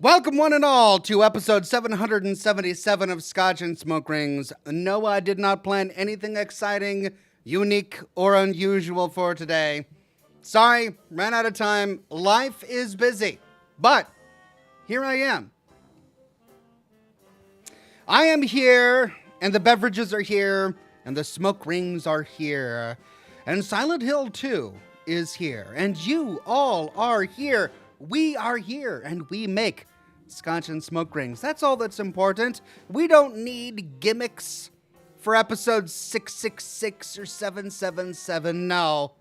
Welcome one and all to episode 777 of Scotch and Smoke Rings. No, I did not plan anything exciting, unique, or unusual for today. Sorry, ran out of time. Life is busy. But here I am. I am here, and the beverages are here, and the smoke rings are here. And Silent Hill 2 is here, and you all are here. We are here, and we make Scotch and Smoke Rings. That's all that's important. We don't need gimmicks for episode 666 or 777. No.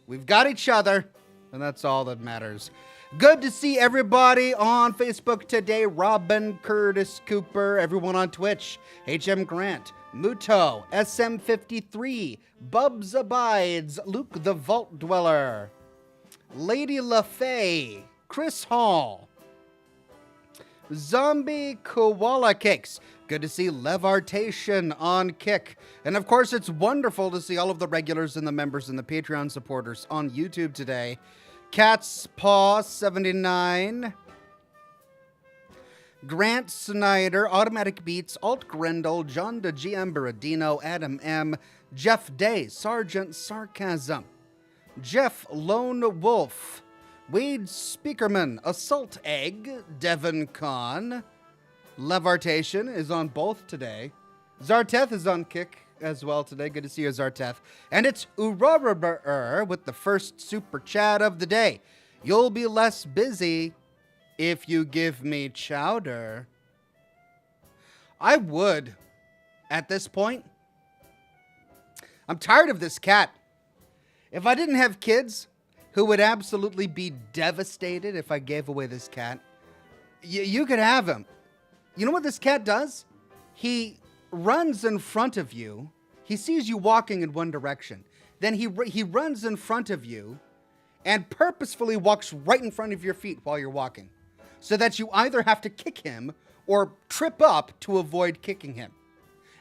We've got each other, and that's all that matters. Good to see everybody on Facebook today. Robin, Curtis Cooper, everyone on Twitch. HM Grant, Muto, SM53, Bubs Abides, Luke the Vault Dweller, Lady LaFay, Chris Hall, Zombie Koala Cakes. Good to see Levartation on Kick. And of course, it's wonderful to see all of the regulars and the members and the Patreon supporters on YouTube today. Cat's Paw 79, Grant Snyder, Automatic Beats, Alt Grendel, John DeGM Baradino, Adam M, Jeff Day, Sergeant Sarcasm, Jeff Lone Wolf, Wade Speakerman, Assault Egg, Devon Kahn, Levartation is on both today. Zarteth is on Kick as well today. Good to see you, Zarteth. And it's Urarabur with the first super chat of the day. You'll be less busy if you give me chowder. I would at this point. I'm tired of this cat. If I didn't have kids who would absolutely be devastated if I gave away this cat, you could have him. You know what this cat does? He runs in front of you. He sees you walking in one direction. Then he runs in front of you and purposefully walks right in front of your feet while you're walking, so that you either have to kick him or trip up to avoid kicking him.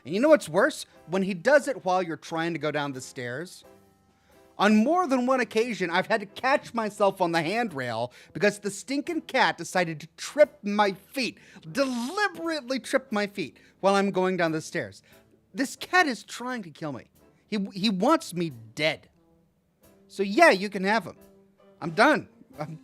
And you know what's worse? When he does it while you're trying to go down the stairs, on more than one occasion, I've had to catch myself on the handrail because the stinking cat decided to trip my feet, deliberately trip my feet while I'm going down the stairs. This cat is trying to kill me. He wants me dead. So yeah, you can have him. I'm done. I'm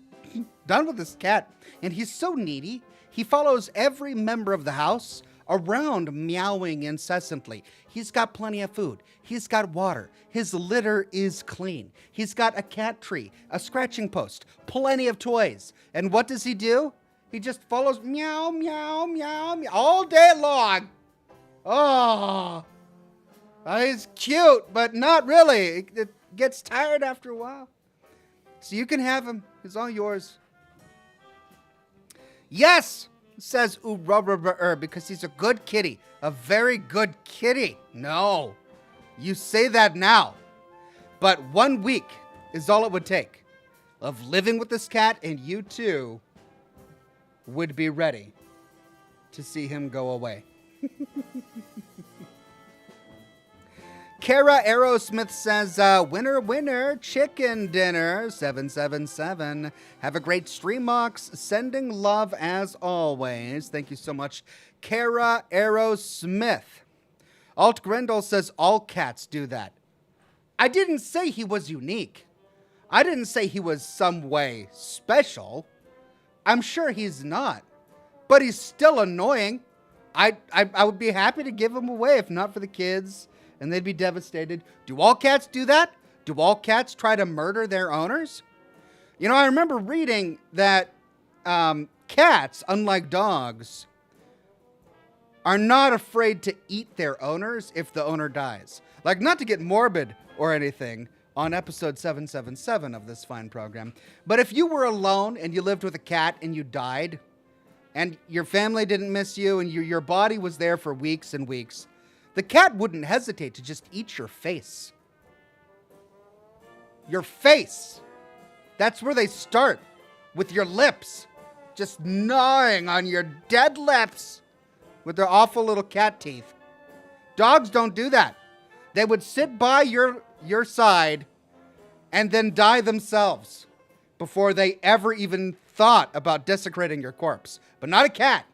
done with this cat. And he's so needy. He follows every member of the house around, meowing incessantly. He's got plenty of food. He's got water. His litter is clean. He's got a cat tree, a scratching post, plenty of toys. And what does he do? He just follows meow, meow, meow, meow all day long. Oh, he's cute, but not really. It gets tired after a while. So you can have him. He's all yours. Yes, says Urarabur, because he's a good kitty. A very good kitty. No, you say that now. But 1 week is all it would take of living with this cat, and you too would be ready to see him go away. Kara Aerosmith says, winner, winner, chicken dinner, 777. Have a great stream, Mox. Sending love as always. Thank you so much, Kara Aerosmith. Alt Grendel says, all cats do that. I didn't say he was unique. I didn't say he was some way special. I'm sure he's not. But he's still annoying. I would be happy to give him away if not for the kids, and they'd be devastated. Do all cats do that? Do all cats try to murder their owners? You know, I remember reading that cats, unlike dogs, are not afraid to eat their owners if the owner dies. Like, not to get morbid or anything on episode 777 of this fine program, but if you were alone and you lived with a cat and you died, and your family didn't miss you, and your body was there for weeks and weeks, the cat wouldn't hesitate to just eat your face. Your face. That's where they start, with your lips. Just gnawing on your dead lips with their awful little cat teeth. Dogs don't do that. They would sit by your side and then die themselves before they ever even thought about desecrating your corpse, but not a cat.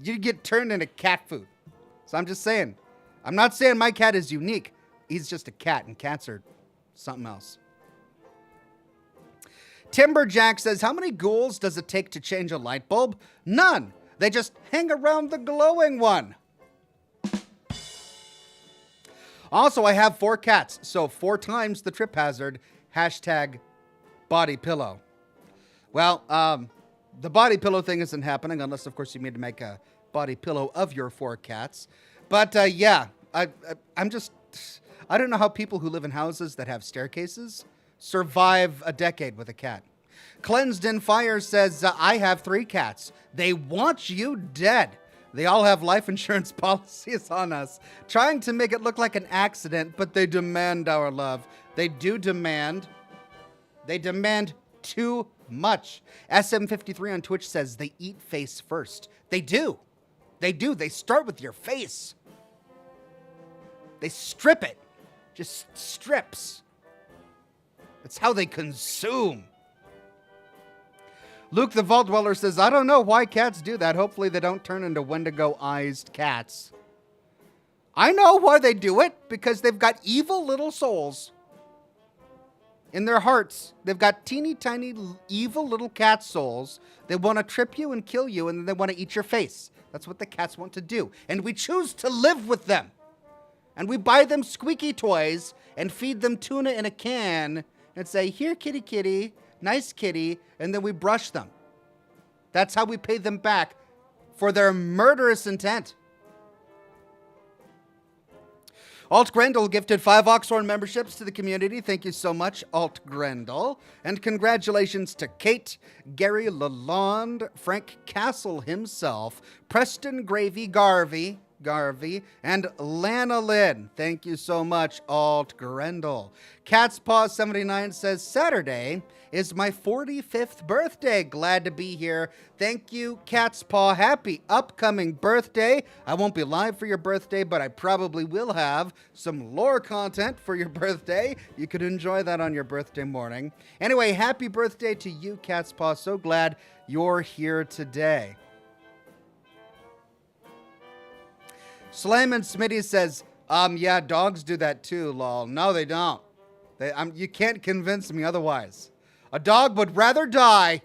You get turned into cat food. So I'm just saying. I'm not saying my cat is unique. He's just a cat, and cats are something else. Timberjack says, how many ghouls does it take to change a light bulb? None. They just hang around the glowing one. Also, I have 4 cats, so 4 times the trip hazard. Hashtag body pillow. Well, the body pillow thing isn't happening unless, of course, you need to make a body pillow of your 4 cats. But yeah, I'm just, I don't know how people who live in houses that have staircases survive a decade with a cat. Cleansed in Fire says, I have 3 cats. They want you dead. They all have life insurance policies on us, trying to make it look like an accident, but they demand our love. They do demand. They demand too much. SM53 on Twitch says they eat face first. They do. They do. They start with your face. They strip it. Just strips. That's how they consume. Luke the Vault Dweller says, I don't know why cats do that. Hopefully they don't turn into Wendigo-eyed cats. I know why they do it. Because they've got evil little souls in their hearts. They've got teeny tiny evil little cat souls. They want to trip you and kill you, and then they want to eat your face. That's what the cats want to do. And we choose to live with them. And we buy them squeaky toys and feed them tuna in a can and say, here, kitty, kitty, nice kitty, and then we brush them. That's how we pay them back for their murderous intent. Alt Grendel gifted 5 Oxhorn memberships to the community. Thank you so much, Alt Grendel. And congratulations to Kate, Gary Lalonde, Frank Castle himself, Preston Garvey, and Lana Lynn. Thank you so much, Alt Grendel. Cat's Paw 79 says, Saturday is my 45th birthday. Glad to be here. Thank you, Cat's Paw. Happy upcoming birthday. I won't be live for your birthday, but I probably will have some lore content for your birthday. You could enjoy that on your birthday morning. Anyway, happy birthday to you, Cat's Paw. So glad you're here today. Slam and Smitty says, yeah, dogs do that too, lol. No, they don't. You can't convince me otherwise. A dog would rather die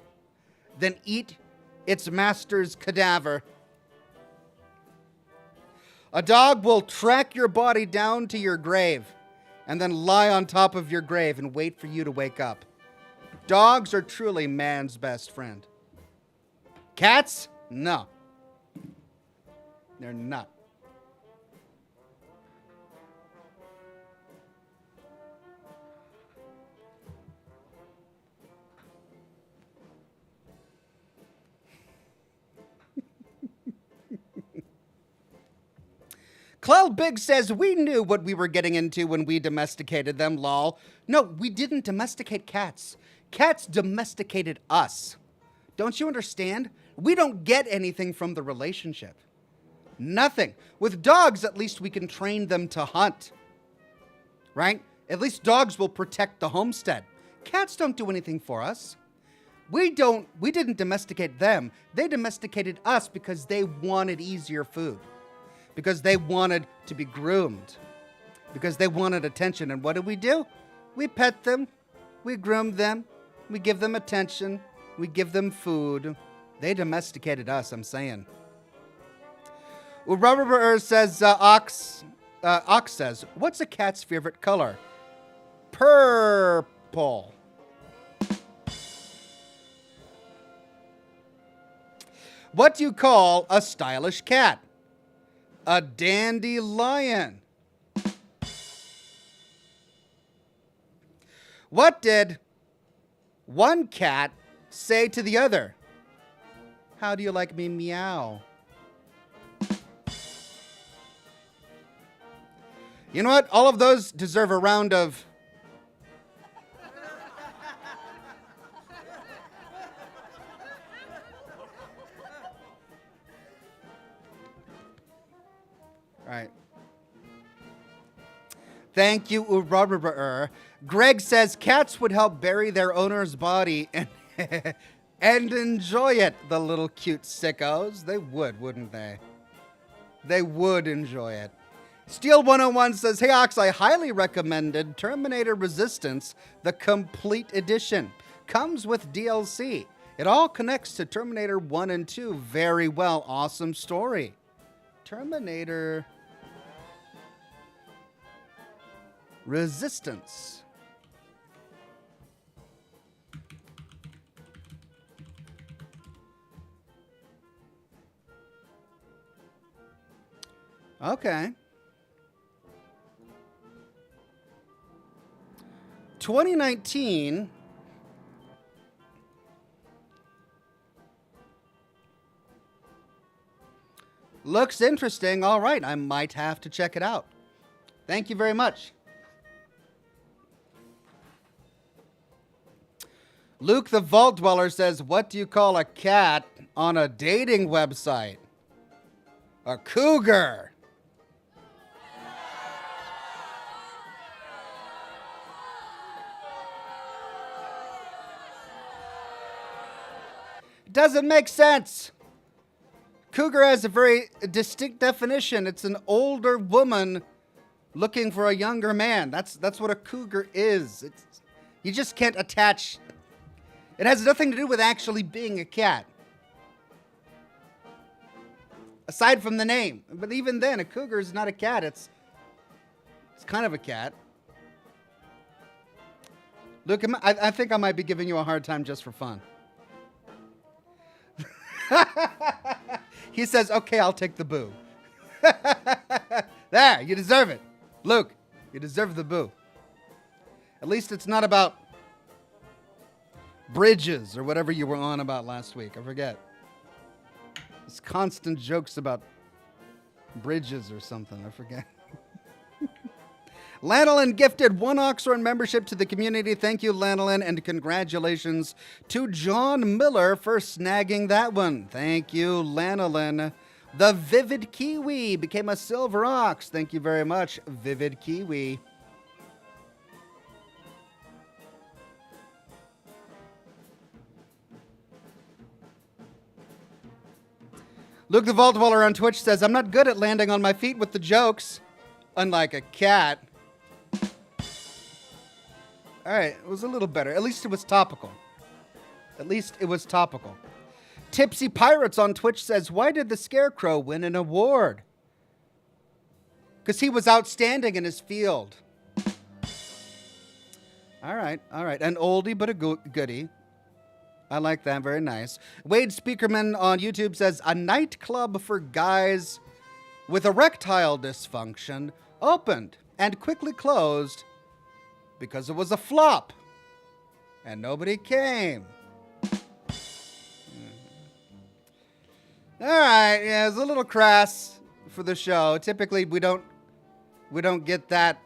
than eat its master's cadaver. A dog will track your body down to your grave and then lie on top of your grave and wait for you to wake up. Dogs are truly man's best friend. Cats? No. They're not. Cloud Big says, we knew what we were getting into when we domesticated them, lol. No, we didn't domesticate cats. Cats domesticated us. Don't you understand? We don't get anything from the relationship. Nothing. With dogs, at least we can train them to hunt. Right? At least dogs will protect the homestead. Cats don't do anything for us. We didn't domesticate them. They domesticated us because they wanted easier food. Because they wanted to be groomed. Because they wanted attention. And what do? We pet them. We groom them. We give them attention. We give them food. They domesticated us, I'm saying. Robert says, Ox says, what's a cat's favorite color? Purple. What do you call a stylish cat? A dandelion. What did one cat say to the other? How do you like me, meow? You know what? All of those deserve a round of... All right. Thank you, Greg says cats would help bury their owner's body and and enjoy it, the little cute sickos. They would, wouldn't they? They would enjoy it. Steel 101 says, "Hey Ox, I highly recommended Terminator Resistance, the complete edition. Comes with DLC. It all connects to Terminator 1 and 2 very well. Awesome story." Terminator Resistance. Okay. 2019. Looks interesting. All right, I might have to check it out. Thank you very much. Luke the Vault Dweller says, "What do you call a cat on a dating website?" A cougar. Doesn't make sense. Cougar has a very distinct definition. It's an older woman looking for a younger man. That's what a cougar is. You just can't attach. It has nothing to do with actually being a cat. Aside from the name. But even then, a cougar is not a cat. It's kind of a cat. Luke, I think I might be giving you a hard time just for fun. He says, "Okay, I'll take the boo." There, you deserve it. Luke, you deserve the boo. At least it's not about bridges or whatever you were on about last week. I forget. It's constant jokes about bridges or something. I forget. Lanolin gifted 1 Oxhorn membership to the community. Thank you, Lanolin, and congratulations to John Miller for snagging that one. Thank you, Lanolin. The Vivid Kiwi became a Silver Ox. Thank you very much, Vivid Kiwi. Luke the Vault Dweller on Twitch says, "I'm not good at landing on my feet with the jokes, unlike a cat." All right, it was a little better. At least it was topical. At least it was topical. Tipsy Pirates on Twitch says, "Why did the Scarecrow win an award?" Because he was outstanding in his field. All right. An oldie but a goodie. I like that. Very nice. Wade Speakerman on YouTube says, "A nightclub for guys with erectile dysfunction opened and quickly closed because it was a flop and nobody came." All right, yeah, it was a little crass for the show. Typically, we don't get that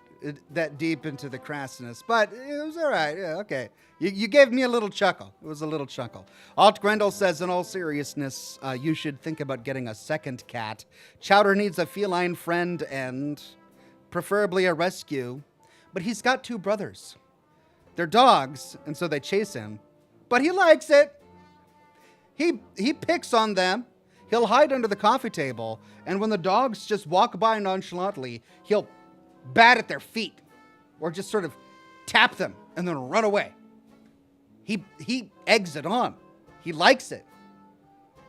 deep into the crassness, but it was all right. Yeah, okay. You gave me a little chuckle. It was a little chuckle. Alt Grendel says, "In all seriousness, you should think about getting a second cat. Chowder needs a feline friend and preferably a rescue. But he's got 2 brothers. They're dogs, and so they chase him. But he likes it. He picks on them. He'll hide under the coffee table, and when the dogs just walk by nonchalantly, he'll bat at their feet or just sort of tap them and then run away. He eggs it on. He likes it.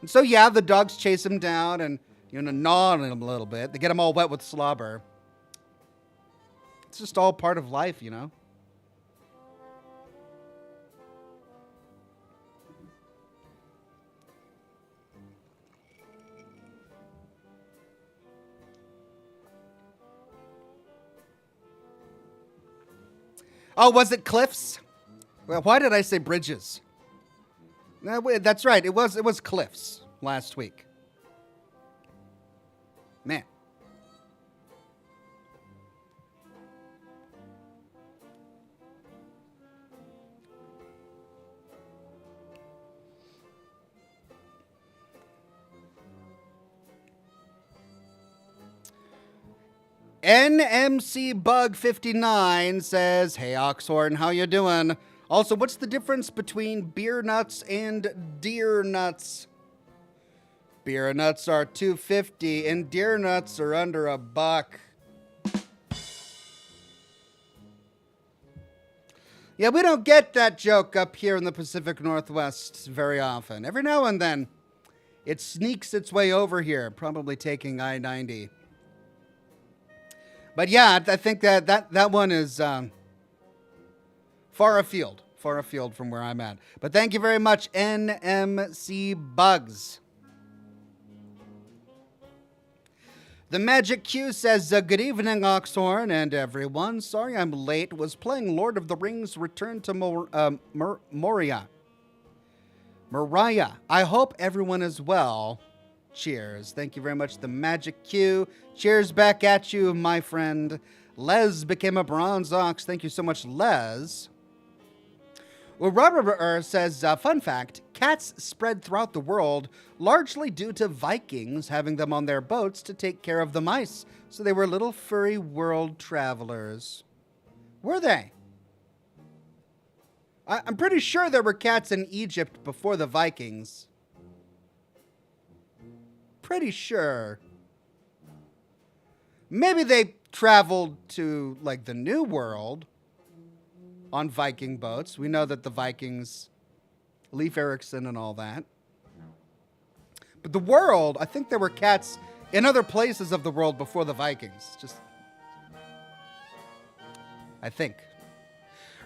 And so, yeah, the dogs chase him down and, gnaw on him a little bit. They get him all wet with slobber. It's just all part of life, Oh, was it cliffs? Well, why did I say bridges? No, that's right. It was cliffs last week. Man. NMC Bug 59 says, "Hey Oxhorn, how you doing? Also, what's the difference between beer nuts and deer nuts? Beer nuts are $2.50 and deer nuts are under $1. Yeah, we don't get that joke up here in the Pacific Northwest very often. Every now and then, it sneaks its way over here, probably taking I-90. But yeah, I think that one is far afield from where I'm at. But thank you very much, NMC Bugs. The Magic Q says, good evening, Oxhorn and everyone. Sorry I'm late. Was playing Lord of the Rings Return to Moria. I hope everyone is well. Cheers. Thank you very much, the Magic Q. Cheers back at you, my friend. Les became a bronze ox. Thank you so much, Les. Well, Robert says, fun fact, cats spread throughout the world largely due to Vikings having them on their boats to take care of the mice. So they were little furry world travelers. Were they? I'm pretty sure there were cats in Egypt before the Vikings. Pretty sure. Maybe they traveled to, like, the New World on Viking boats. We know that the Vikings, Leif Erikson and all that. But the world, I think there were cats in other places of the world before the Vikings. Just, I think.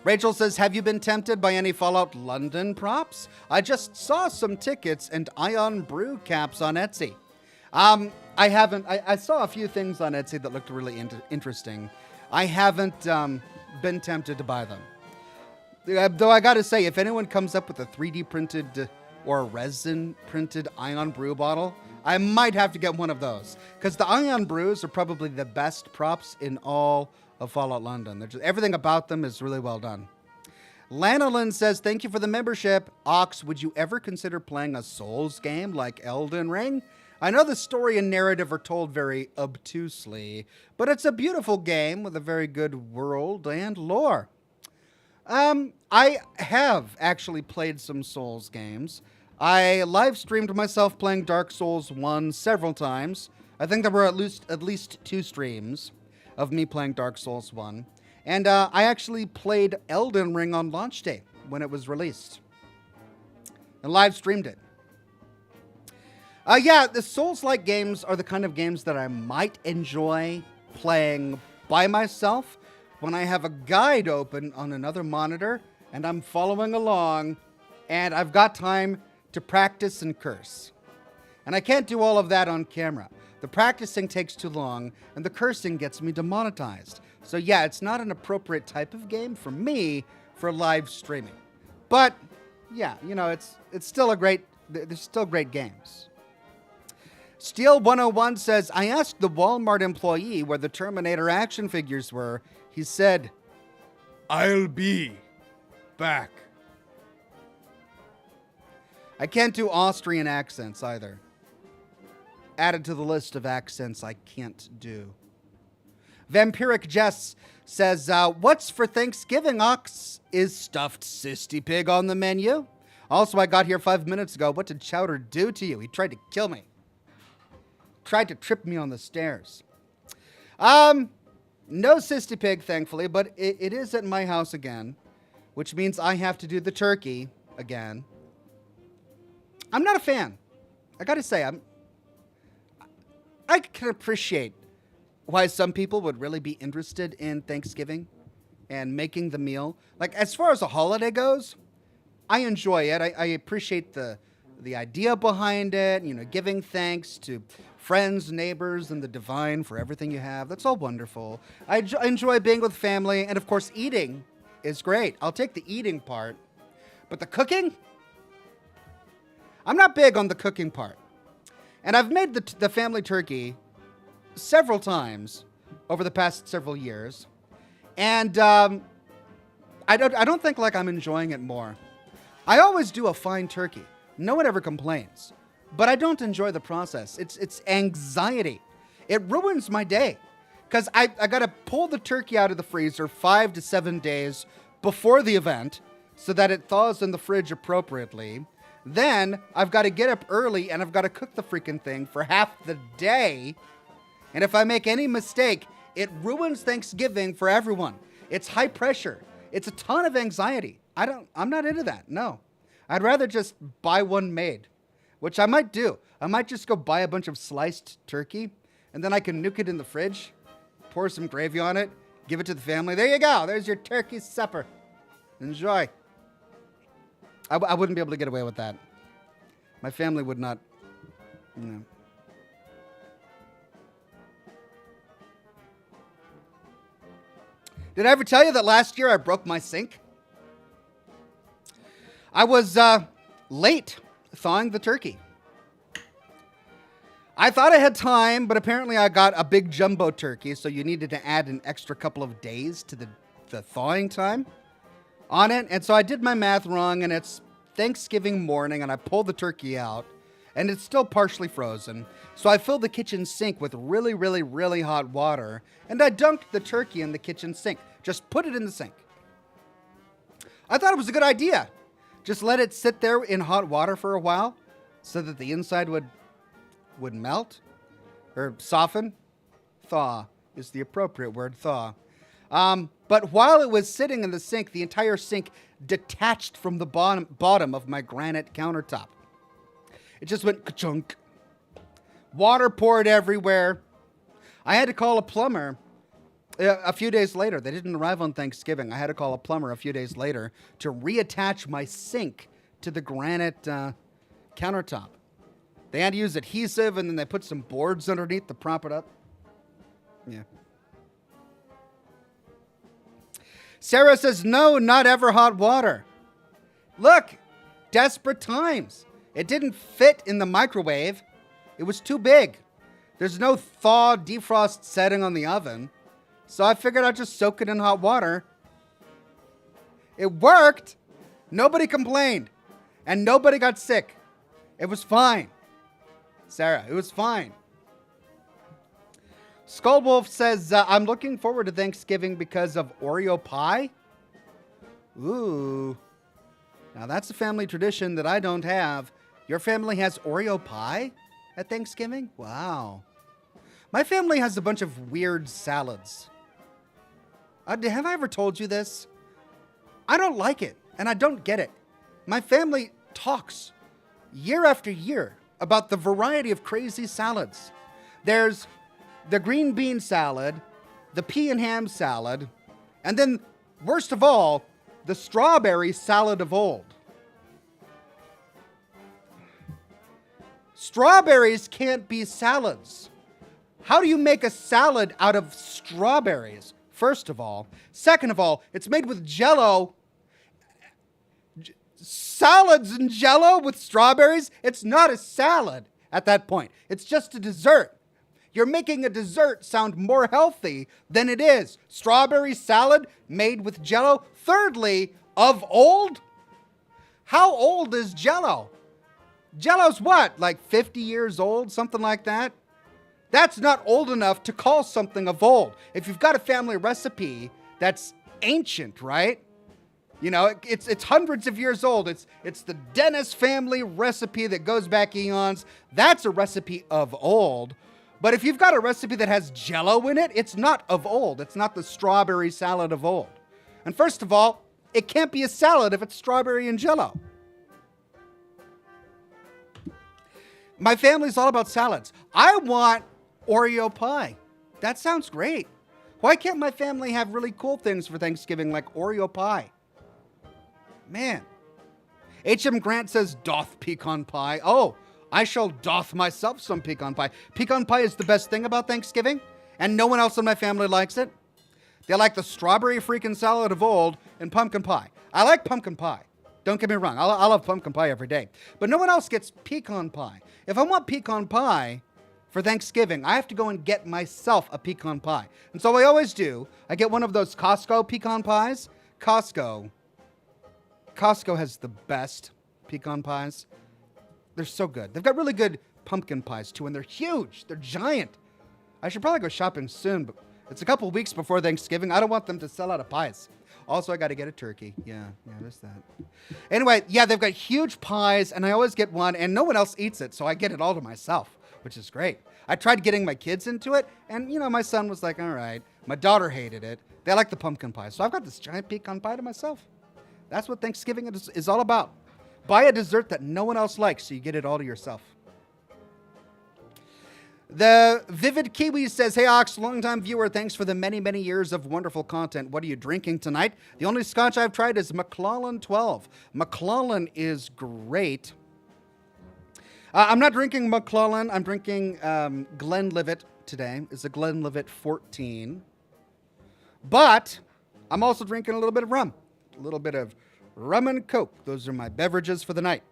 Rachel says, have you been tempted by any Fallout London props? I just saw some tickets and Ion Brew caps on Etsy. I haven't. I saw a few things on Etsy that looked really interesting. I haven't been tempted to buy them. Though I gotta say, if anyone comes up with a 3D printed or resin printed Ion Brew bottle, I might have to get one of those. Because the Ion Brews are probably the best props in all of Fallout London. Everything about them is really well done. Lanolin says, thank you for the membership. Ox, would you ever consider playing a Souls game like Elden Ring? I know the story and narrative are told very obtusely, but it's a beautiful game with a very good world and lore. I have actually played some Souls games. I live streamed myself playing Dark Souls 1 several times. I think there were at least 2 streams of me playing Dark Souls 1. And I actually played Elden Ring on launch day when it was released. And live streamed it. Yeah, the Souls-like games are the kind of games that I might enjoy playing by myself when I have a guide open on another monitor and I'm following along and I've got time to practice and curse. And I can't do all of that on camera. The practicing takes too long and the cursing gets me demonetized. So yeah, it's not an appropriate type of game for me for live streaming. But yeah, you know, it's still there's still great games. Steel 101 says, I asked the Walmart employee where the Terminator action figures were. He said, I'll be back. I can't do Austrian accents either. Added to the list of accents I can't do. Vampiric Jess says, what's for Thanksgiving, Ox? Is stuffed Sisty Pig on the menu? Also, I got here 5 minutes ago. What did Chowder do to you? He tried to kill me. Tried to trip me on the stairs. No Sisty Pig, thankfully, but it is at my house again, which means I have to do the turkey again. I'm not a fan. I gotta say, I can appreciate why some people would really be interested in Thanksgiving and making the meal. Like, as far as a holiday goes, I enjoy it. I appreciate the idea behind it, you know, giving thanks to friends, neighbors, and the divine for everything you have. That's all wonderful. I enjoy being with family, and of course, eating is great. I'll take the eating part, but the cooking? I'm not big on the cooking part. And I've made the family turkey several times over the past several years, and I don't think like I'm enjoying it more. I always do a fine turkey. No one ever complains. But I don't enjoy the process. It's anxiety. It ruins my day. Because I got to pull the turkey out of the freezer 5 to 7 days before the event so that it thaws in the fridge appropriately. Then I've got to get up early and I've got to cook the freaking thing for half the day. And if I make any mistake, it ruins Thanksgiving for everyone. It's high pressure. It's a ton of anxiety. I'm not into that. No. I'd rather just buy one made, which I might do. I might just go buy a bunch of sliced turkey and then I can nuke it in the fridge, pour some gravy on it, give it to the family. There you go. There's your turkey supper. Enjoy. I wouldn't be able to get away with that. My family would not, you know. Did I ever tell you that last year I broke my sink? I was late thawing the turkey. I thought I had time, but apparently I got a big jumbo turkey, so you needed to add an extra couple of days to the thawing time on it. And so I did my math wrong, and it's Thanksgiving morning, and I pulled the turkey out, and it's still partially frozen. So I filled the kitchen sink with really, really, really hot water, and I dunked the turkey in the kitchen sink. Just put it in the sink. I thought it was a good idea. Just let it sit there in hot water for a while so that the inside would melt or soften. Thaw is the appropriate word, thaw. But while it was sitting in the sink, the entire sink detached from the bottom of my granite countertop. It just went ka-chunk. Water poured everywhere. I had to call a plumber a few days later. They didn't arrive on Thanksgiving. I had to call a plumber a few days later to reattach my sink to the granite countertop. They had to use adhesive, and then they put some boards underneath to prop it up. Yeah. Sarah says, no, not ever hot water. Look, desperate times. It didn't fit in the microwave. It was too big. There's no thaw defrost setting on the oven. So I figured I'd just soak it in hot water. It worked. Nobody complained. And nobody got sick. It was fine. Sarah, it was fine. Skullwolf says, I'm looking forward to Thanksgiving because of Oreo pie. Ooh. Now that's a family tradition that I don't have. Your family has Oreo pie at Thanksgiving? Wow. My family has a bunch of weird salads. Have I ever told you this? I don't like it, and I don't get it. My family talks year after year about the variety of crazy salads. There's the green bean salad, the pea and ham salad, and then, worst of all, the strawberry salad of old. Strawberries can't be salads. How do you make a salad out of strawberries? First of all. Second of all, it's made with Jell-O. Salads and Jell-O with strawberries? It's not a salad at that point. It's just a dessert. You're making a dessert sound more healthy than it is. Strawberry salad made with Jell-O. Thirdly, of old? How old is Jell-O? Jell-O's what, like 50 years old? Something like that? That's not old enough to call something of old. If you've got a family recipe that's ancient, right? You know, it's hundreds of years old. It's the Dennis family recipe that goes back eons. That's a recipe of old. But if you've got a recipe that has Jell-O in it, it's not of old. It's not the strawberry salad of old. And first of all, it can't be a salad if it's strawberry and Jell-O. My family's all about salads. I want Oreo pie. That sounds great. Why can't my family have really cool things for Thanksgiving like Oreo pie? Man. H.M. Grant says, doth pecan pie. Oh, I shall doth myself some pecan pie. Pecan pie is the best thing about Thanksgiving, and no one else in my family likes it. They like the strawberry freaking salad of old and pumpkin pie. I like pumpkin pie. Don't get me wrong. I love pumpkin pie every day. But no one else gets pecan pie. If I want pecan pie for Thanksgiving, I have to go and get myself a pecan pie. And so I always do. I get one of those Costco pecan pies. Costco has the best pecan pies. They're so good. They've got really good pumpkin pies, too, and they're huge. They're giant. I should probably go shopping soon, but it's a couple weeks before Thanksgiving. I don't want them to sell out of pies. Also, I got to get a turkey. Yeah, there's that. Anyway, yeah, they've got huge pies, and I always get one, and no one else eats it, so I get it all to myself, which is great. I tried getting my kids into it, and, my son was like, all right. My daughter hated it. They like the pumpkin pie, so I've got this giant pecan pie to myself. That's what Thanksgiving is all about. Buy a dessert that no one else likes, so you get it all to yourself. The Vivid Kiwi says, hey, Ox, longtime viewer, thanks for the many, many years of wonderful content. What are you drinking tonight? The only scotch I've tried is McClellan 12. McClellan is great. I'm not drinking McClellan. I'm drinking Glenlivet today. It's a Glenlivet 14. But I'm also drinking a little bit of rum. A little bit of rum and Coke. Those are my beverages for the night.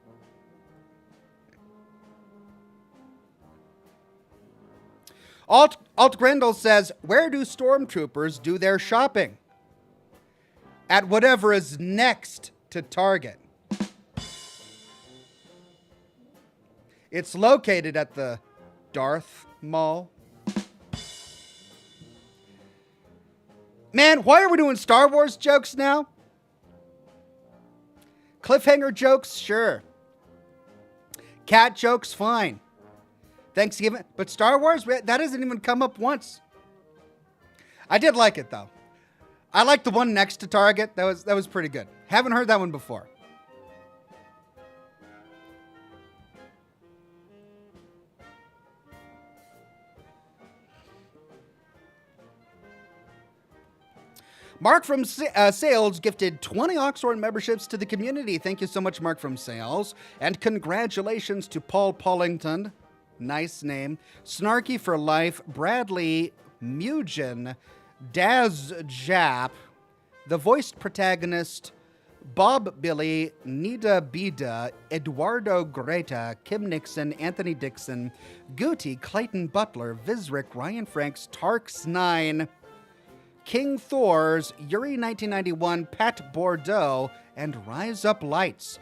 Alt Grendel says, where do stormtroopers do their shopping? At whatever is next to Target. It's located at the Darth Mall. Man, why are we doing Star Wars jokes now? Cliffhanger jokes, sure. Cat jokes, fine. Thanksgiving, but Star Wars, that doesn't even come up once. I did like it though. I liked the one next to Target. That was pretty good. Haven't heard that one before. Mark from Sales gifted 20 Oxhorn memberships to the community. Thank you so much, Mark from Sales. And congratulations to Paul Paulington. Nice name. Snarky for Life, Bradley Mugen, Daz Jap, the voiced protagonist, Bob Billy, Nida Bida, Eduardo Greta, Kim Nixon, Anthony Dixon, Gooty, Clayton Butler, Vizric, Ryan Franks, Tarks 9, King Thors, Yuri 1991, Pat Bordeaux, and Rise Up Lights.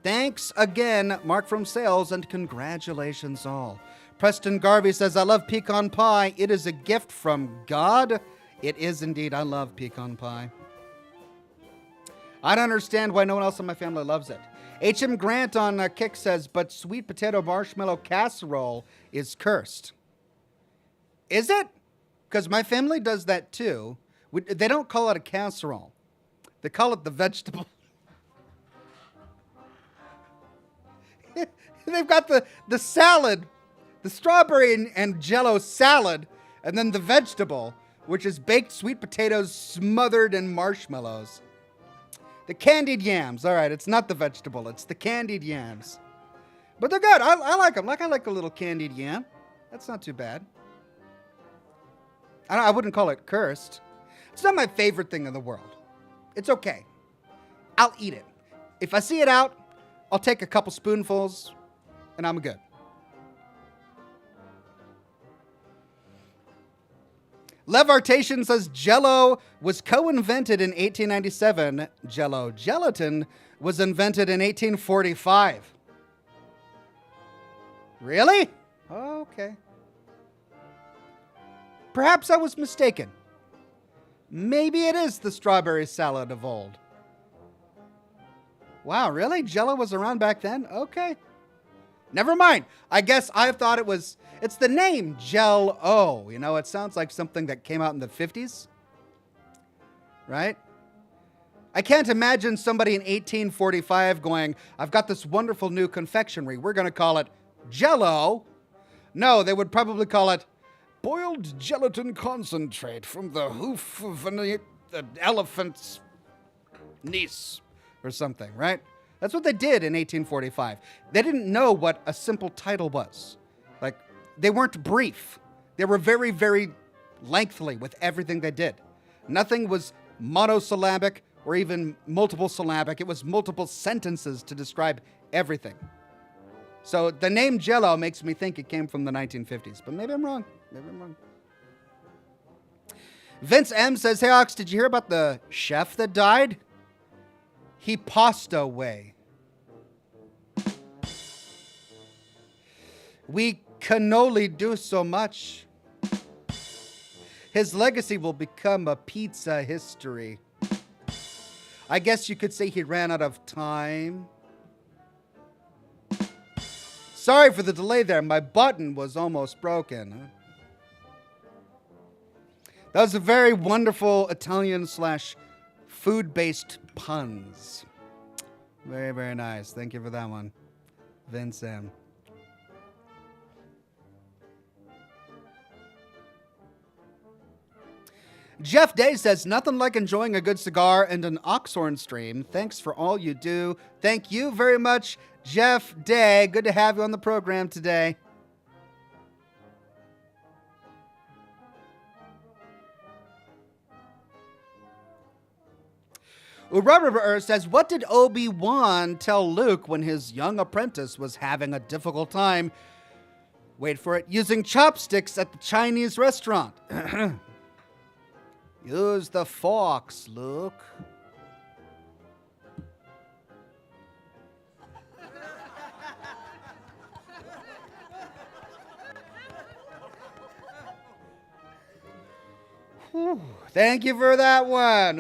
Thanks again, Mark from Sales, and congratulations all. Preston Garvey says, I love pecan pie. It is a gift from God. It is indeed. I love pecan pie. I don't understand why no one else in my family loves it. H.M. Grant on Kick says, but sweet potato marshmallow casserole is cursed. Is it? Because my family does that too. They don't call it a casserole. They call it the vegetable. They've got the salad, the strawberry and jello salad, and then the vegetable, which is baked sweet potatoes smothered in marshmallows. The candied yams. All right, it's not the vegetable. It's the candied yams. But they're good. I like them. I like a little candied yam. That's not too bad. I wouldn't call it cursed. It's not my favorite thing in the world. It's okay. I'll eat it. If I see it out, I'll take a couple spoonfuls, and I'm good. Levartation says Jell-O was co-invented in 1897. Jell-O gelatin was invented in 1845. Really? Okay. Perhaps I was mistaken. Maybe it is the strawberry salad of old. Wow, really? Jell-O was around back then? Okay. Never mind. I guess I thought it's the name Jell-O. You know, it sounds like something that came out in the 50s. Right? I can't imagine somebody in 1845 going, I've got this wonderful new confectionery. We're going to call it Jell-O. No, they would probably call it boiled gelatin concentrate from the hoof of an elephant's niece or something, right? That's what they did in 1845. They didn't know what a simple title was. Like, they weren't brief. They were very, very lengthy with everything they did. Nothing was monosyllabic or even multiple syllabic. It was multiple sentences to describe everything. So the name Jell-O makes me think it came from the 1950s, but maybe I'm wrong. Vince M says, hey, Ox, did you hear about the chef that died? He passed away. We can only do so much. His legacy will become a pizza history. I guess you could say he ran out of time. Sorry for the delay there. My button was almost broken. That was a very wonderful Italian / food-based puns. Very, very nice. Thank you for that one, Vincent. Jeff Day says, nothing like enjoying a good cigar and an Oxhorn stream. Thanks for all you do. Thank you very much, Jeff Day. Good to have you on the program today. Urubber says, what did Obi-Wan tell Luke when his young apprentice was having a difficult time, wait for it, using chopsticks at the Chinese restaurant? Use the forks, Luke. Whew. Thank you for that one.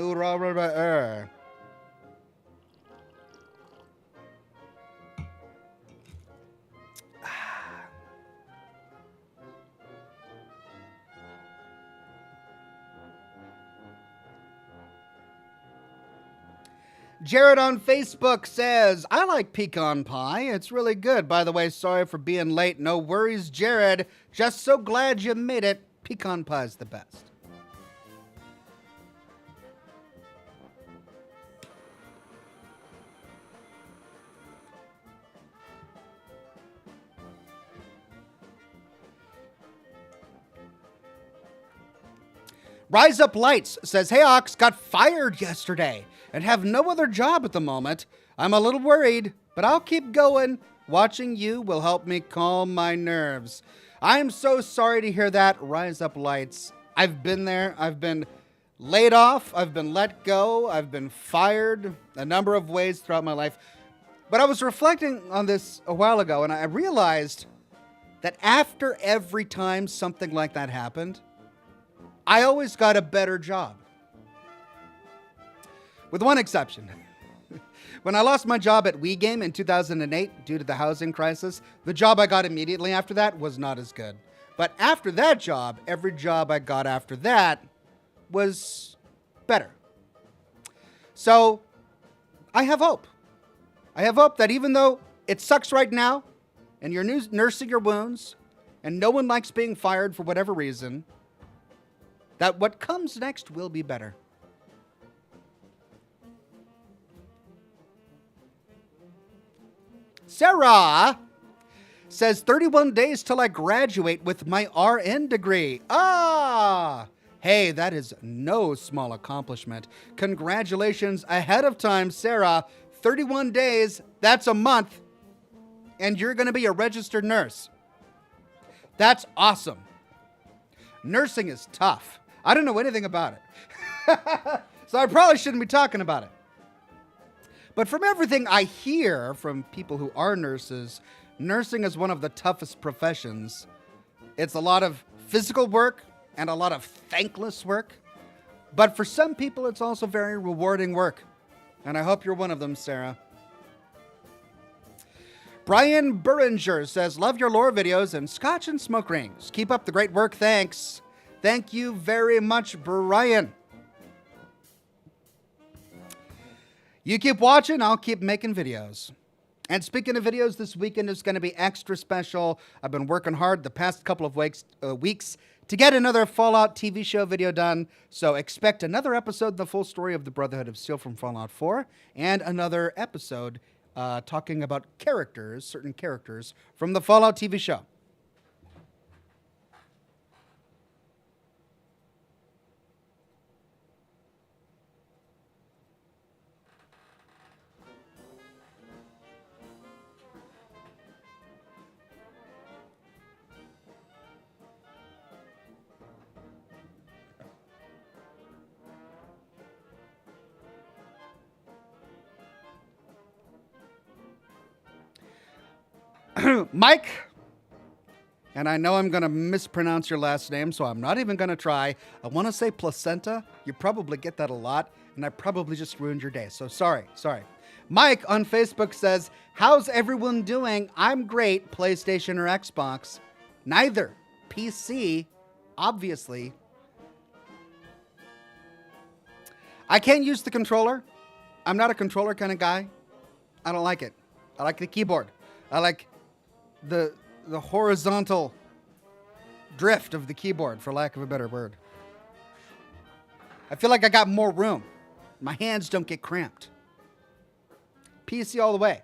Jared on Facebook says, I like pecan pie. It's really good. By the way, sorry for being late. No worries, Jared. Just so glad you made it. Pecan pie is the best. Rise Up Lights says, hey, Ox, got fired yesterday and have no other job at the moment. I'm a little worried, but I'll keep going. Watching you will help me calm my nerves. I'm so sorry to hear that, Rise Up Lights. I've been there. I've been laid off. I've been let go. I've been fired a number of ways throughout my life. But I was reflecting on this a while ago, and I realized that after every time something like that happened, I always got a better job. With one exception. When I lost my job at WeGame in 2008 due to the housing crisis, the job I got immediately after that was not as good. But after that job, every job I got after that was better. So I have hope. I have hope that even though it sucks right now and you're nursing your wounds and no one likes being fired for whatever reason, that what comes next will be better. Sarah says, 31 days till I graduate with my RN degree. Hey, that is no small accomplishment. Congratulations ahead of time, Sarah. 31 days, that's a month, and you're going to be a registered nurse. That's awesome. Nursing is tough. I don't know anything about it. So I probably shouldn't be talking about it. But from everything I hear from people who are nurses, nursing is one of the toughest professions. It's a lot of physical work and a lot of thankless work. But for some people, it's also very rewarding work. And I hope you're one of them, Sarah. Brian Burringer says, love your lore videos and Scotch and smoke rings. Keep up the great work. Thanks. Thank you very much, Brian. You keep watching, I'll keep making videos. And speaking of videos, this weekend is going to be extra special. I've been working hard the past couple of weeks to get another Fallout TV show video done. So expect another episode, the full story of the Brotherhood of Steel from Fallout 4, and another episode talking about certain characters from the Fallout TV show. Mike, and I know I'm going to mispronounce your last name, so I'm not even going to try. I want to say placenta. You probably get that a lot, and I probably just ruined your day. So sorry. Mike on Facebook says, how's everyone doing? I'm great. PlayStation or Xbox? Neither. PC, obviously. I can't use the controller. I'm not a controller kind of guy. I don't like it. I like the keyboard. I like the horizontal drift of the keyboard, for lack of a better word. I feel like I got more room. My hands don't get cramped. PC all the way.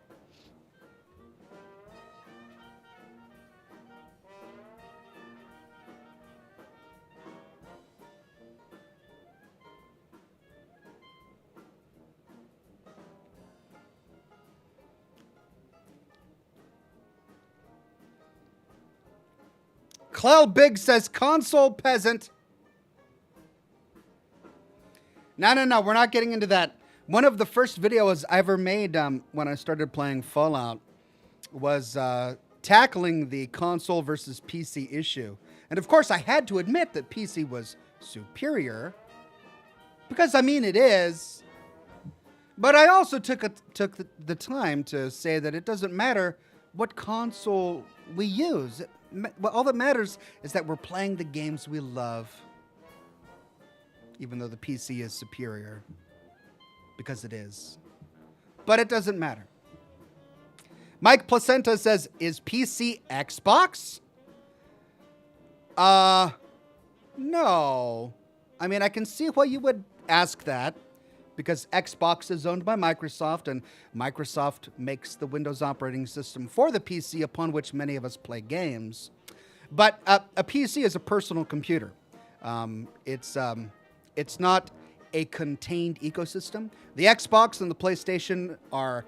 Clell Big says, console peasant. No, we're not getting into that. One of the first videos I ever made when I started playing Fallout was tackling the console versus PC issue. And of course, I had to admit that PC was superior. Because, I mean, it is. But I also took the time to say that it doesn't matter what console we use. All that matters is that we're playing the games we love. Even though the PC is superior. Because it is. But it doesn't matter. Mike Placenta says, is PC Xbox? No. I mean, I can see why you would ask that. Because Xbox is owned by Microsoft, and Microsoft makes the Windows operating system for the PC upon which many of us play games. But a PC is a personal computer. It's not a contained ecosystem. The Xbox and the PlayStation are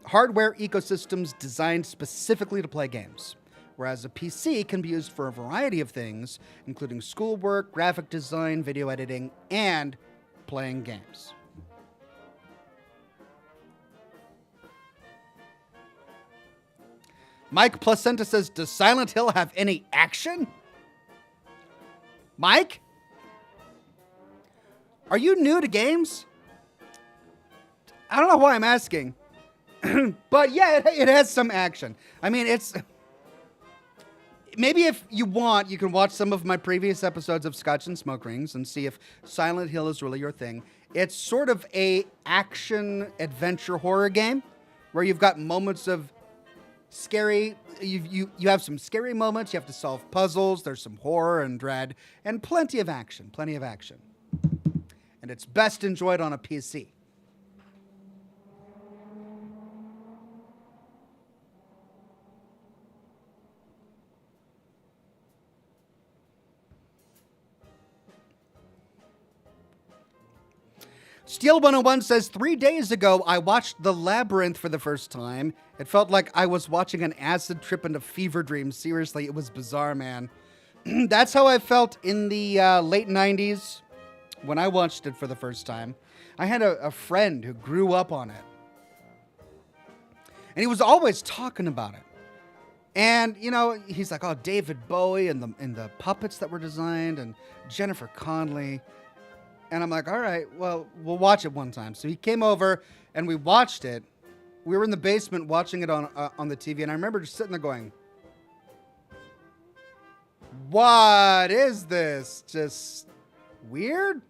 hardware ecosystems designed specifically to play games, whereas a PC can be used for a variety of things, including schoolwork, graphic design, video editing, and playing games. Mike Placenta says, does Silent Hill have any action? Mike? Are you new to games? I don't know why I'm asking. But yeah, it has some action. I mean, it's... Maybe if you want, you can watch some of my previous episodes of Scotch and Smoke Rings and see if Silent Hill is really your thing. It's sort of a action adventure horror game where you've got moments of scary... You have some scary moments. You have to solve puzzles. There's some horror and dread and plenty of action. And it's best enjoyed on a PC. Steel 101 says, 3 days ago, I watched The Labyrinth for the first time. It felt like I was watching an acid trip into fever dream. Seriously, it was bizarre, man. That's how I felt in the late 90s when I watched it for the first time. I had a friend who grew up on it. And he was always talking about it. And, you know, he's like, oh, David Bowie and the puppets that were designed and Jennifer Connelly. And I'm like, all right, well, we'll watch it one time. So he came over and we watched it. We were in the basement watching it on the TV. And I remember just sitting there going, what is this? Just weird?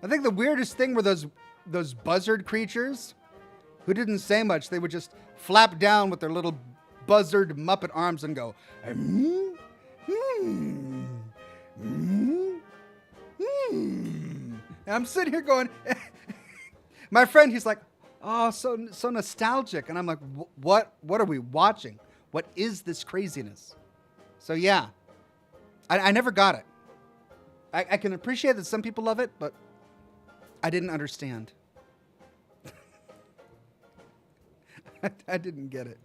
I think the weirdest thing were those buzzard creatures who didn't say much. They would just flap down with their little buzzard Muppet arms and go, And I'm sitting here going, my friend, he's like, oh, so nostalgic. And I'm like, what are we watching? What is this craziness? So yeah, I never got it. I can appreciate that some people love it, but I didn't understand. I didn't get it.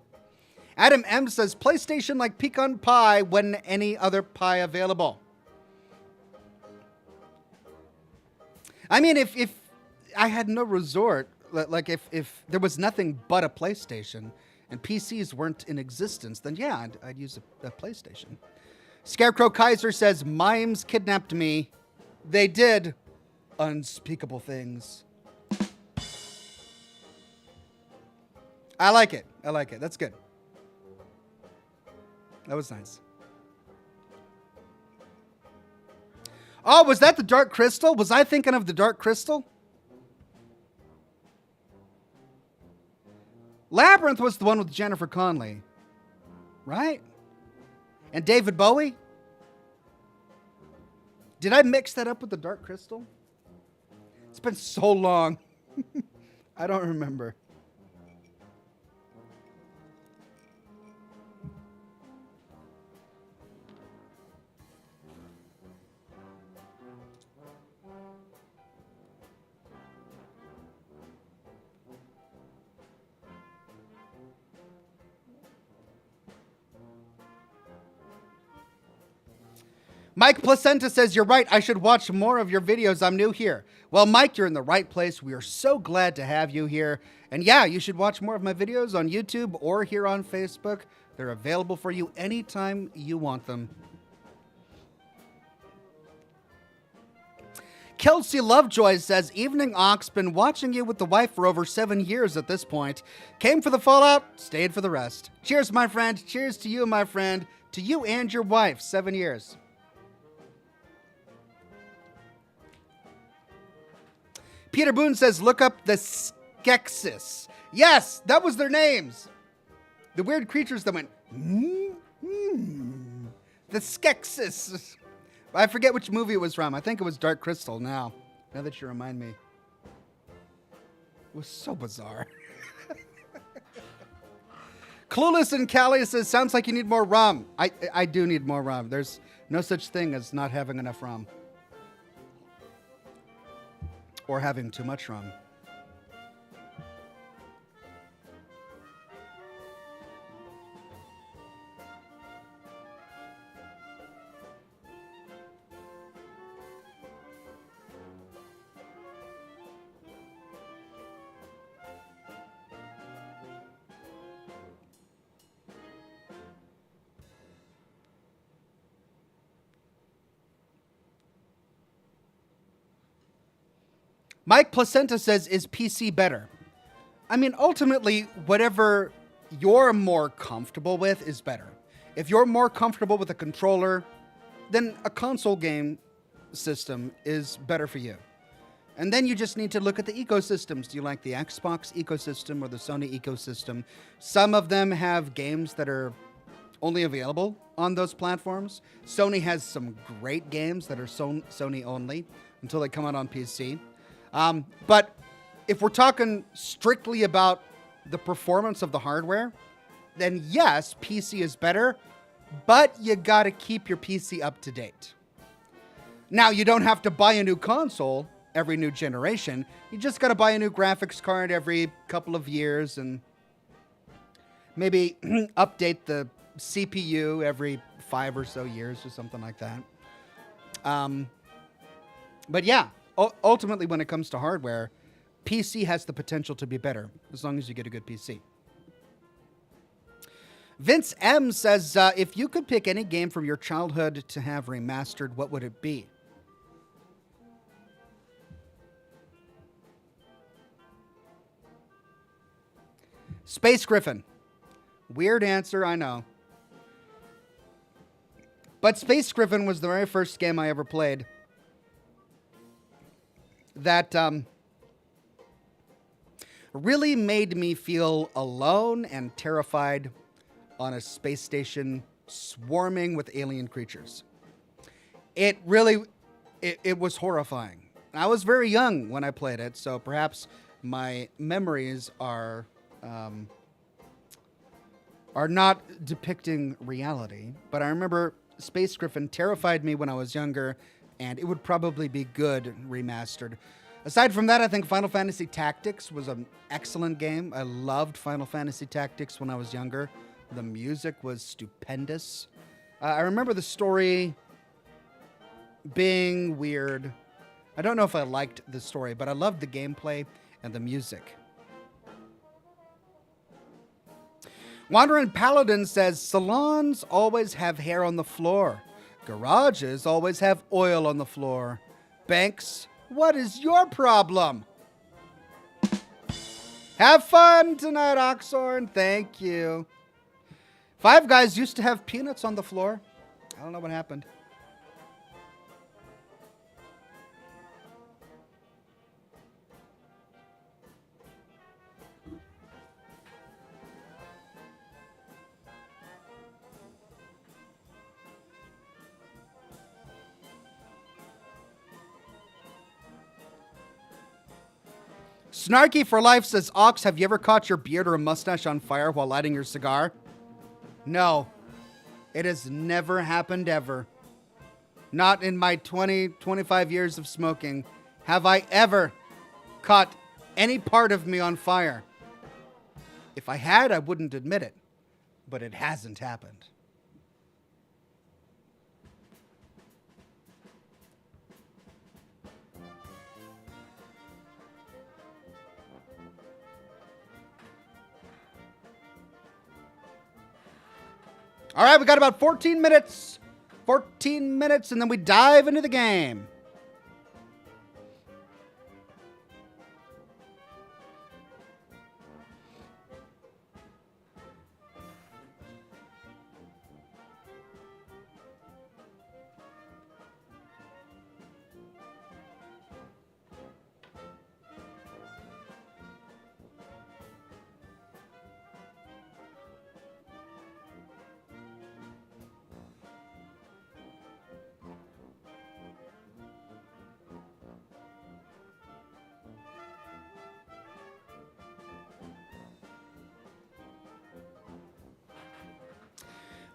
Adam M says, PlayStation like pecan pie when any other pie available. I mean, if I had no resort, like if there was nothing but a PlayStation and PCs weren't in existence, then yeah, I'd use a PlayStation. Scarecrow Kaiser says, mimes kidnapped me. They did. unspeakable things. I like it. I like it. That's good. That was nice. Oh, was that the Dark Crystal? Was I thinking of the Dark Crystal? Labyrinth was the one with Jennifer Connelly, right? And David Bowie? Did I mix that up with the Dark Crystal? It's been so long. I don't remember. Mike Placenta says, you're right. I should watch more of your videos. I'm new here. Well, Mike, you're in the right place. We are so glad to have you here. And yeah, you should watch more of my videos on YouTube or here on Facebook. They're available for you anytime you want them. Kelsey Lovejoy says, evening Ox, been watching you with the wife for over 7 years at this point. Came for the fallout, stayed for the rest. Cheers, my friend. Cheers to you, my friend. To you and your wife, 7 years. Peter Boone says, look up the Skeksis. Yes, that was their names. The weird creatures that went, The Skeksis. I forget which movie it was from. I think it was Dark Crystal now that you remind me. It was so bizarre. Clueless and Callie says, sounds like you need more rum. I do need more rum. There's no such thing as not having enough rum. Or having too much rum. Mike Placenta says, is PC better? I mean, ultimately, whatever you're more comfortable with is better. If you're more comfortable with a controller, then a console game system is better for you. And then you just need to look at the ecosystems. Do you like the Xbox ecosystem or the Sony ecosystem? Some of them have games that are only available on those platforms. Sony has some great games that are Sony only until they come out on PC. But if we're talking strictly about the performance of the hardware, then yes, PC is better, but you got to keep your PC up to date. Now, you don't have to buy a new console every new generation. You just got to buy a new graphics card every couple of years and maybe update the CPU every 5 or so years or something like that. But yeah. Ultimately, when it comes to hardware, PC has the potential to be better as long as you get a good PC. Vince M says, if you could pick any game from your childhood to have remastered, what would it be? Space Griffin. Weird answer, I know. But Space Griffin was the very first game I ever played that really made me feel alone and terrified on a space station swarming with alien creatures. It was horrifying. I was very young when I played it, so perhaps my memories are not depicting reality. But I remember Space Griffin terrified me when I was younger, and it would probably be good remastered. Aside from that, I think Final Fantasy Tactics was an excellent game. I loved Final Fantasy Tactics when I was younger. The music was stupendous. I remember the story being weird. I don't know if I liked the story, but I loved the gameplay and the music. Wandering Paladin says, salons always have hair on the floor. Garages always have oil on the floor. Banks What is your problem? Have fun tonight, Oxhorn. Thank you. Five Guys used to have peanuts on the floor. I don't know what happened. Snarky for Life says, Ox, have you ever caught your beard or a mustache on fire while lighting your cigar? No. It has never happened ever. Not in my 25 years of smoking have I ever caught any part of me on fire. If I had, I wouldn't admit it. But it hasn't happened. All right, we got about 14 minutes. 14 minutes, and then we dive into the game.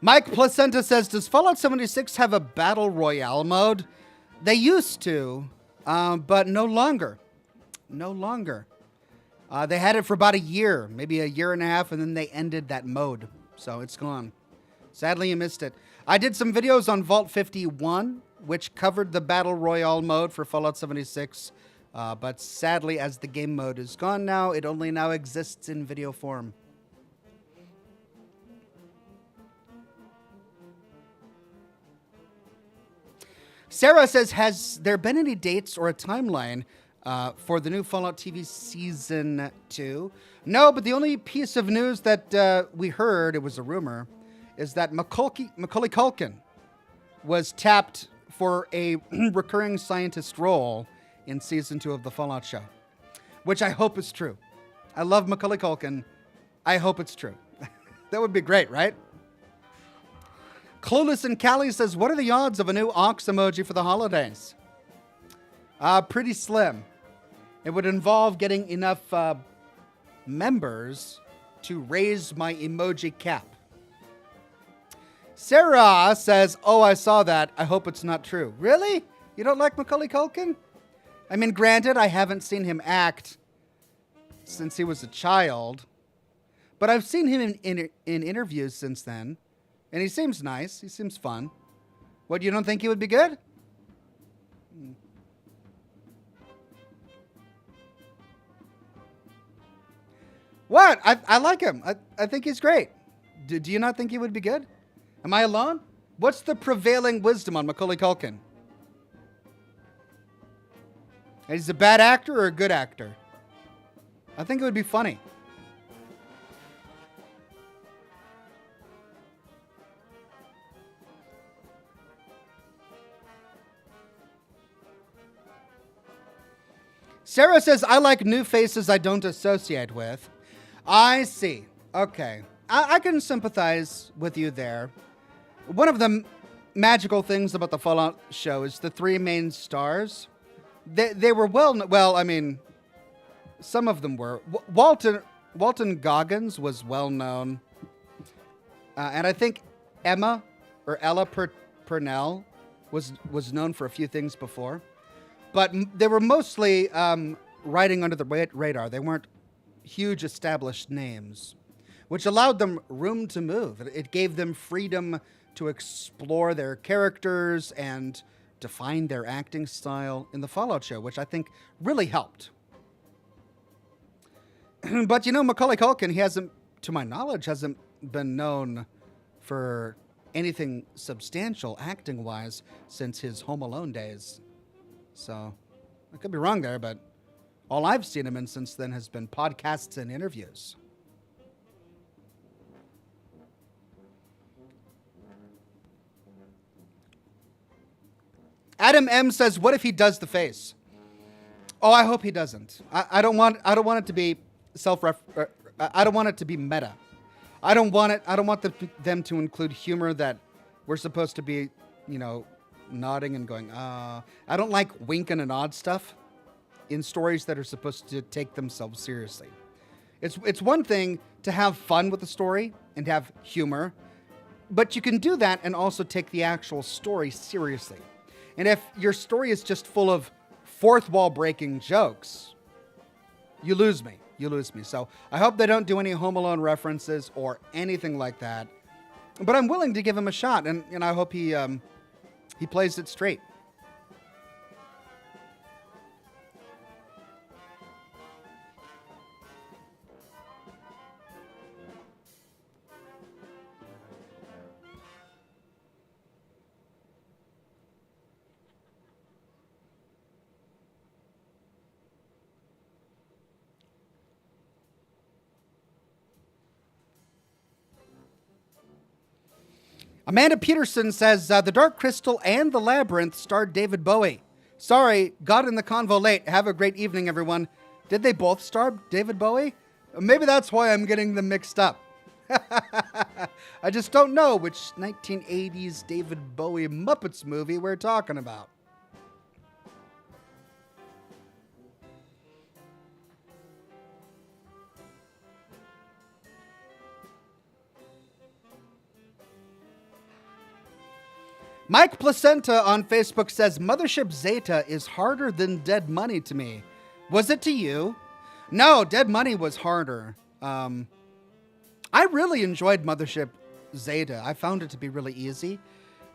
Mike Placenta says, does Fallout 76 have a Battle Royale mode? They used to, but no longer. No longer. They had it for about a year, maybe a year and a half, and then they ended that mode. So it's gone. Sadly, you missed it. I did some videos on Vault 51, which covered the Battle Royale mode for Fallout 76. But sadly, as the game mode is gone now, it only now exists in video form. Sarah says, has there been any dates or a timeline for the new Fallout TV Season 2? No, but the only piece of news that we heard, it was a rumor, is that Macaulay Culkin was tapped for a recurring scientist role in Season 2 of the Fallout show, which I hope is true. I love Macaulay Culkin. I hope it's true. That would be great, right? Clueless and Callie says, what are the odds of a new ox emoji for the holidays? Pretty slim. It would involve getting enough members to raise my emoji cap. Sarah says, oh, I saw that. I hope it's not true. Really? You don't like Macaulay Culkin? I mean, granted, I haven't seen him act since he was a child, but I've seen him in interviews since then. And he seems nice. He seems fun. What, you don't think he would be good? What? I like him. I think he's great. Do you not think he would be good? Am I alone? What's the prevailing wisdom on Macaulay Culkin? He's a bad actor or a good actor? I think it would be funny. Sarah says, I like new faces I don't associate with. I see. Okay. I can sympathize with you there. One of the magical things about the Fallout show is the three main stars. They were well, I mean, some of them were. Walton Goggins was well known. And I think Ella Purnell was known for a few things before. But they were mostly riding under the radar. They weren't huge established names, which allowed them room to move. It gave them freedom to explore their characters and define their acting style in the Fallout show, which I think really helped. But, you know, Macaulay Culkin, he hasn't, to my knowledge, hasn't been known for anything substantial acting-wise since his Home Alone days. So, I could be wrong there, but all I've seen him in since then has been podcasts and interviews. Adam M says, "What if he does the face?" Oh, I hope he doesn't. I don't want. I don't want it to be I don't want it to be meta. I don't want it. I don't want them to include humor that we're supposed to be, nodding and going. I don't like wink and a nod stuff in stories that are supposed to take themselves seriously. It's one thing to have fun with the story and have humor, but you can do that and also take the actual story seriously. And if your story is just full of fourth wall breaking jokes, you lose me. You lose me. So I hope they don't do any Home Alone references or anything like that. But I'm willing to give him a shot, and I hope he plays it straight. Amanda Peterson says, The Dark Crystal and The Labyrinth starred David Bowie. Sorry, got in the convo late. Have a great evening, everyone. Did they both star David Bowie? Maybe that's why I'm getting them mixed up. I just don't know which 1980s David Bowie Muppets movie we're talking about. Mike Placenta on Facebook says, Mothership Zeta is harder than Dead Money to me. Was it to you? No, Dead Money was harder. I really enjoyed Mothership Zeta. I found it to be really easy.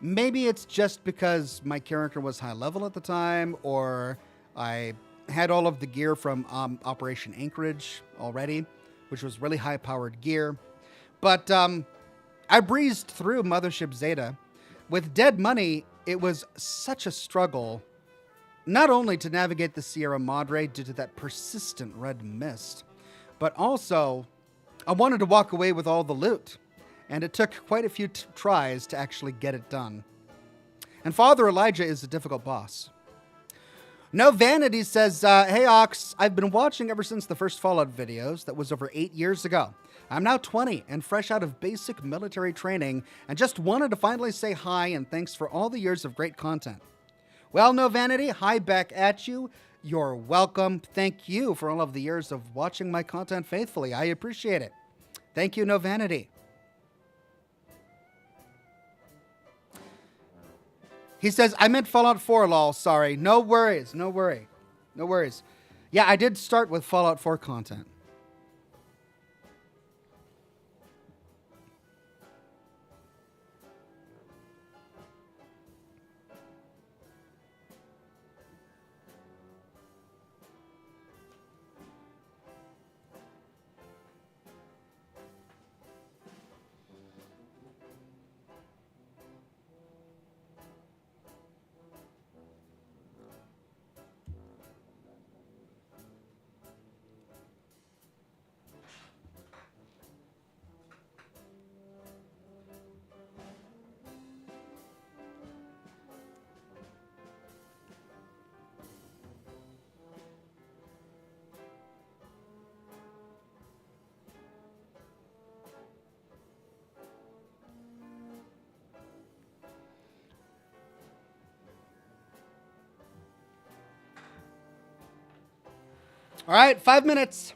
Maybe it's just because my character was high level at the time, or I had all of the gear from Operation Anchorage already, which was really high-powered gear. But I breezed through Mothership Zeta. With Dead Money, it was such a struggle, not only to navigate the Sierra Madre due to that persistent red mist, but also I wanted to walk away with all the loot, and it took quite a few tries to actually get it done. And Father Elijah is a difficult boss. No Vanity says, Hey Ox, I've been watching ever since the first Fallout videos. That was over 8 years ago. I'm now 20 and fresh out of basic military training and just wanted to finally say hi and thanks for all the years of great content. Well, No Vanity, hi back at you. You're welcome. Thank you for all of the years of watching my content faithfully. I appreciate it. Thank you, No Vanity. He says, I meant Fallout 4, lol. Sorry. No worries. No worry. No worries. Yeah, I did start with Fallout 4 content. All right, 5 minutes.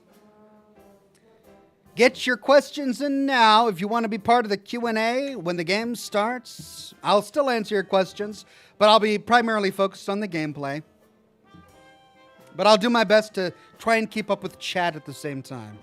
Get your questions in now if you want to be part of the Q&A when the game starts. I'll still answer your questions, but I'll be primarily focused on the gameplay. But I'll do my best to try and keep up with chat at the same time.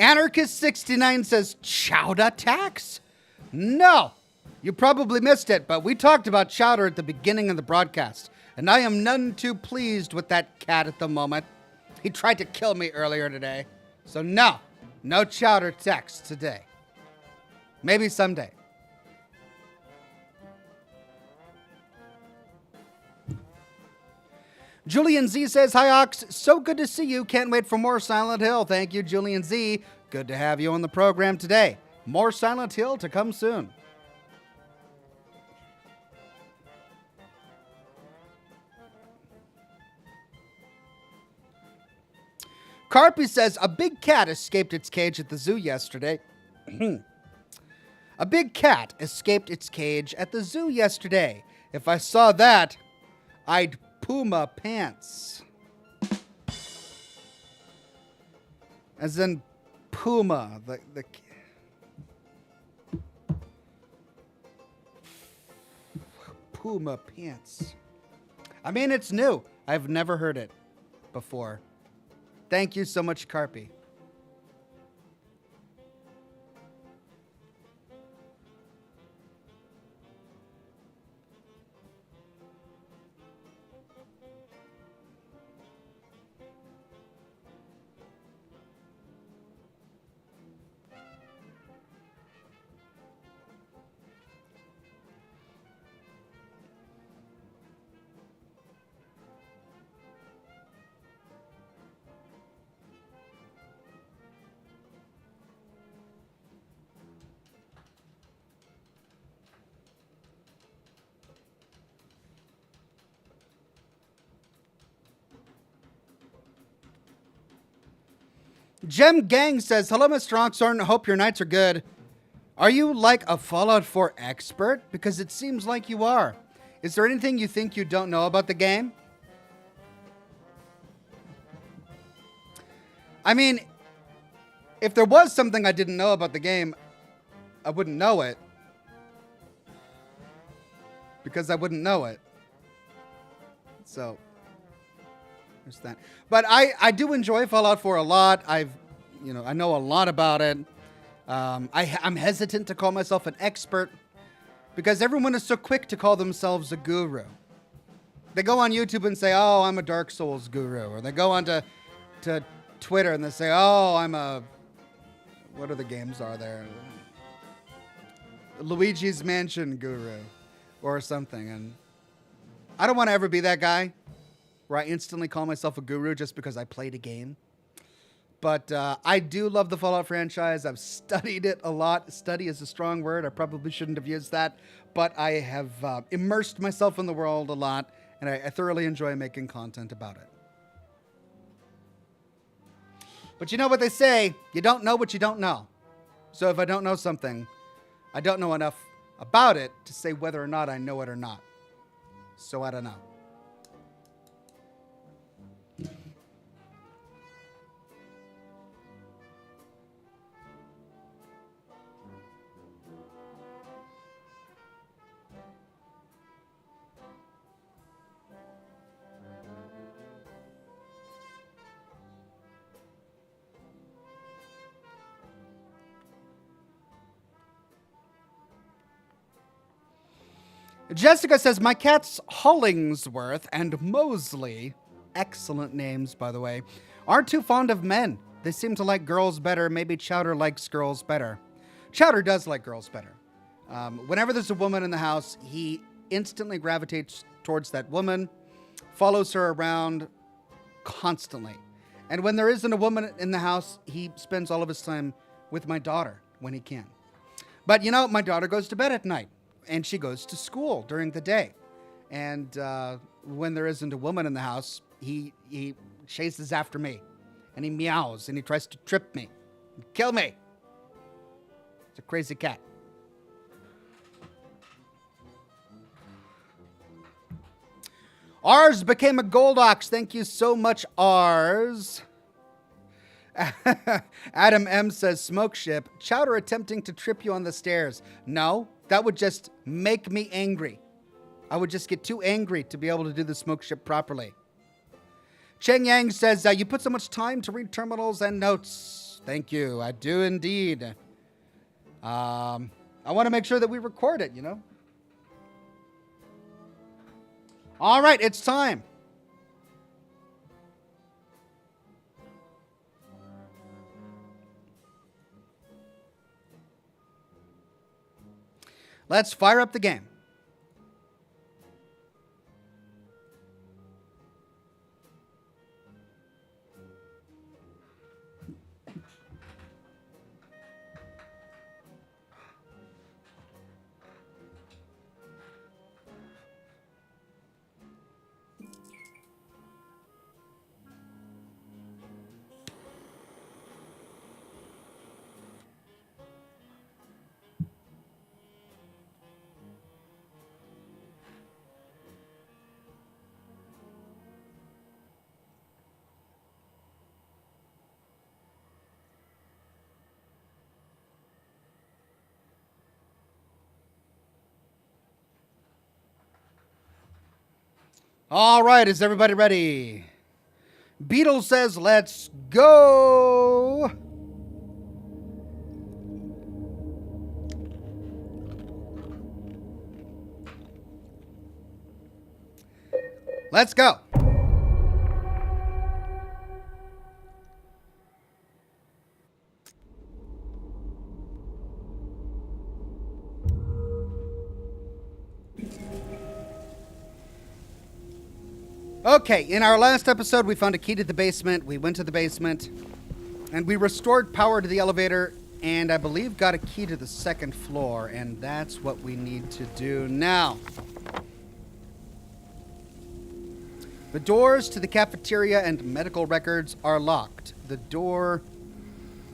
Anarchist69 says, chowder tax? No. You probably missed it, but we talked about chowder at the beginning of the broadcast, and I am none too pleased with that cat at the moment. He tried to kill me earlier today. So no chowder tax today. Maybe someday. Julian Z says, hi, Ox. So good to see you. Can't wait for more Silent Hill. Thank you, Julian Z. Good to have you on the program today. More Silent Hill to come soon. Carpy says, a big cat escaped its cage at the zoo yesterday. A big cat escaped its cage at the zoo yesterday. If I saw that, I'd Puma pants. As in Puma, the Puma pants. I mean, it's new. I've never heard it before. Thank you so much, Carpy. Gem Gang says, hello, Mr. Oxhorn. Hope your nights are good. Are you like a Fallout 4 expert? Because it seems like you are. Is there anything you think you don't know about the game? I mean, if there was something I didn't know about the game, I wouldn't know it. Because I wouldn't know it. So, there's that. But I do enjoy Fallout 4 a lot. I know a lot about it. I'm hesitant to call myself an expert because everyone is so quick to call themselves a guru. They go on YouTube and say, oh, I'm a Dark Souls guru. Or they go on to Twitter and they say, oh, I'm a... What other games are there? Luigi's Mansion guru or something. And I don't want to ever be that guy where I instantly call myself a guru just because I played a game. But I do love the Fallout franchise. I've studied it a lot. Study is a strong word. I probably shouldn't have used that. But I have immersed myself in the world a lot, and I thoroughly enjoy making content about it. But you know what they say, you don't know what you don't know. So if I don't know something, I don't know enough about it to say whether or not I know it or not. So I don't know. Jessica says, my cats Hollingsworth and Mosley, excellent names, by the way, aren't too fond of men. They seem to like girls better. Maybe Chowder likes girls better. Chowder does like girls better. Whenever there's a woman in the house, he instantly gravitates towards that woman, follows her around constantly. And when there isn't a woman in the house, he spends all of his time with my daughter when he can. But, you know, my daughter goes to bed at night. And she goes to school during the day. And when there isn't a woman in the house, he chases after me. And he meows and he tries to trip me and kill me. It's a crazy cat. Ours became a gold ox. Thank you so much, Ours. Adam M says, smoke ship. Chowder attempting to trip you on the stairs. No. That would just make me angry. I would just get too angry to be able to do the smoke ship properly. Cheng Yang says, you put so much time to read terminals and notes. Yes, thank you. I do indeed. I want to make sure that we record it, you know? All right, it's time. Let's fire up the game. All right, is everybody ready? Beetle says, let's go. Let's go. Okay, in our last episode, we found a key to the basement. We went to the basement, and we restored power to the elevator, and I believe got a key to the second floor, and that's what we need to do now. The doors to the cafeteria and medical records are locked. The door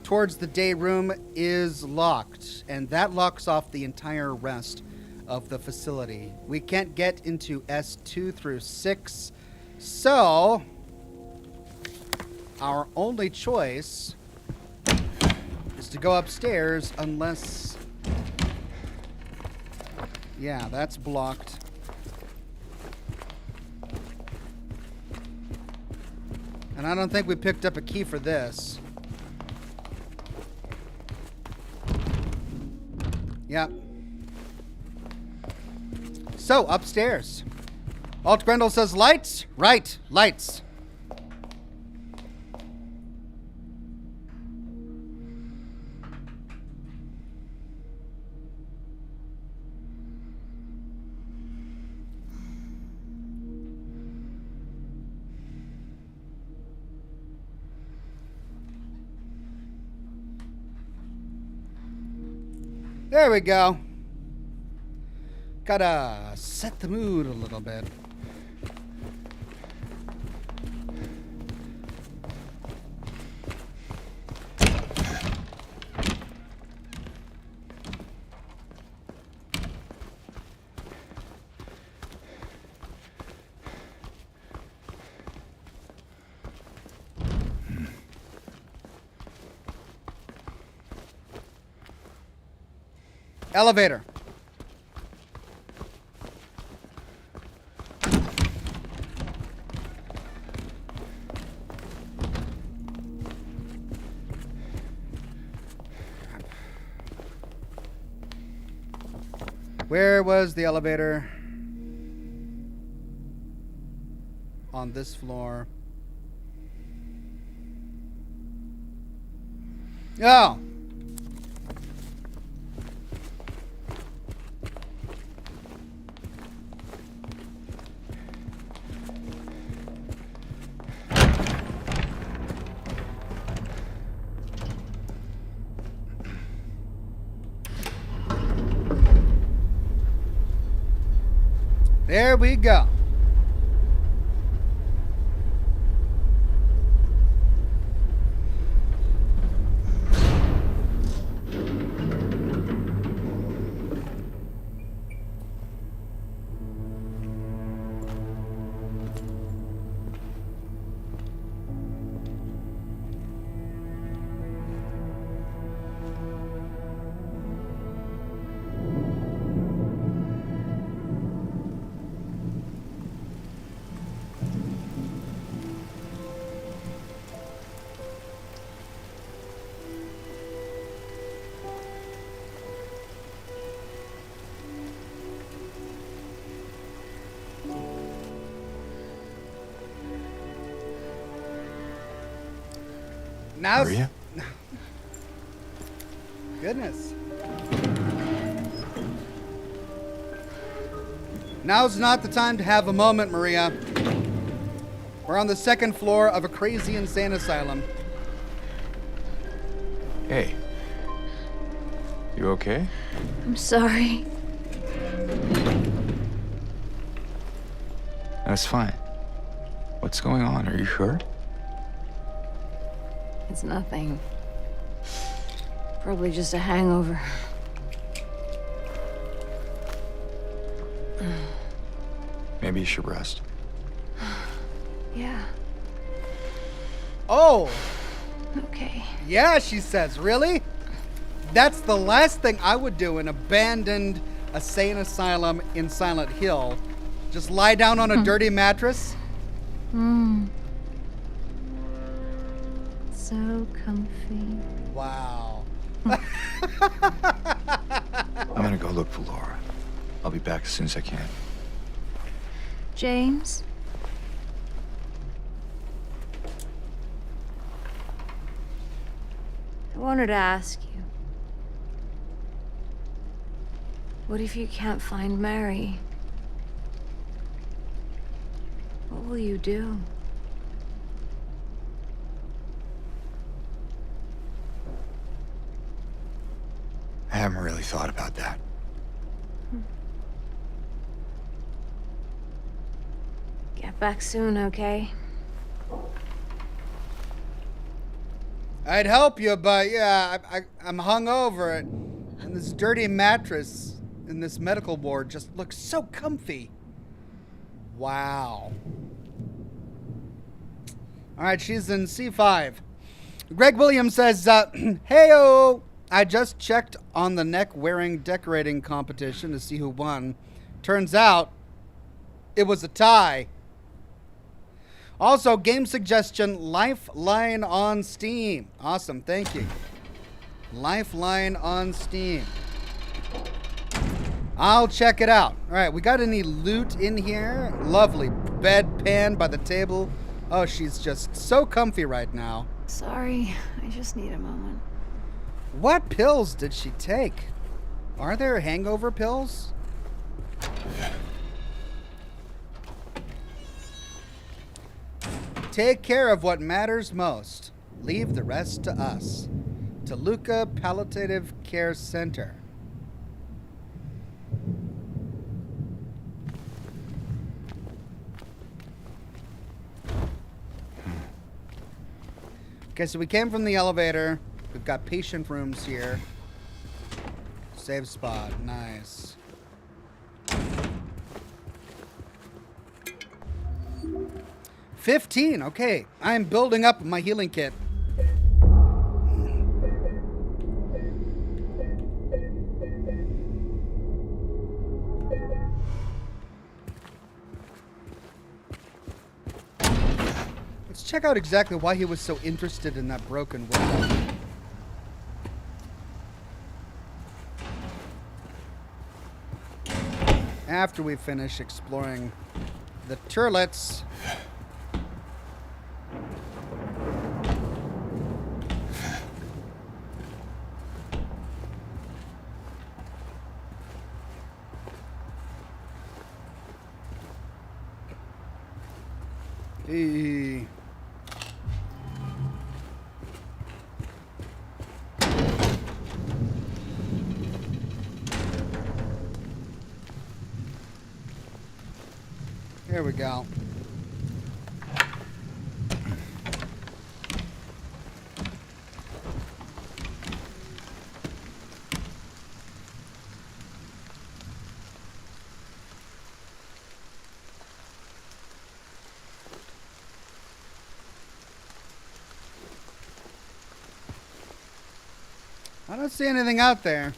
towards the day room is locked, and that locks off the entire rest of the facility. We can't get into S2 through 6. So, our only choice is to go upstairs unless... Yeah, that's blocked. And I don't think we picked up a key for this. Yep. So, upstairs. Alt Grendel says lights? Right, lights. There we go. Gotta set the mood a little bit. Elevator. Where was the elevator? On this floor. Oh. There we go. Now's... Maria? Goodness. Now's not the time to have a moment, Maria. We're on the second floor of a crazy insane asylum. Hey. You okay? I'm sorry. That's fine. What's going on? Are you hurt? It's nothing. Probably just a hangover. Maybe you should rest. Yeah, Oh, okay. yeah, she says. Really? That's the last thing I would do in an abandoned insane asylum in Silent Hill. Just lie down on a dirty mattress. So comfy. Wow. I'm gonna go look for Laura. I'll be back as soon as I can. James? I wanted to ask you. What if you can't find Mary? What will you do? I haven't really thought about that. Get back soon, okay? I'd help you, but yeah, I'm hungover, and this dirty mattress in this medical ward just looks so comfy. Wow. All right, she's in C5. Greg Williams says, "Heyo, I just checked on the neck-wearing decorating competition to see who won. Turns out, it was a tie." Also, game suggestion, Lifeline on Steam. Awesome, thank you. Lifeline on Steam. I'll check it out. All right, we got any loot in here? Lovely bedpan by the table. Oh, she's just so comfy right now. Sorry, I just need a moment. What pills did she take? Are there hangover pills? Take care of what matters most. Leave the rest to us. Toluca Palliative Care Center. Okay, so we came from the elevator. We've got patient rooms here. Save spot. Nice. $15. Okay, I'm building up my healing kit. Let's check out exactly why he was so interested in that broken window. After we finish exploring the turlets. Hey. There we go. I don't see anything out there.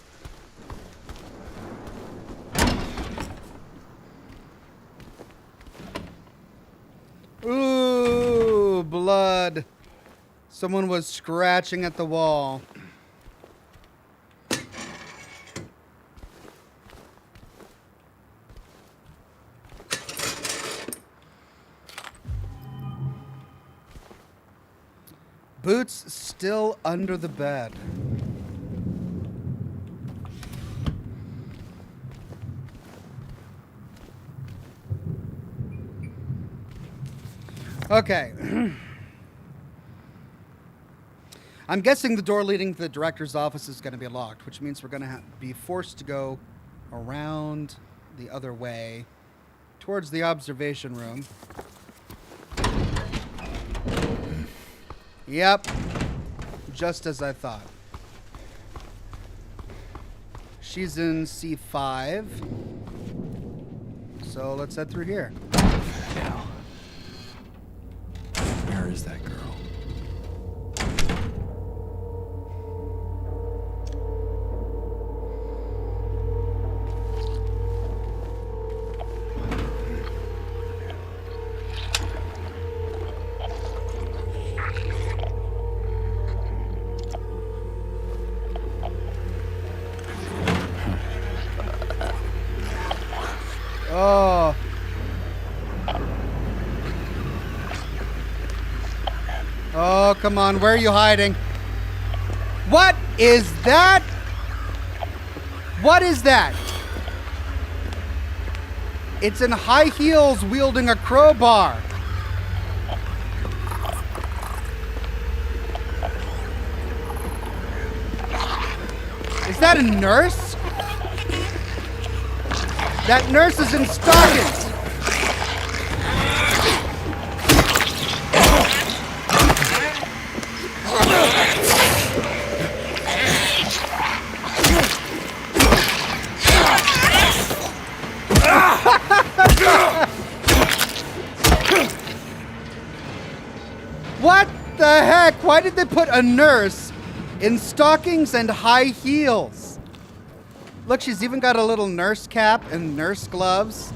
Ooh, blood. Someone was scratching at the wall. Boots still under the bed. Okay. I'm guessing the door leading to the director's office is going to be locked, which means we're going to be forced to go around the other way towards the observation room. Yep. Just as I thought. She's in C5. So let's head through here. Hell. Where is that girl? Oh. Oh, come on. Where are you hiding? What is that? What is that? It's in high heels wielding a crowbar. Is that a nurse? That nurse is in stockings. What the heck? Why did they put a nurse in stockings and high heels? Look, she's even got a little nurse cap and nurse gloves.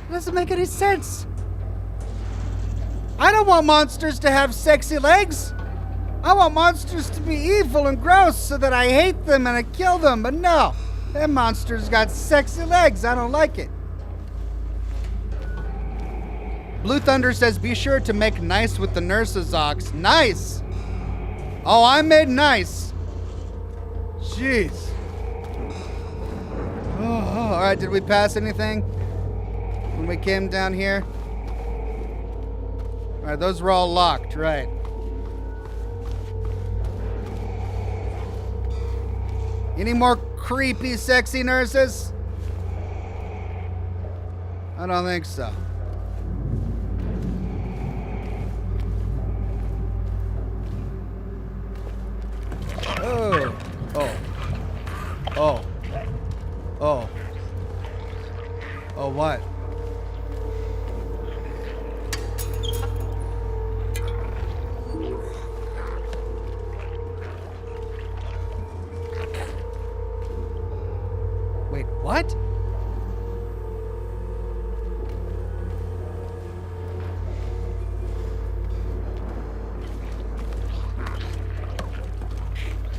It doesn't make any sense. I don't want monsters to have sexy legs. I want monsters to be evil and gross so that I hate them and I kill them. But no, that monster's got sexy legs. I don't like it. Blue Thunder says, be sure to make nice with the nurses, Ox. Nice. Oh, I made nice. Jeez. Oh, all right, did we pass anything when we came down here? All right, those were all locked, right. Any more creepy, sexy nurses? I don't think so. Oh. Oh. Oh. Oh. Oh, what? Wait, what?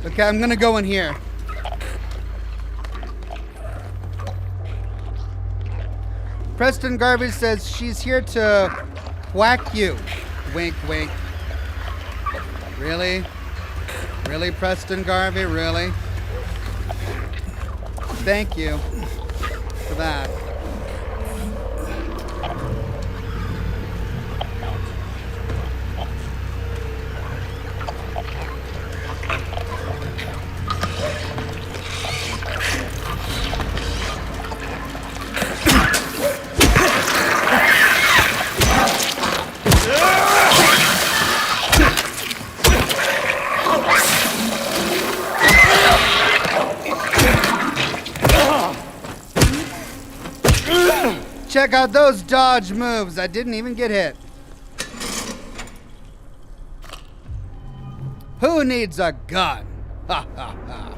Okay, I'm gonna go in here. Preston Garvey says she's here to whack you. Wink, wink. Really? Really, Preston Garvey? Really? Thank you for that. Check out those dodge moves. I didn't even get hit. Who needs a gun? Ha ha ha.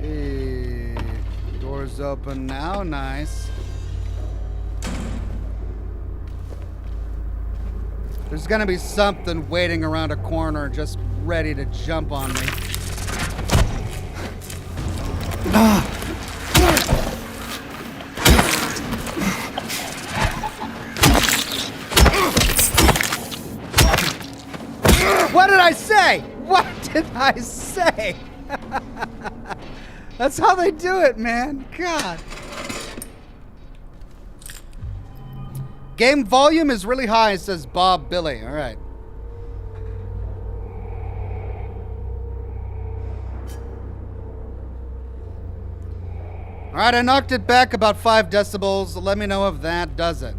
Hey, doors open now. Nice. There's gonna be something waiting around a corner just ready to jump on me. Ah. did I say? That's how they do it, man. God. Game volume is really high, says Bob Billy. All right. All right, I knocked it back about 5 decibels. Let me know if that does it.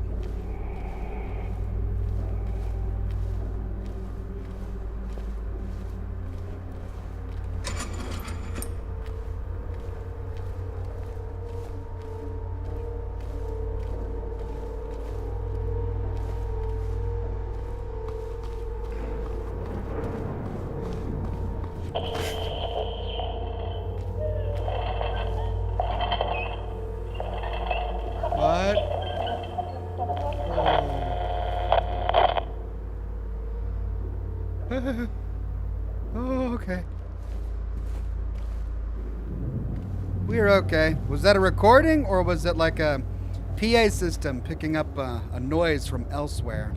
What? Oh. Oh, okay. We're okay. Was that a recording or was it like a PA system picking up a noise from elsewhere?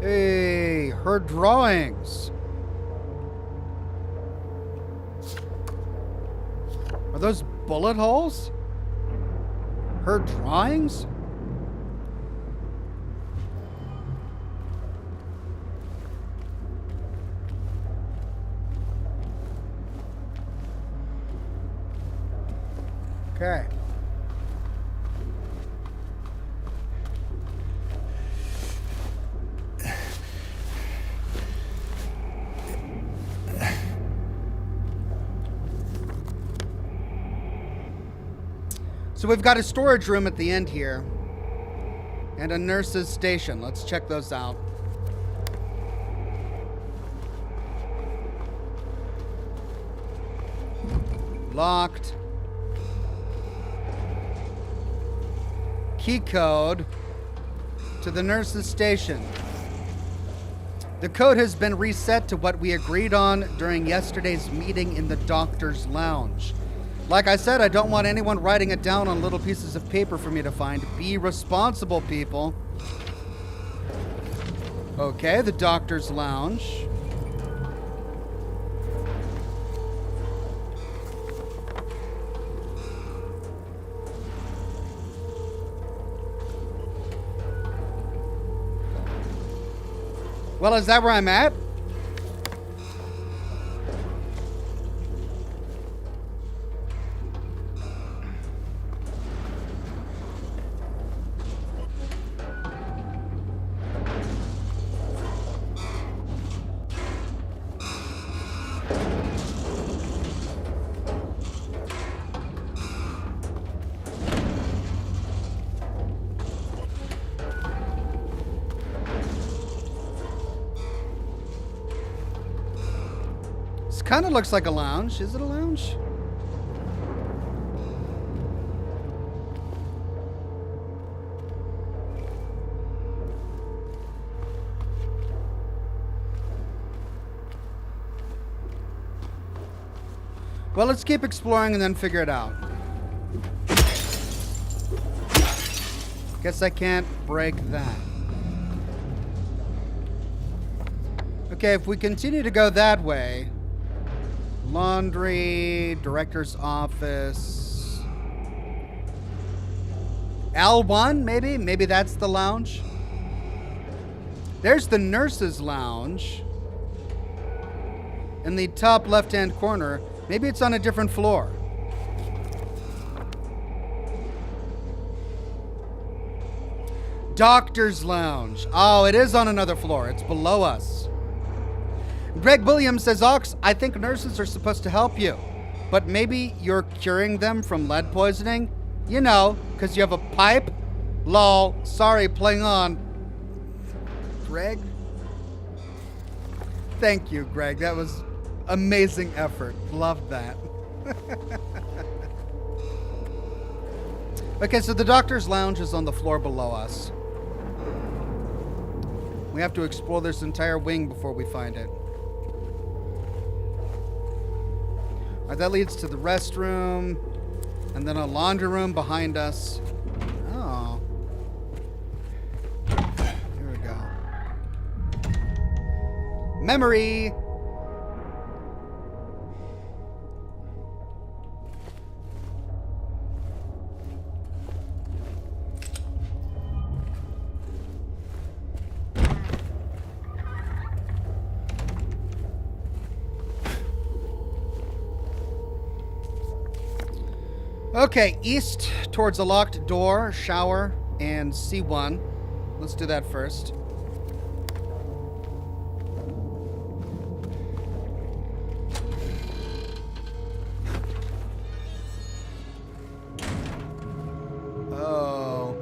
Hey, her drawings. Are those bullet holes? Her drawings? Okay. So we've got a storage room at the end here and a nurse's station. Let's check those out. Locked. Key code to the nurse's station. The code has been reset to what we agreed on during yesterday's meeting in the doctor's lounge. Like I said, I don't want anyone writing it down on little pieces of paper for me to find. Be responsible, people. Okay, the doctor's lounge. Well, is that where I'm at? Kind of looks like a lounge. Is it a lounge? Well, let's keep exploring and then figure it out. Guess I can't break that. Okay, if we continue to go that way... Laundry, director's office. L1, maybe? Maybe that's the lounge. There's the nurse's lounge. In the top left-hand corner. Maybe it's on a different floor. Doctor's lounge. Oh, it is on another floor. It's below us. Greg Williams says, Ox, I think nurses are supposed to help you, but maybe you're curing them from lead poisoning? You know, because you have a pipe? Lol. Sorry, playing on. Greg? Thank you, Greg. That was amazing effort. Loved that. Okay, so the doctor's lounge is on the floor below us. We have to explore this entire wing before we find it. That leads to the restroom. And then a laundry room behind us. Oh. Here we go. Memory. Okay, east towards the locked door, shower, and C1. Let's do that first. Oh.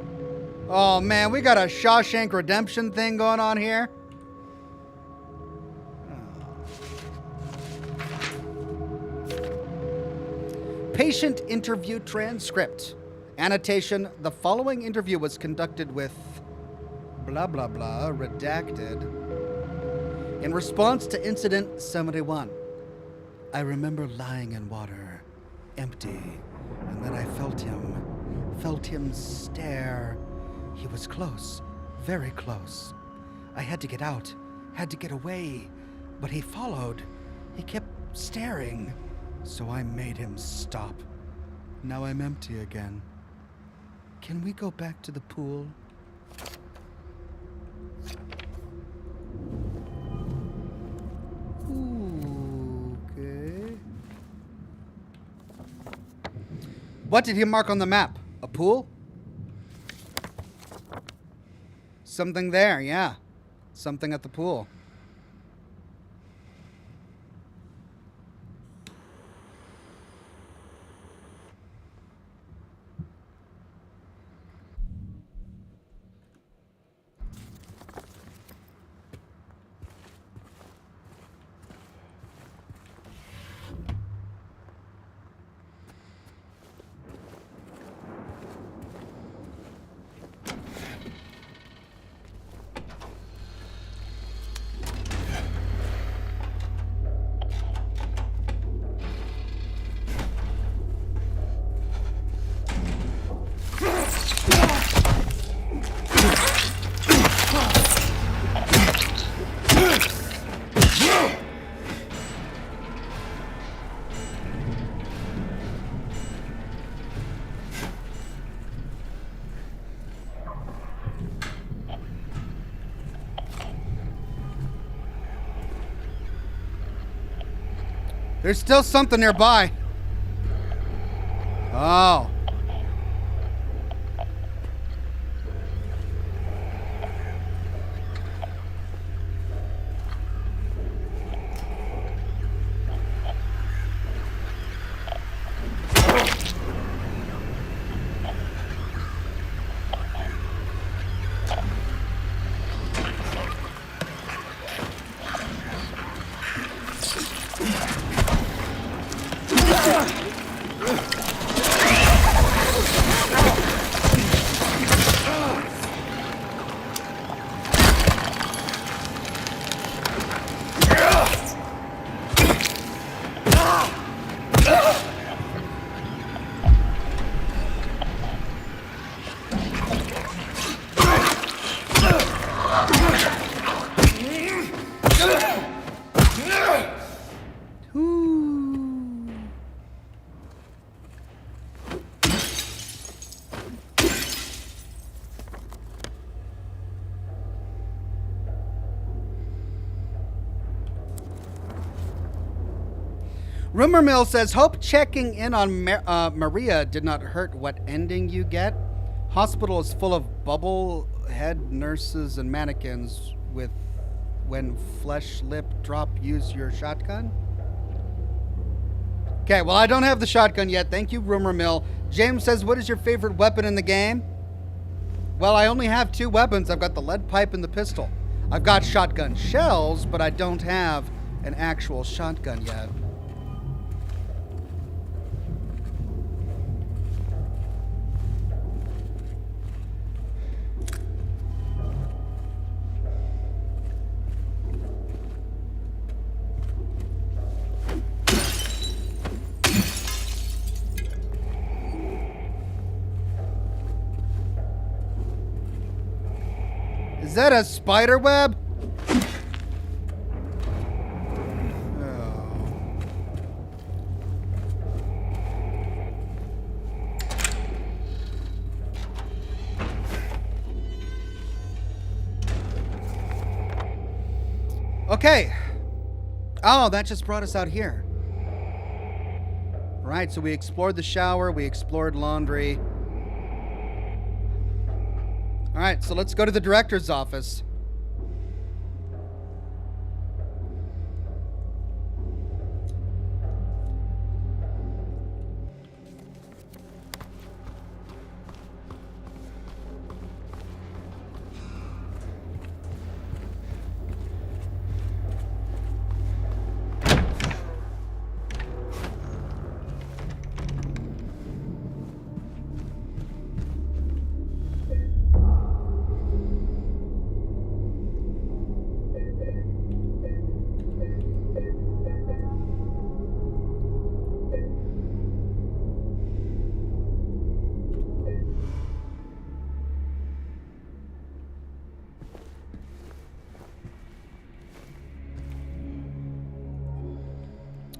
Oh, man, we got a Shawshank Redemption thing going on here. Patient interview transcript. Annotation, the following interview was conducted with blah, blah, blah, redacted. In response to incident 71, I remember lying in water, empty, and then I felt him stare. He was close, very close. I had to get out, had to get away, but he followed. He kept staring. So I made him stop. Now I'm empty again. Can we go back to the pool? Okay. What did he mark on the map? A pool? Something there, yeah. Something at the pool. There's still something nearby. Oh. Rumor Mill says, hope checking in on Maria did not hurt what ending you get. Hospital is full of bubble head nurses and mannequins with when flesh lip drop use your shotgun. Okay, well, I don't have the shotgun yet. Thank you, Rumor Mill. James says, what is your favorite weapon in the game? Well, I only have two weapons. I've got the lead pipe and the pistol. I've got shotgun shells, but I don't have an actual shotgun yet. Is that a spider web? Okay. Oh, that just brought us out here. Right, so we explored the shower, we explored laundry. All right, so let's go to the director's office.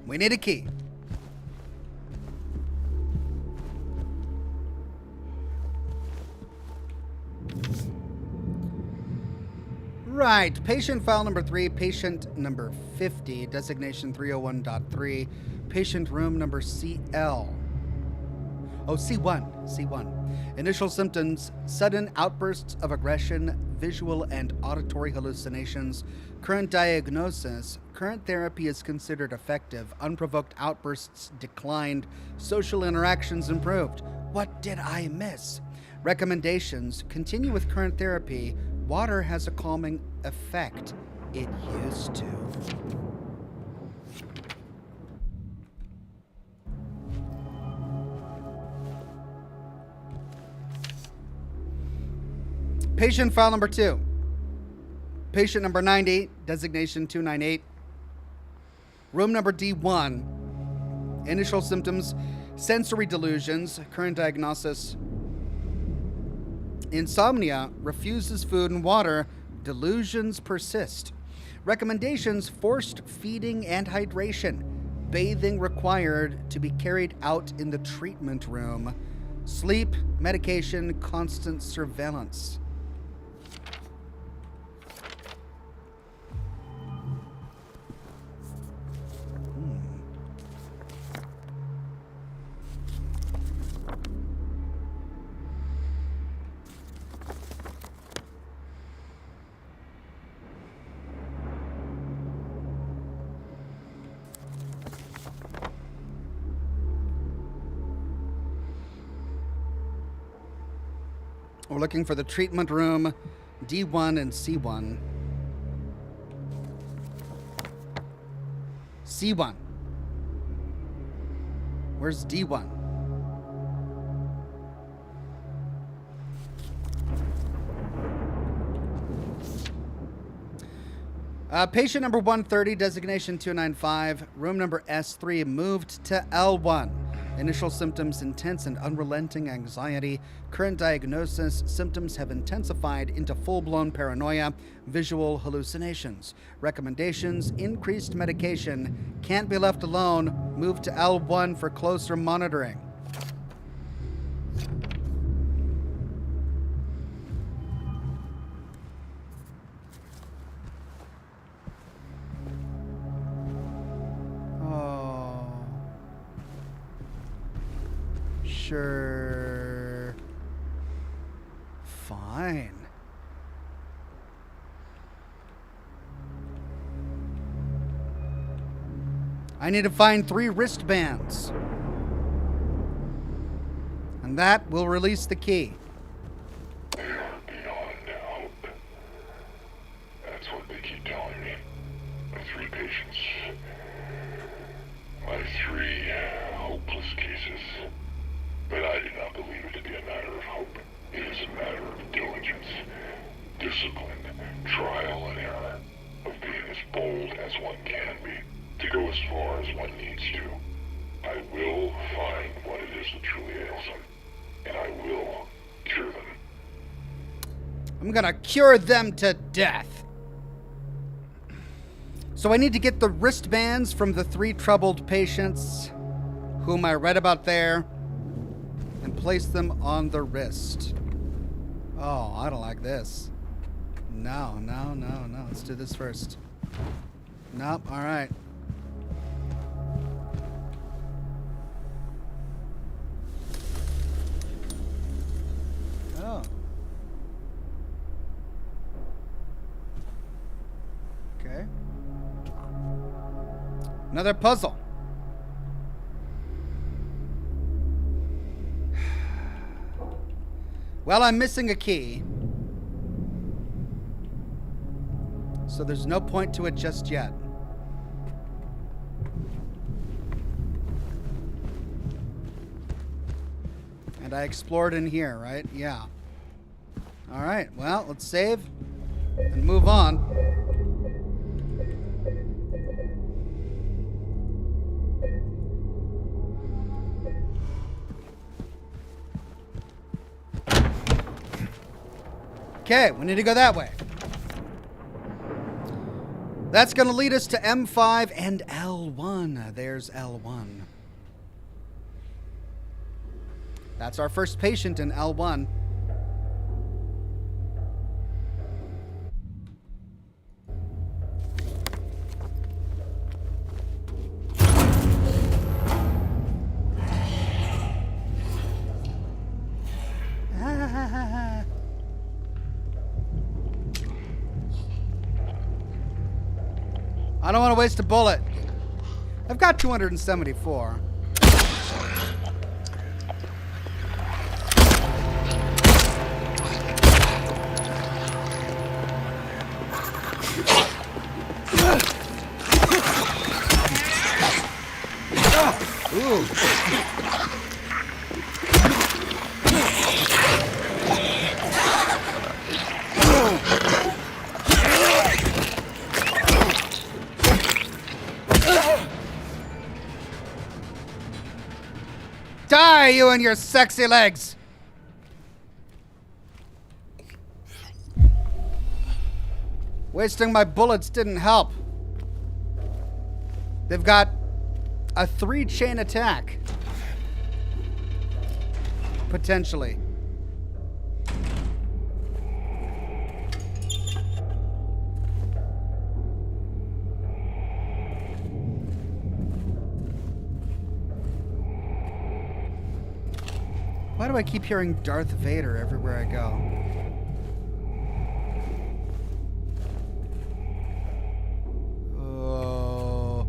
We need a key. Right, patient file number 3, patient number 50, designation 301.3, patient room number CL. Oh, C1. Initial symptoms, sudden outbursts of aggression, visual and auditory hallucinations. Current diagnosis, current therapy is considered effective. Unprovoked outbursts declined. Social interactions improved. What did I miss? Recommendations, continue with current therapy. Water has a calming effect. It used to. Patient file number 2. Patient number 90, designation 298. Room number D1. Initial symptoms, sensory delusions. Current diagnosis, insomnia, refuses food and water. Delusions persist. Recommendations, forced feeding and hydration. Bathing required to be carried out in the treatment room. Sleep, medication, constant surveillance. We're looking for the treatment room, D1 and C1. C1. Where's D1? Patient number 130, designation 295, room number S3, moved to L1. Initial symptoms, intense and unrelenting anxiety. Current diagnosis, symptoms have intensified into full-blown paranoia, visual hallucinations. Recommendations, increased medication, can't be left alone, move to L1 for closer monitoring. Sure. Fine. I need to find 3 wristbands. And that will release the key. They are beyond hope. That's what they keep telling me. My 3 patients. My 3 hopeless cases. But I do not believe it to be a matter of hope. It is a matter of diligence, discipline, trial and error, of being as bold as one can be, to go as far as one needs to. I will find what it is that truly ails them, and I will cure them. I'm gonna cure them to death. So I need to get the wristbands from the 3 troubled patients, whom I read about there, and place them on the wrist. Oh, I don't like this. No. Let's do this first. Nope, alright. Oh. Okay. Another puzzle. Well, I'm missing a key. So there's no point to it just yet. And I explored in here, right? Yeah. All right, well, let's save and move on. Okay, we need to go that way. That's going to lead us to M5 and L1. There's L1. That's our first patient in L1. I don't want to waste a bullet. I've got 274. Ooh. Die, you and your sexy legs! Wasting my bullets didn't help. They've got a 3-chain attack. Potentially. Why do I keep hearing Darth Vader everywhere I go? Oh.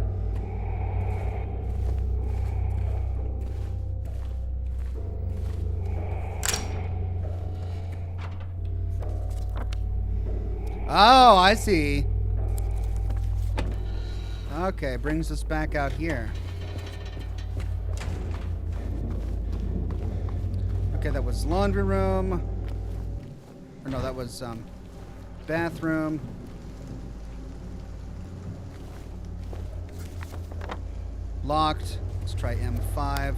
Oh, I see. Okay, brings us back out here. Okay, that was laundry room. Or no, that was bathroom. Locked. Let's try M5.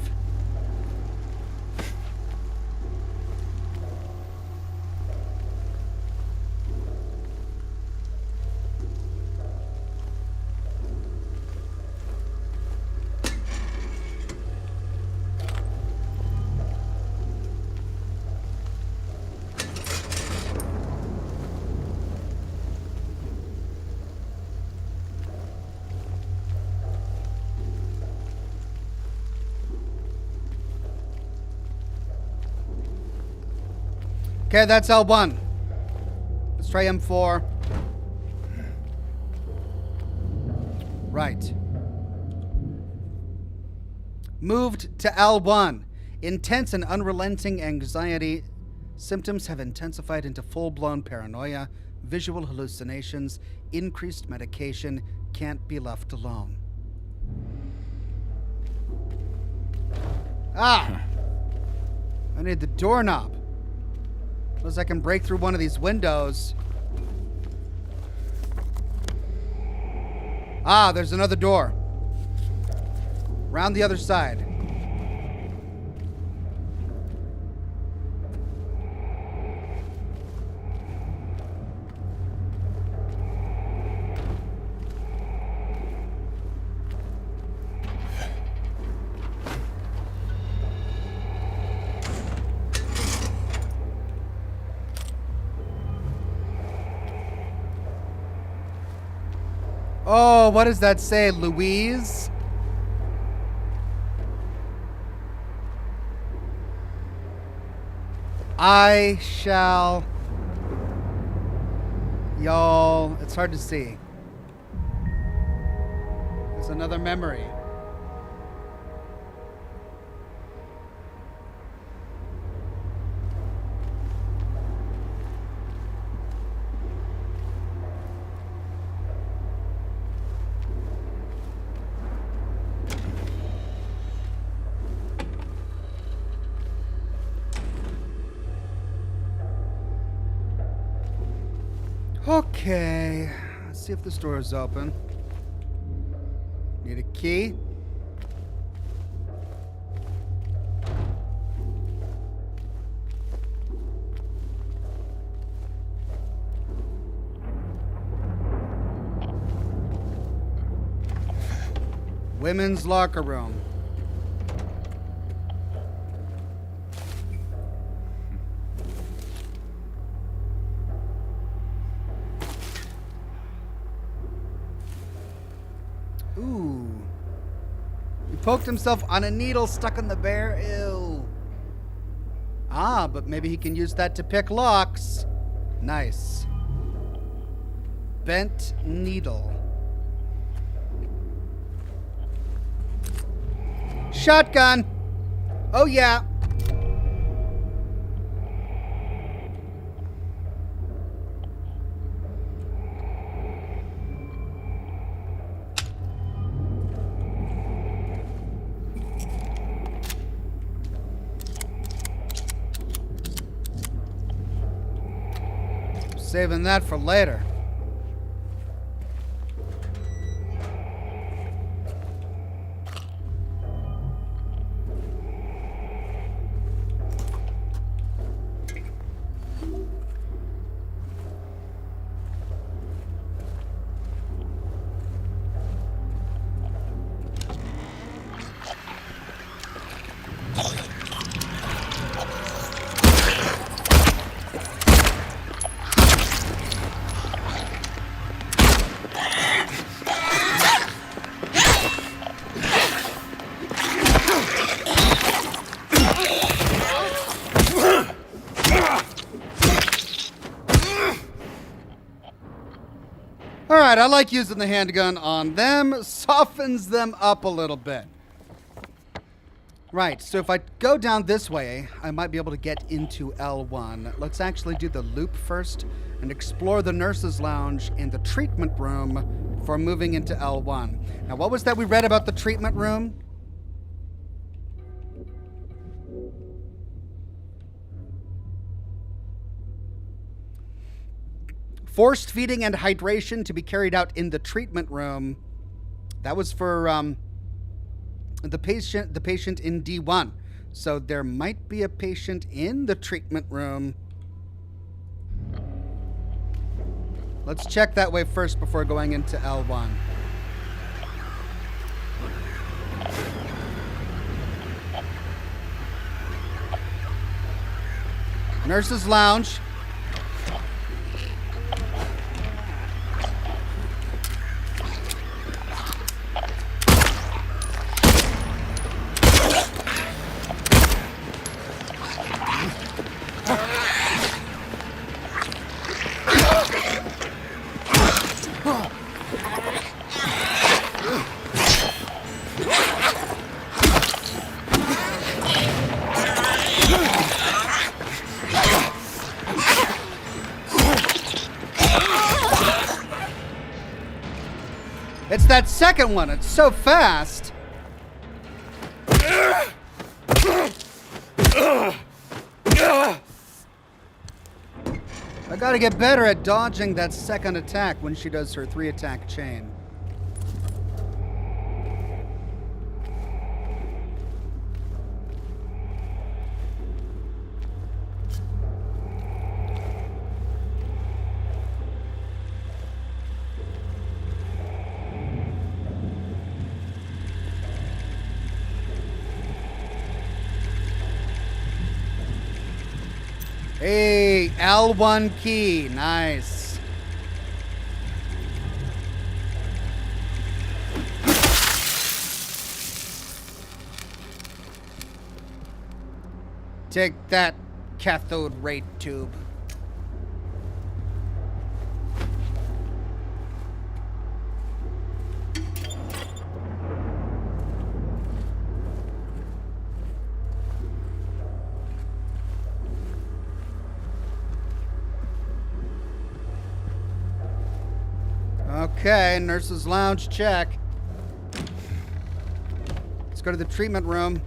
Okay, that's L1. Let's try M4. Right. Moved to L1. Intense and unrelenting anxiety. Symptoms have intensified into full-blown paranoia, visual hallucinations, increased medication, can't be left alone. Ah! I need the doorknob. Unless I can break through one of these windows. Ah, there's another door. Round the other side. Oh, what does that say, Louise? I shall... Y'all, it's hard to see. There's another memory. Okay, let's see if this door is open. Need a key? Women's locker room. Ooh. He poked himself on a needle stuck in the bear. Ew. Ah, but maybe he can use that to pick locks. Nice. Bent needle. Shotgun. Oh, yeah. Saving that for later. Alright, I like using the handgun on them. Softens them up a little bit. Right, so if I go down this way, I might be able to get into L1. Let's actually do the loop first and explore the nurse's lounge and the treatment room before moving into L1. Now, what was that we read about the treatment room? Forced feeding and hydration to be carried out in the treatment room. That was for the patient in D1. So there might be a patient in the treatment room. Let's check that way first before going into L1. Nurse's lounge. It's that second one. It's so fast. I gotta get better at dodging that second attack when she does her 3-attack chain. Hey, L1 key. Nice. Take that, cathode ray tube. Okay, nurse's lounge, check. Let's go to the treatment room.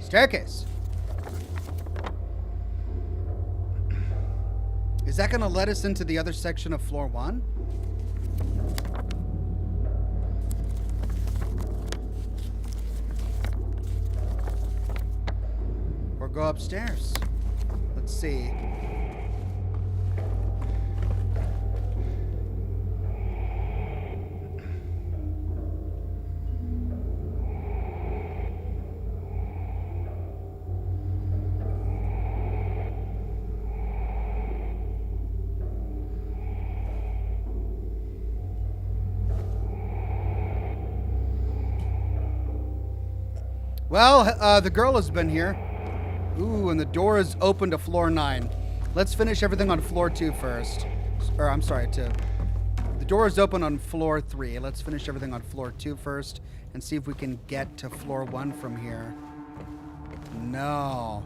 Staircase. Is that going to let us into the other section of floor 1? Or go upstairs? Let's see. Well, the girl has been here. Ooh, and the door is open to floor 9. Let's finish everything on floor 2 first. Or, I'm sorry, the door is open on floor 3. Let's finish everything on floor 2 first and see if we can get to floor 1 from here. No.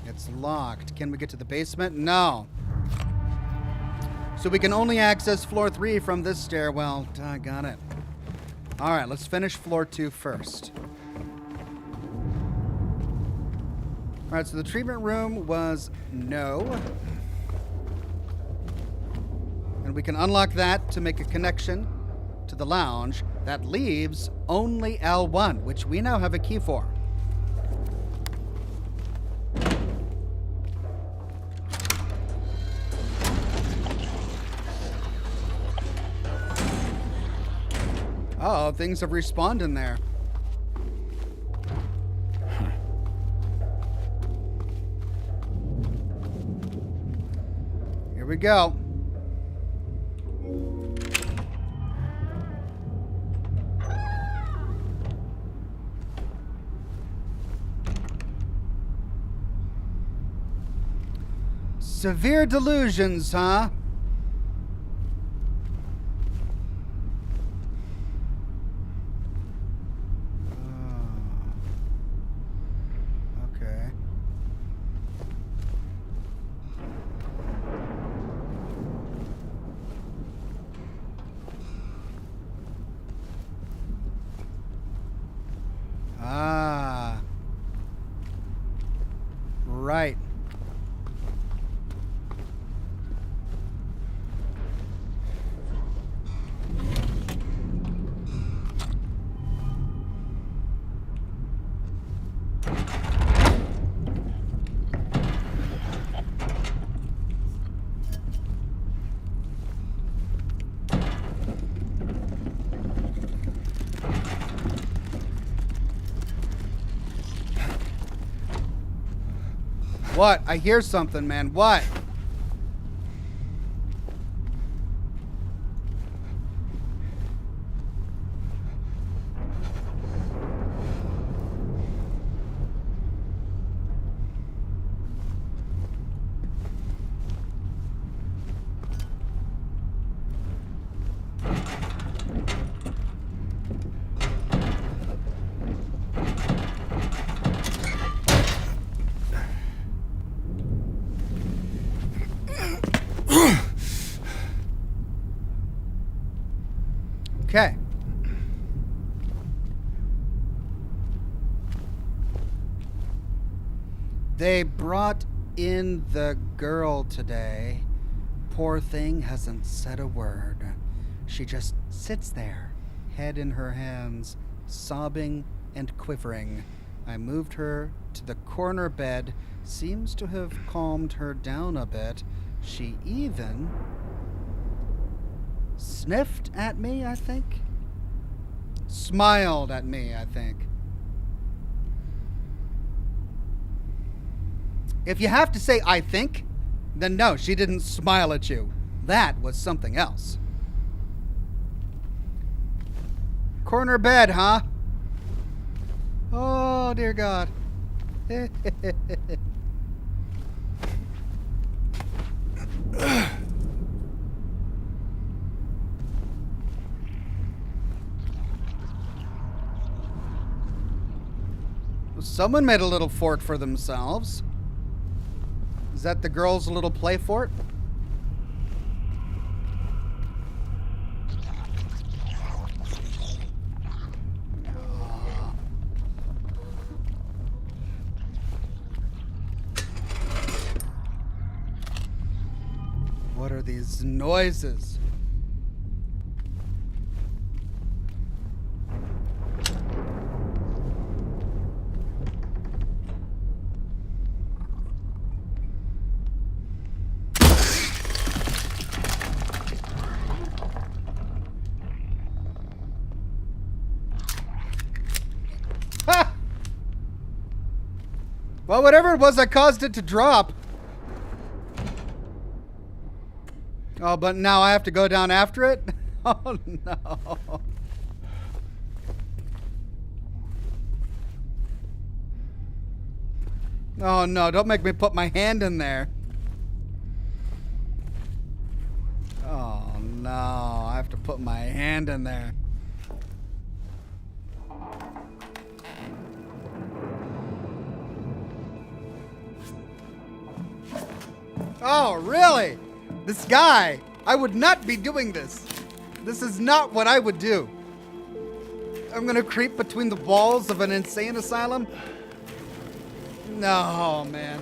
It's locked. Can we get to the basement? No. So we can only access floor 3 from this stairwell. I got it. All right, let's finish floor 2 first. All right, so the treatment room was no. And we can unlock that to make a connection to the lounge. That leaves only L1, which we now have a key for. Oh, things have respawned in there. Here we go. Severe delusions, huh? Okay. Ah. Right. What? I hear something, man. What? Okay. They brought in the girl today. Poor thing hasn't said a word. She just sits there, head in her hands, sobbing and quivering. I moved her to the corner bed. Seems to have calmed her down a bit. She even sniffed at me, I think. Smiled at me, I think. If you have to say I think, then no, she didn't smile at you. That was something else. Corner bed, huh? Oh, dear God. Someone made a little fort for themselves. Is that the girl's little play fort? What are these noises? Ha! Well, whatever it was that caused it to drop. Oh, but now I have to go down after it? Oh, no. Oh, no. Don't make me put my hand in there. Oh, no. I have to put my hand in there. Oh, really? This guy, I would not be doing this. This is not what I would do. I'm gonna creep between the walls of an insane asylum? No, man.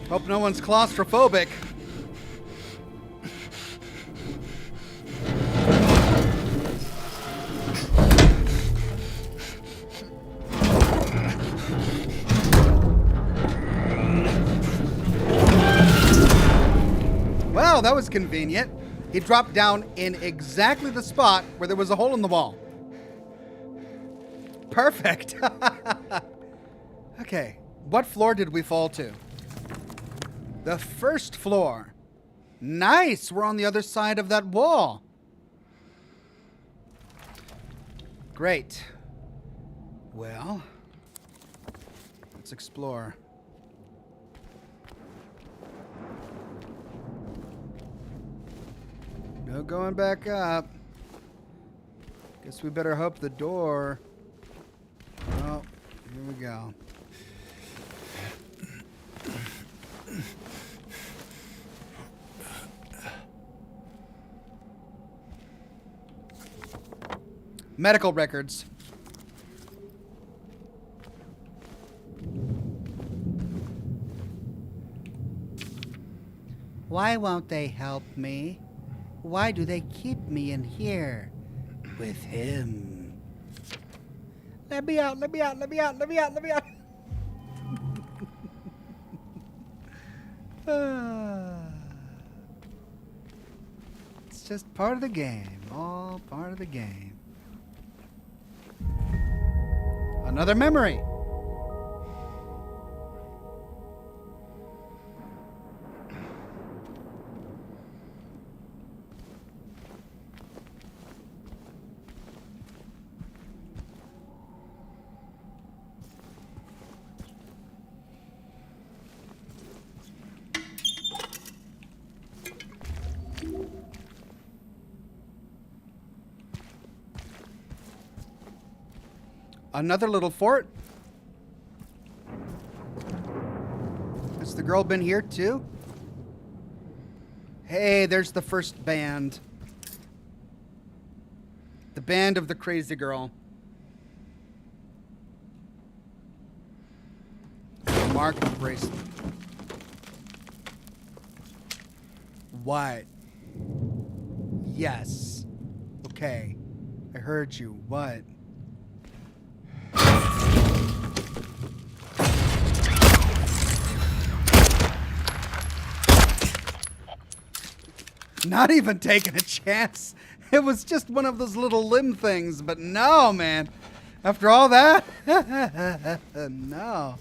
Hope no one's claustrophobic. Well, that was convenient. He dropped down in exactly the spot where there was a hole in the wall. Perfect. Okay, what floor did we fall to? The first floor. Nice, we're on the other side of that wall. Great. Well, let's explore. No going back up. Guess we better hope the door. Oh, here we go. Medical records. Why won't they help me? Why do they keep me in here with him? Let me out, let me out, let me out, let me out, let me out. It's just part of the game, all part of the game. Another memory. Another little fort. Has the girl been here too? Hey, there's the first band. The band of the crazy girl. Mark the bracelet. What? Yes. Okay. I heard you. What? Not even taking a chance. It was just one of those little limb things, but no, man. After all that? No.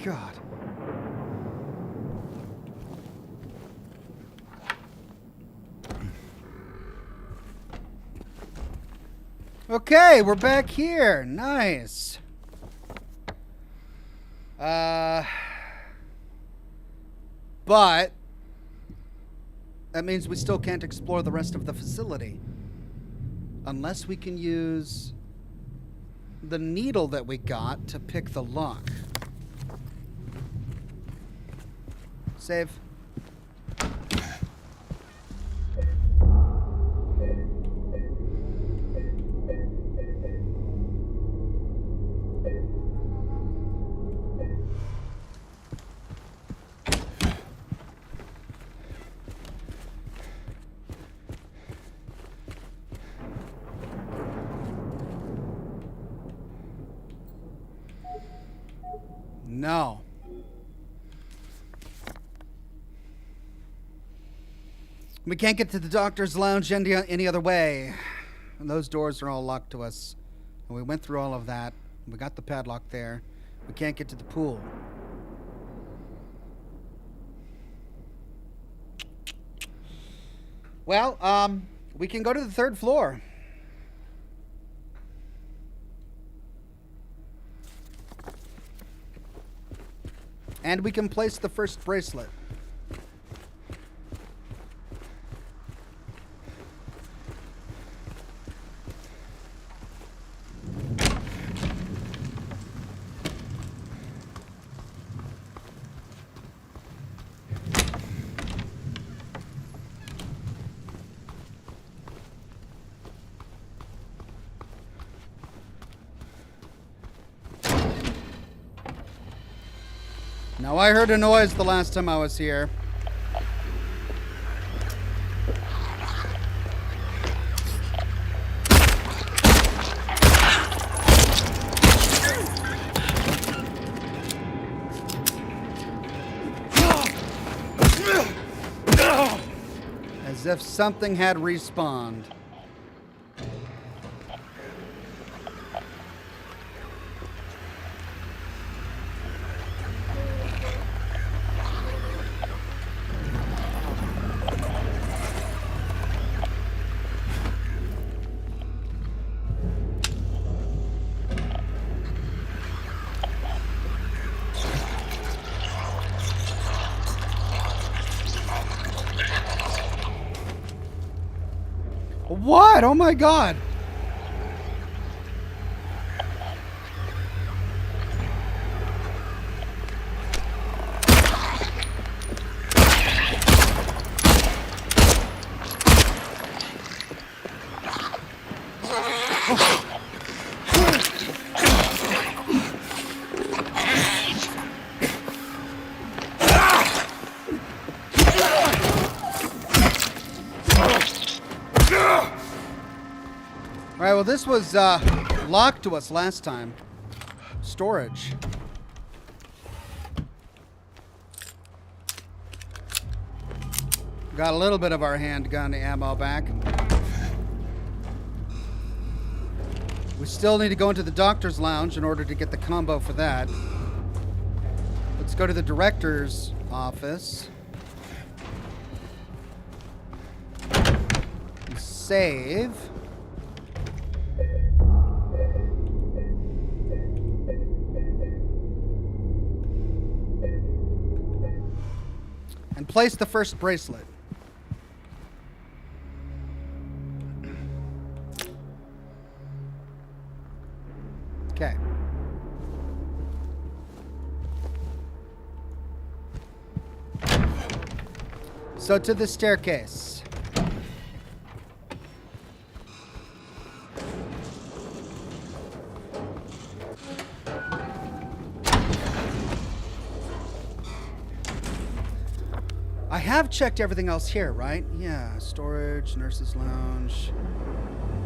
God. Okay, we're back here. Nice. But that means we still can't explore the rest of the facility. Unless we can use the needle that we got to pick the lock. Save. No. We can't get to the doctor's lounge any other way. And those doors are all locked to us. And we went through all of that. We got the padlock there. We can't get to the pool. Well, we can go to the 3rd floor. And we can place the first bracelet. Now, I heard a noise the last time I was here. As if something had respawned. What? Oh my God. All right, well, this was locked to us last time. Storage. Got a little bit of our handgun ammo back. We still need to go into the doctor's lounge in order to get the combo for that. Let's go to the director's office. Save. And place the first bracelet. Okay. So to the staircase. I have checked everything else here, right? Yeah, storage, nurse's lounge.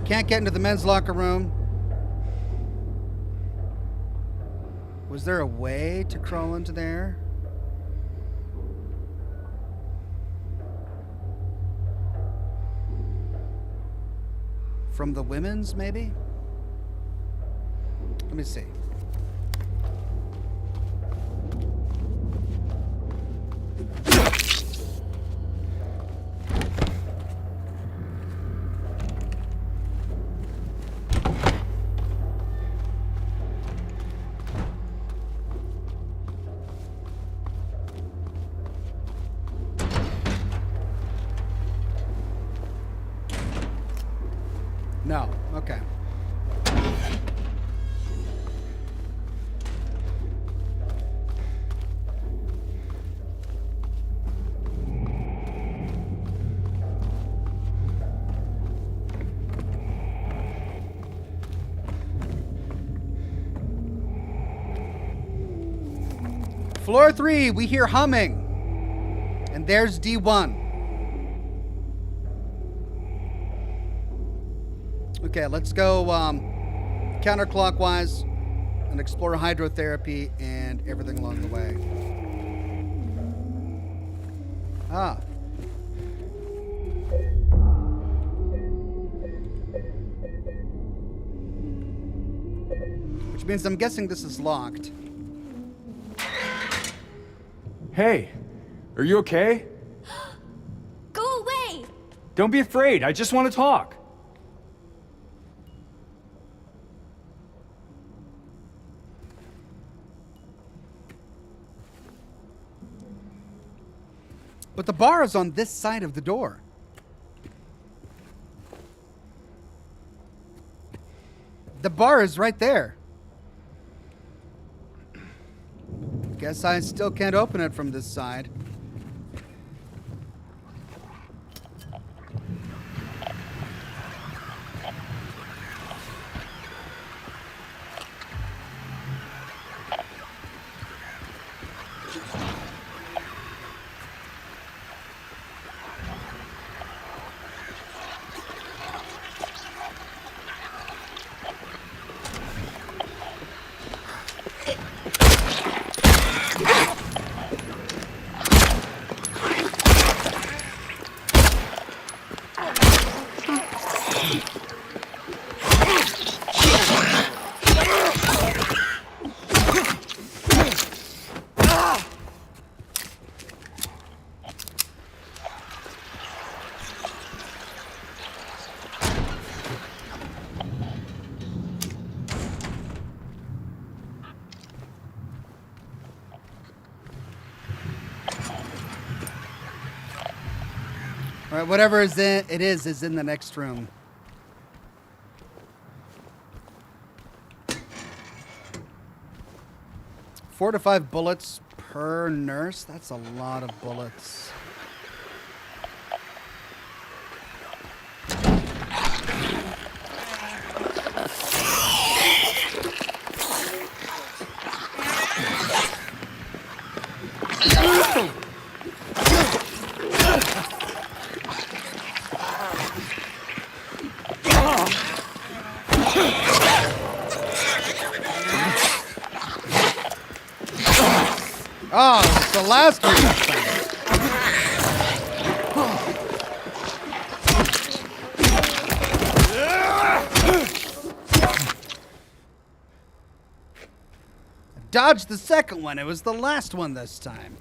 Can't get into the men's locker room. Was there a way to crawl into there? From the women's, maybe? Let me see. No. Okay. Floor 3, we hear humming. And there's D1. Okay, let's go counterclockwise and explore hydrotherapy and everything along the way. Ah. Which means I'm guessing this is locked. Hey, are you okay? Go away! Don't be afraid, I just want to talk. But the bar is on this side of the door. The bar is right there. Guess I still can't open it from this side. All right, whatever it is in the next room. Four to 5 bullets per nurse. That's a lot of bullets. Oh, it's the last one. Dodged the second one. It was the last one this time.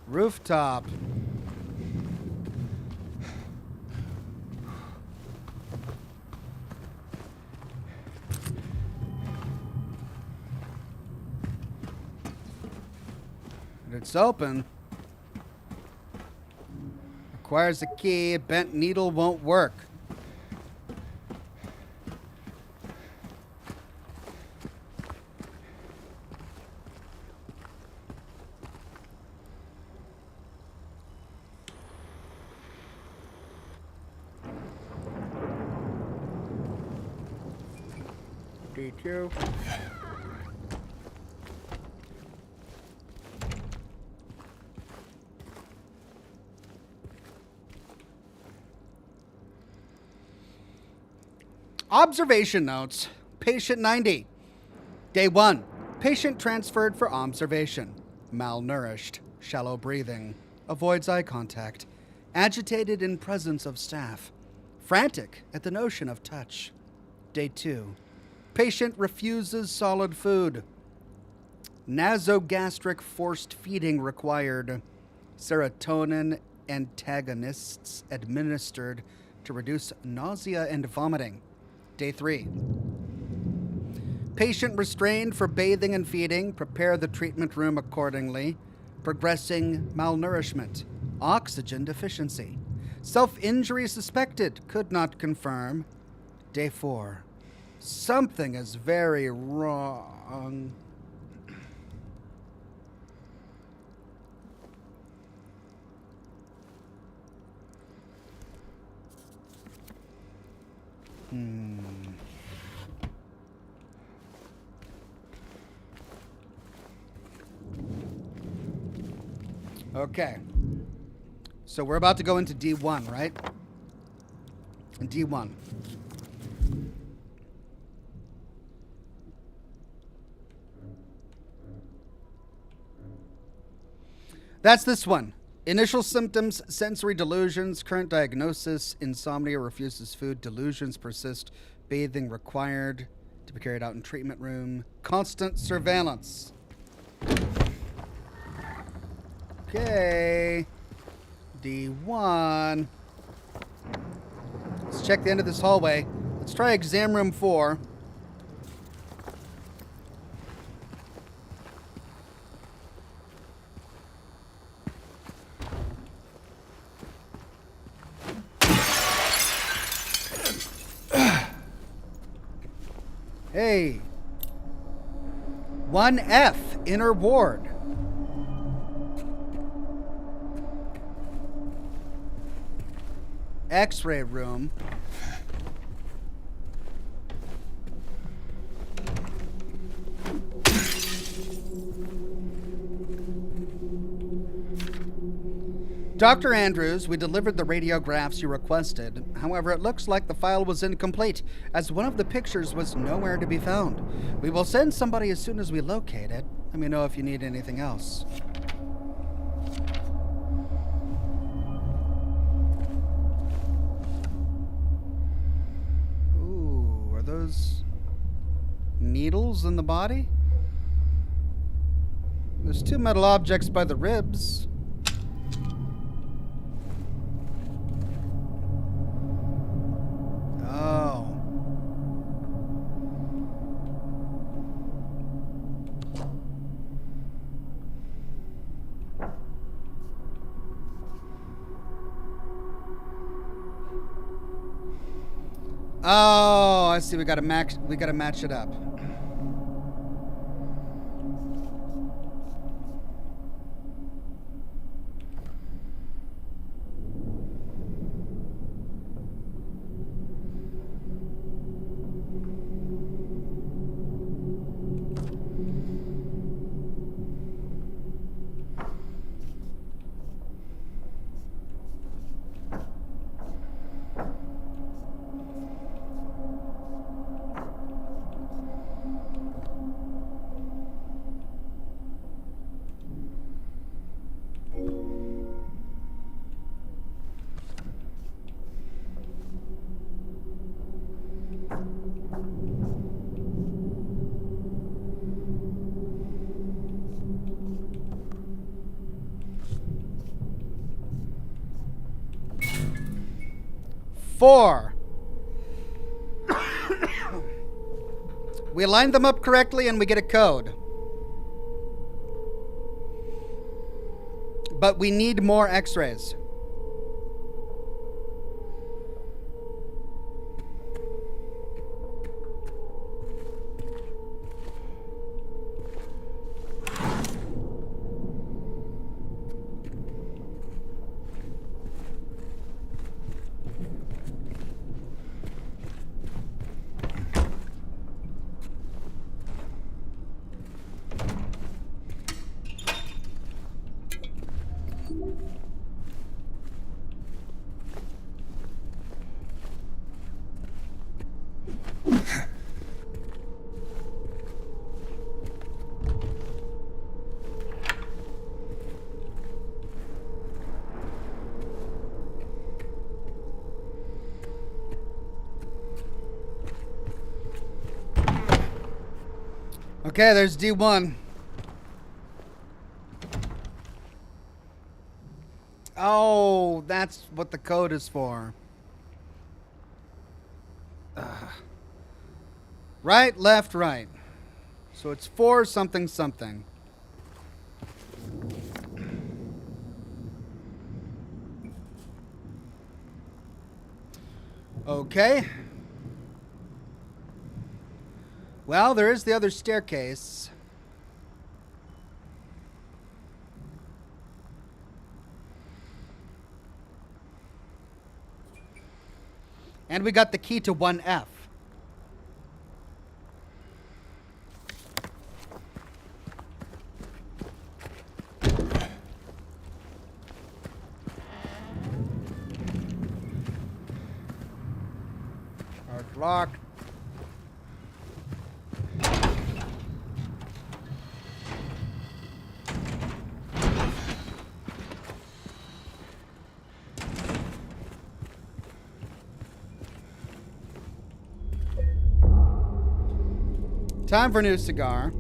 Rooftop. It's open. Requires a key. Bent needle won't work. D2. Observation notes. Patient 90. Day 1. Patient transferred for observation. Malnourished. Shallow breathing. Avoids eye contact. Agitated in presence of staff. Frantic at the notion of touch. Day 2. Patient refuses solid food. Nasogastric forced feeding required. Serotonin antagonists administered to reduce nausea and vomiting. Day 3. Patient restrained for bathing and feeding. Prepare the treatment room accordingly. Progressing malnourishment. Oxygen deficiency. Self-injury suspected. Could not confirm. Day 4. Something is very wrong. Okay. So we're about to go into D1, right? D1. That's this one. Initial symptoms, sensory delusions, current diagnosis, insomnia, refuses food, delusions persist, bathing required to be carried out in treatment room, constant surveillance. Okay. D1. Let's check the end of this hallway. Let's try exam room 4. Hey. 1F, inner ward. X-ray room. Dr. Andrews, we delivered the radiographs you requested. However, it looks like the file was incomplete, as one of the pictures was nowhere to be found. We will send somebody as soon as we locate it. Let me know if you need anything else. Ooh, are those needles in the body? There's 2 metal objects by the ribs. Oh, I see. We gotta match it up. Four. We line them up correctly and we get a code. But we need more x-rays. Okay, there's D1. Oh, that's what the code is for. Right, left, right. So it's 4 something something. Okay. Well, there is the other staircase. And we got the key to 1F. Hard lock. Time for a new cigar.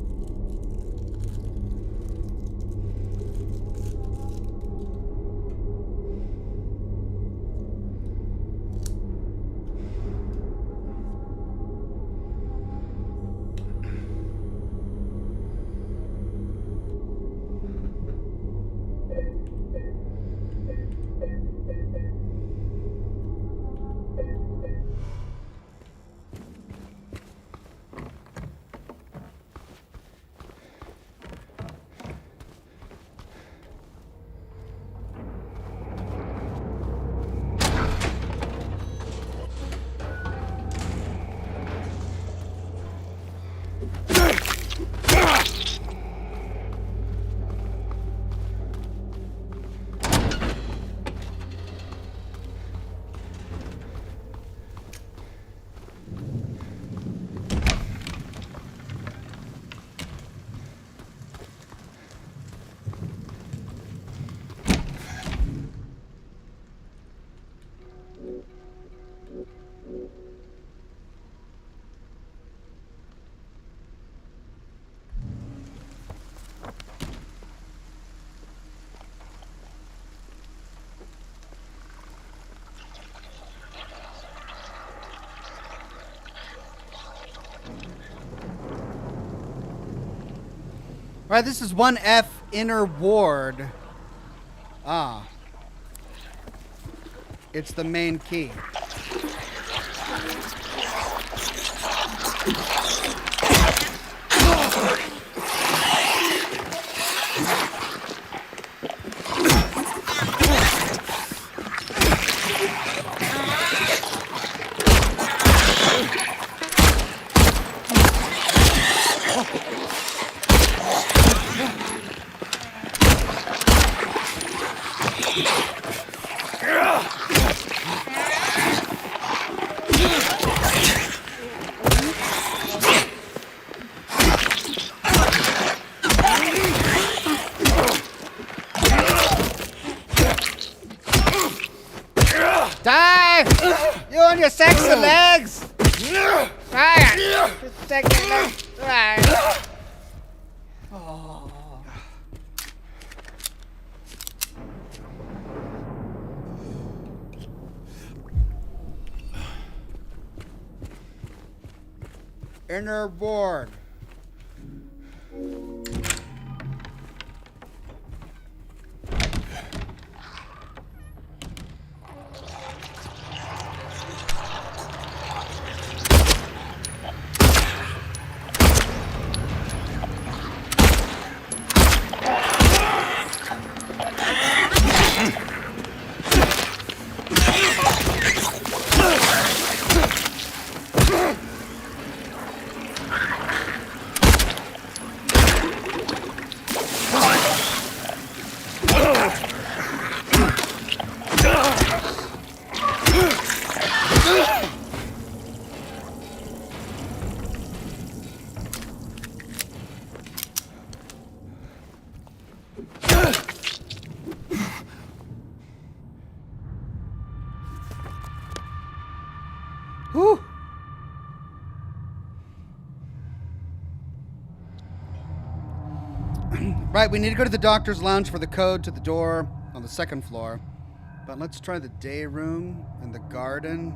All right, this is 1F inner ward. Ah. It's the main key. Die! You and your sexy legs! Die! Sexy legs! Die! Oh. Inner board. Right, we need to go to the doctor's lounge for the code to the door on the second floor. But let's try the day room and the garden.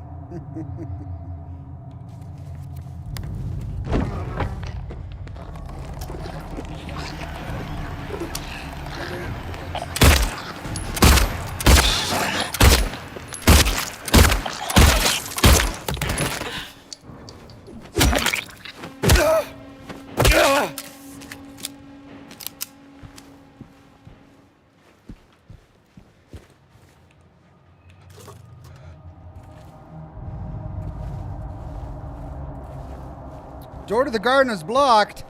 Door to the garden is blocked.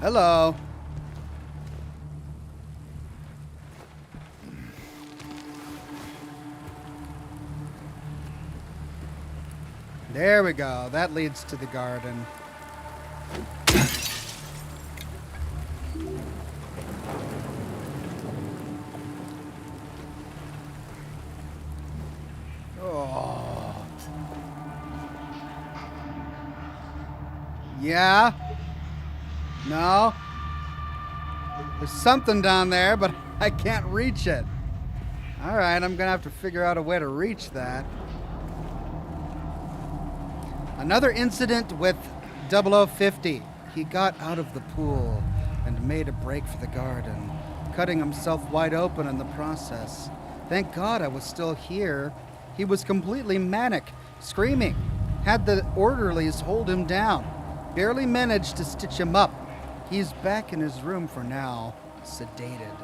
Hello. There we go. That leads to the garden. Oh. Yeah? No? There's something down there, but I can't reach it. All right, I'm gonna have to figure out a way to reach that. Another incident with 0050. He got out of the pool and made a break for the garden, cutting himself wide open in the process. Thank God I was still here. He was completely manic, screaming. Had the orderlies hold him down. Barely managed to stitch him up. He's back in his room for now, sedated.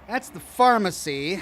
That's the pharmacy.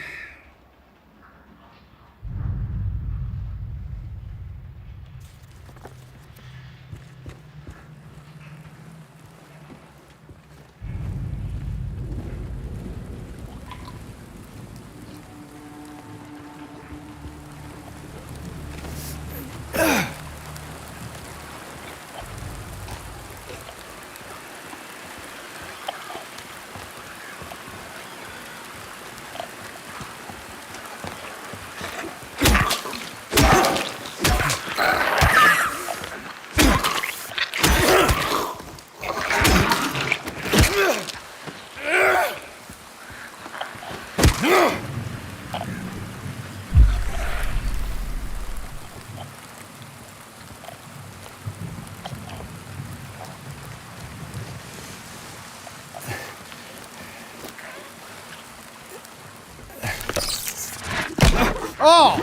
Oh!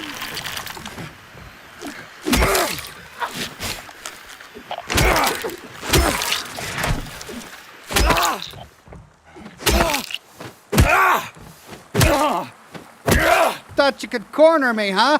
Thought you could corner me, huh?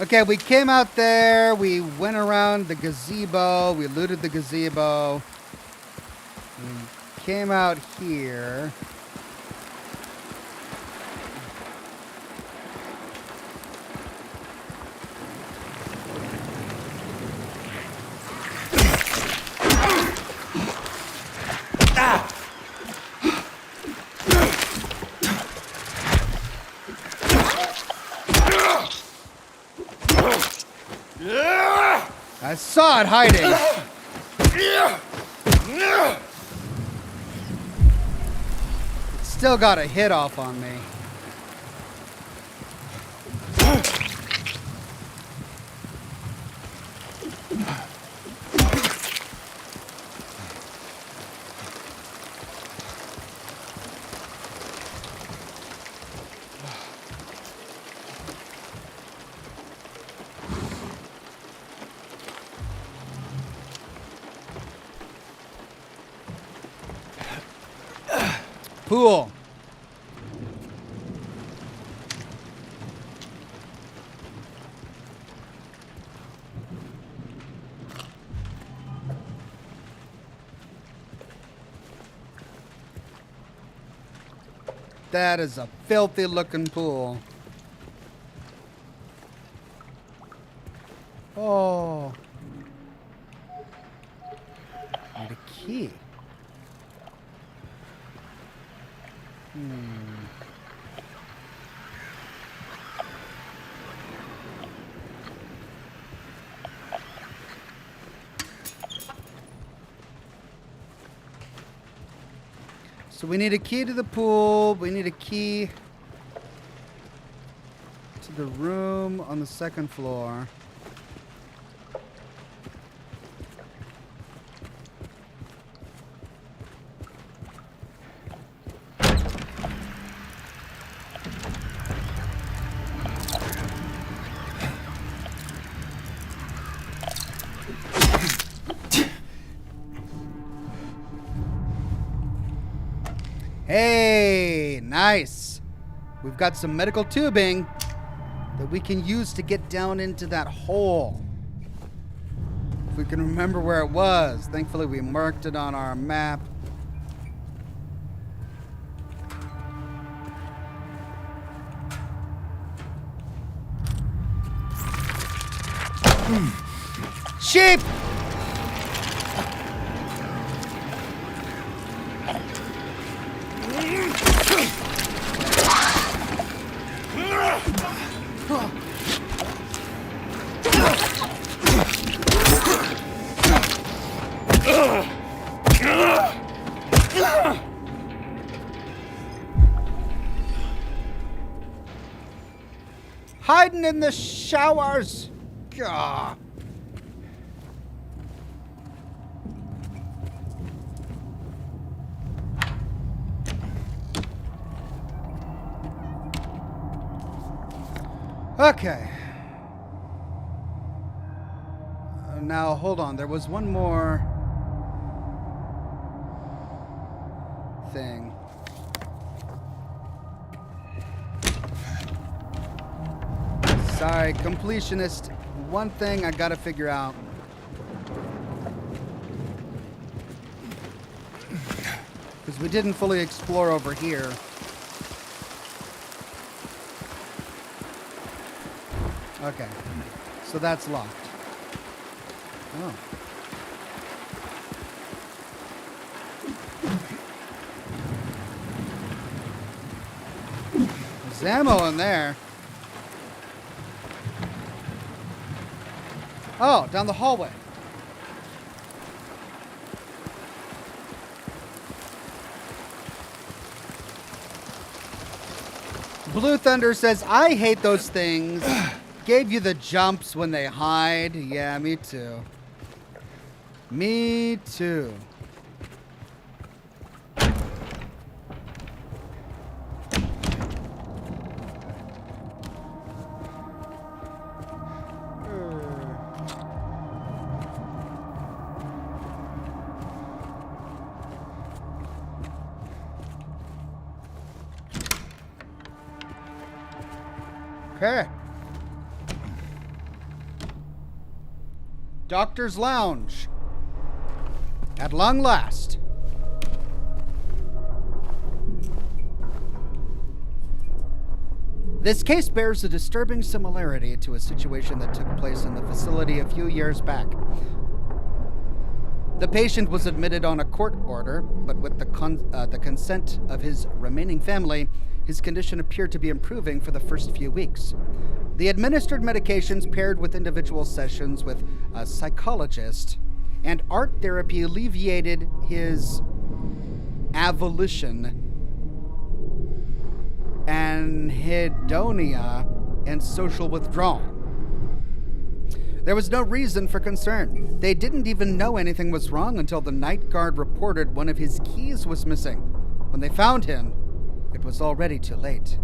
Okay, we came out there, we went around the gazebo, we looted the gazebo. We came out here. I saw it hiding. Still got a hit off on me. Pool. That is a filthy looking pool. Oh. Need a key. So we need a key to the pool. We need a key to the room on the second floor. Hey, nice. We've got some medical tubing that we can use to get down into that hole. If we can remember where it was. Thankfully, we marked it on our map. Sheep! Hiding in the showers. Gah. Okay. Now, hold on. There was one more thing. Sorry, completionist. One thing I gotta figure out. Because we didn't fully explore over here. Okay. So that's locked. Oh. There's ammo in there. Oh, down the hallway. Blue Thunder says, I hate those things. Gave you the jumps when they hide. Yeah, me too. Me too. Okay. Doctor's Lounge. At long last. This case bears a disturbing similarity to a situation that took place in the facility a few years back. The patient was admitted on a court order, but with the consent of his remaining family, his condition appeared to be improving for the first few weeks. The administered medications paired with individual sessions with a psychologist and art therapy alleviated his avolition, anhedonia, and social withdrawal. There was no reason for concern. They didn't even know anything was wrong until the night guard reported one of his keys was missing. When they found him, it was already too late.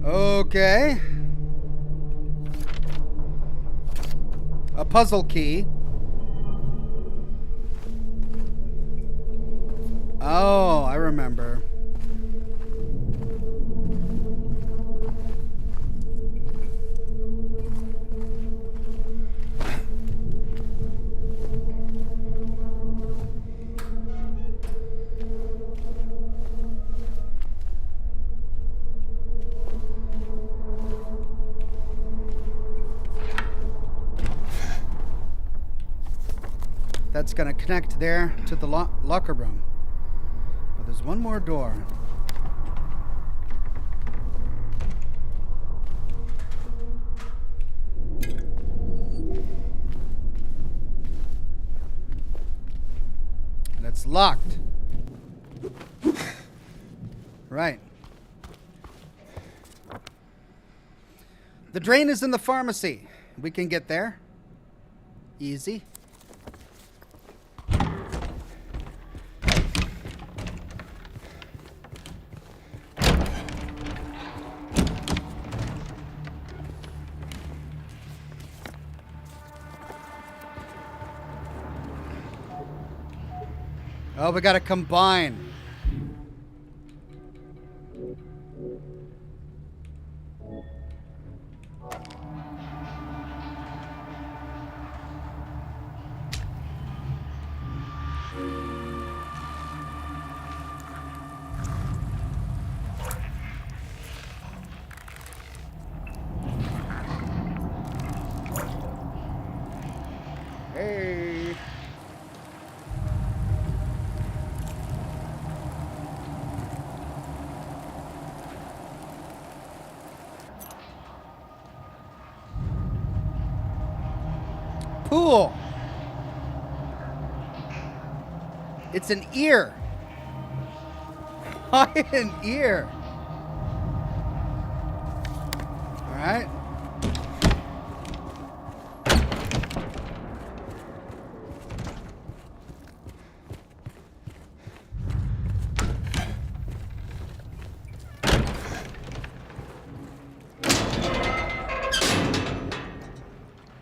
Okay. A puzzle key. Oh, I remember. That's going to connect there to the locker room. But there's one more door. And it's locked. Right. The drain is in the pharmacy. We can get there. Easy. Oh, we gotta combine. Hey. Pool. It's an ear. Why an ear? All right.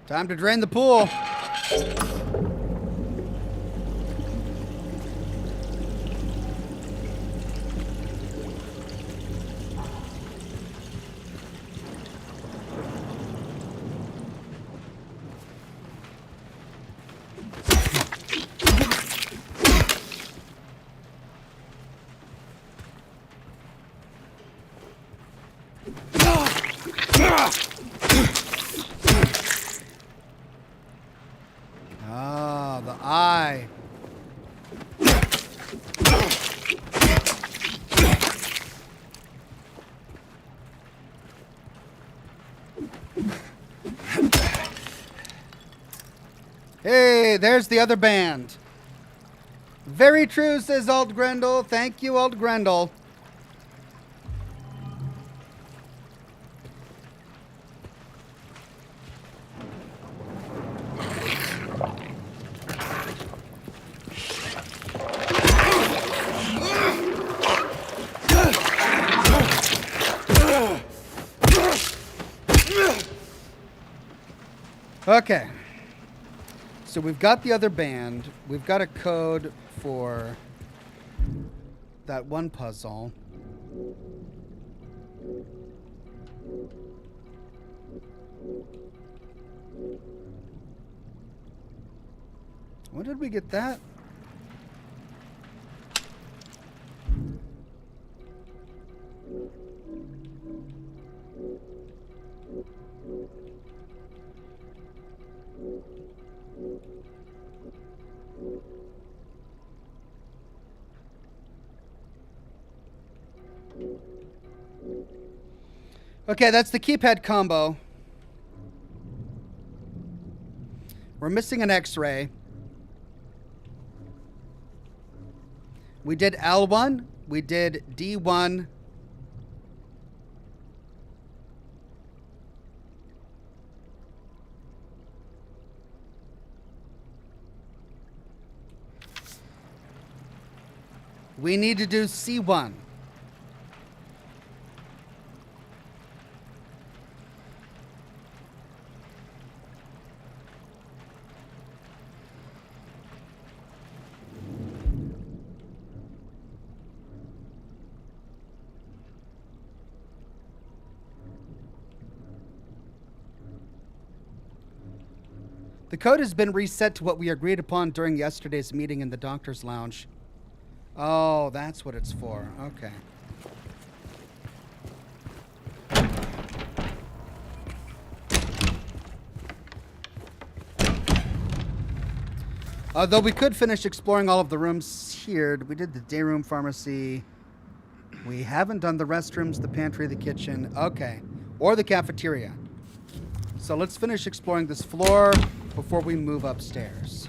Time to drain the pool. Ah, the eye. Hey, there's the other band. Very true, says Old Grendel. Thank you, Old Grendel. Okay. So we've got the other band. We've got a code for that one puzzle. When did we get that? Okay, that's the keypad combo. We're missing an X-ray. We did L1. We did D1. We need to do C1. The code has been reset to what we agreed upon during yesterday's meeting in the doctor's lounge. Oh, that's what it's for. Okay. Though we could finish exploring all of the rooms here. We did the day room, pharmacy. We haven't done the restrooms, the pantry, the kitchen. Okay. Or the cafeteria. So let's finish exploring this floor before we move upstairs.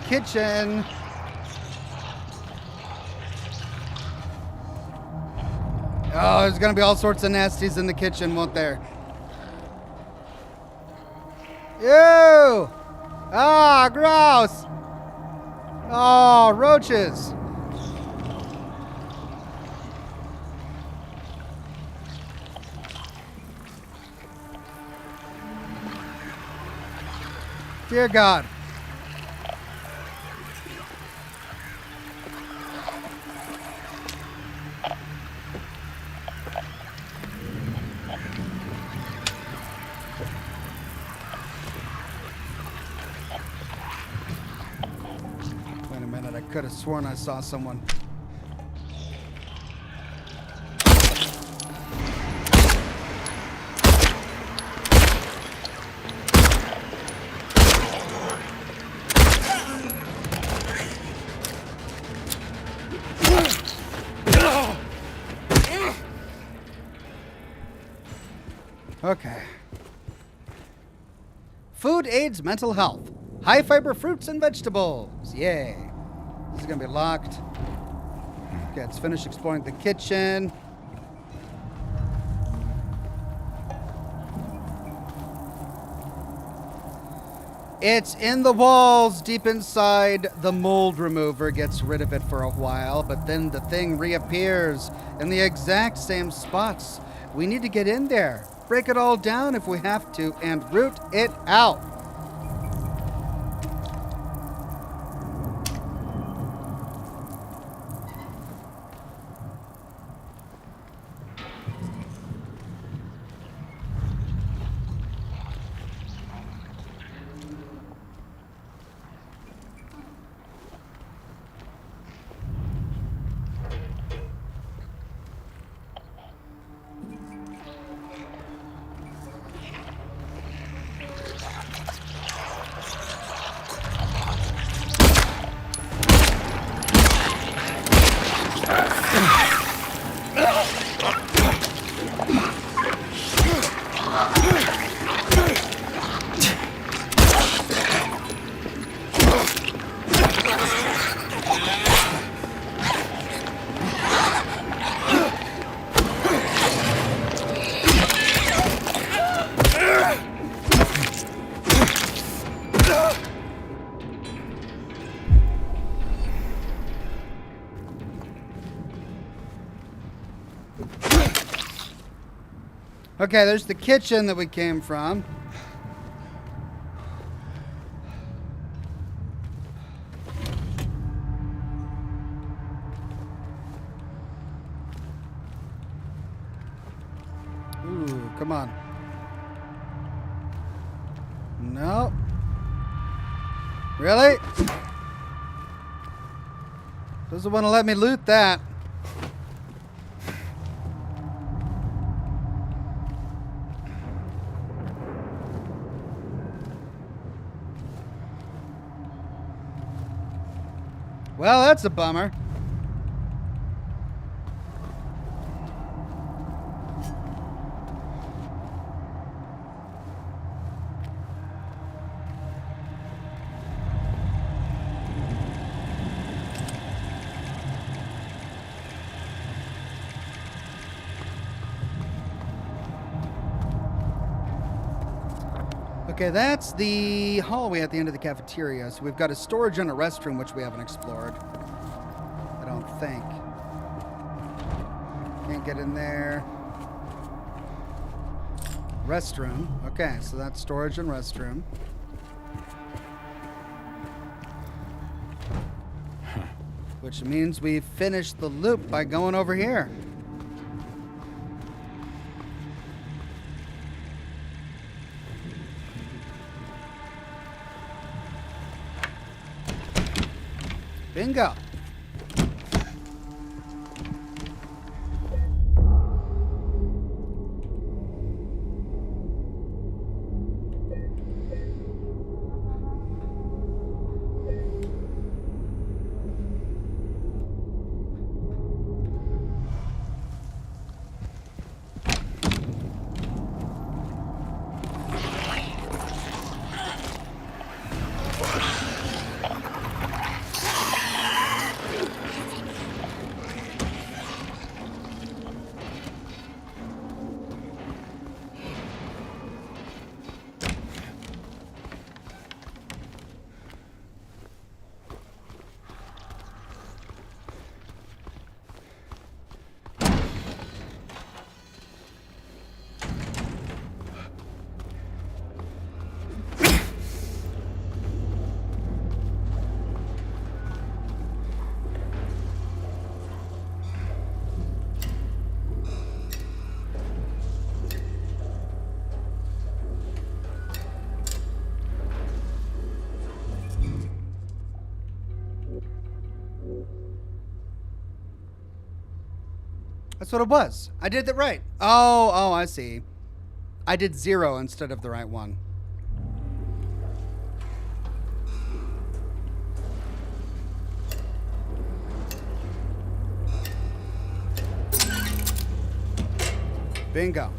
Kitchen. Oh, there's gonna be all sorts of nasties in the kitchen, won't there? Ew! Ah, gross! Oh, roaches! Dear God. Could have sworn I saw someone. Okay. Food aids mental health. High fiber fruits and vegetables. Yay. This is going to be locked. Okay, let's finish exploring the kitchen. It's in the walls, deep inside. The mold remover gets rid of it for a while, but then the thing reappears in the exact same spots. We need to get in there, break it all down if we have to, and root it out. Okay, there's the kitchen that we came from. Ooh, come on. No. Really? Doesn't want to let me loot that. Well, that's a bummer. Okay, that's the hallway at the end of the cafeteria. So we've got a storage and a restroom, which we haven't explored. I don't think. Can't get in there. Restroom. Okay, so that's storage and restroom. Which means we've finished the loop by going over here. Bingo. That's what it was. I did that right. Oh, I see. I did 0 instead of the right one. Bingo.